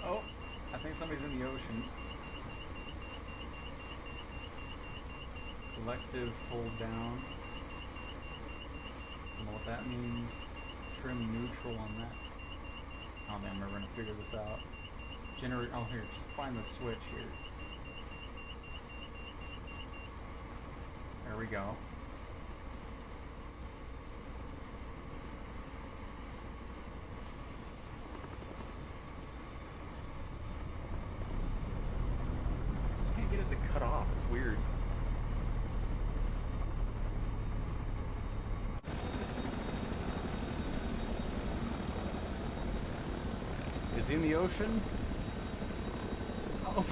Oh, I think somebody's in the ocean. Collective fold down. Don't know what that means. Trim neutral on that. Oh man, we're gonna figure this out. Generate. Oh, here, just find the switch here. There we go. Just can't get it to cut off. It's weird. Is he in the ocean? Oh.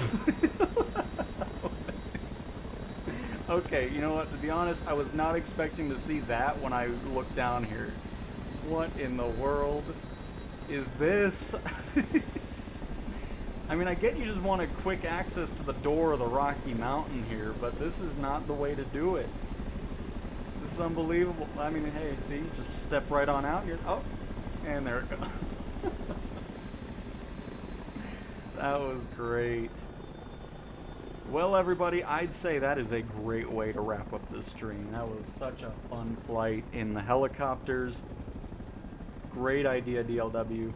Okay, you know what? To be honest, I was not expecting to see that when I looked down here. What in the world is this? I mean, I get you just wanted quick access to the door of the Rocky Mountain here, but this is not the way to do it. This is unbelievable. I mean, hey, see, just step right on out here. Oh, and there it goes. That was great. Well, everybody, I'd say that is a great way to wrap up this stream. That was such a fun flight in the helicopters. Great idea, DLW.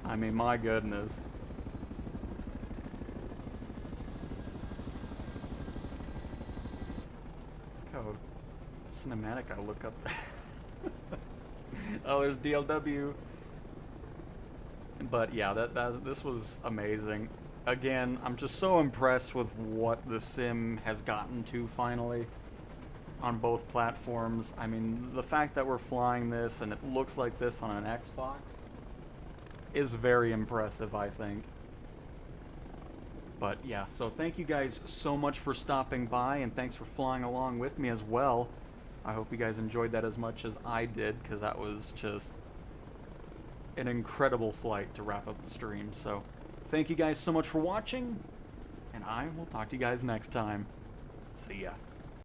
I mean, my goodness. Look how cinematic I look up there. Oh, there's DLW. But yeah, this was amazing. Again, I'm just so impressed with what the sim has gotten to finally on both platforms. I mean, the fact that we're flying this and it looks like this on an Xbox is very impressive, I think. But yeah, so thank you guys so much for stopping by, and thanks for flying along with me as well. I hope you guys enjoyed that as much as I did, because that was just an incredible flight to wrap up the stream. So thank you guys so much for watching, and I will talk to you guys next time. See ya.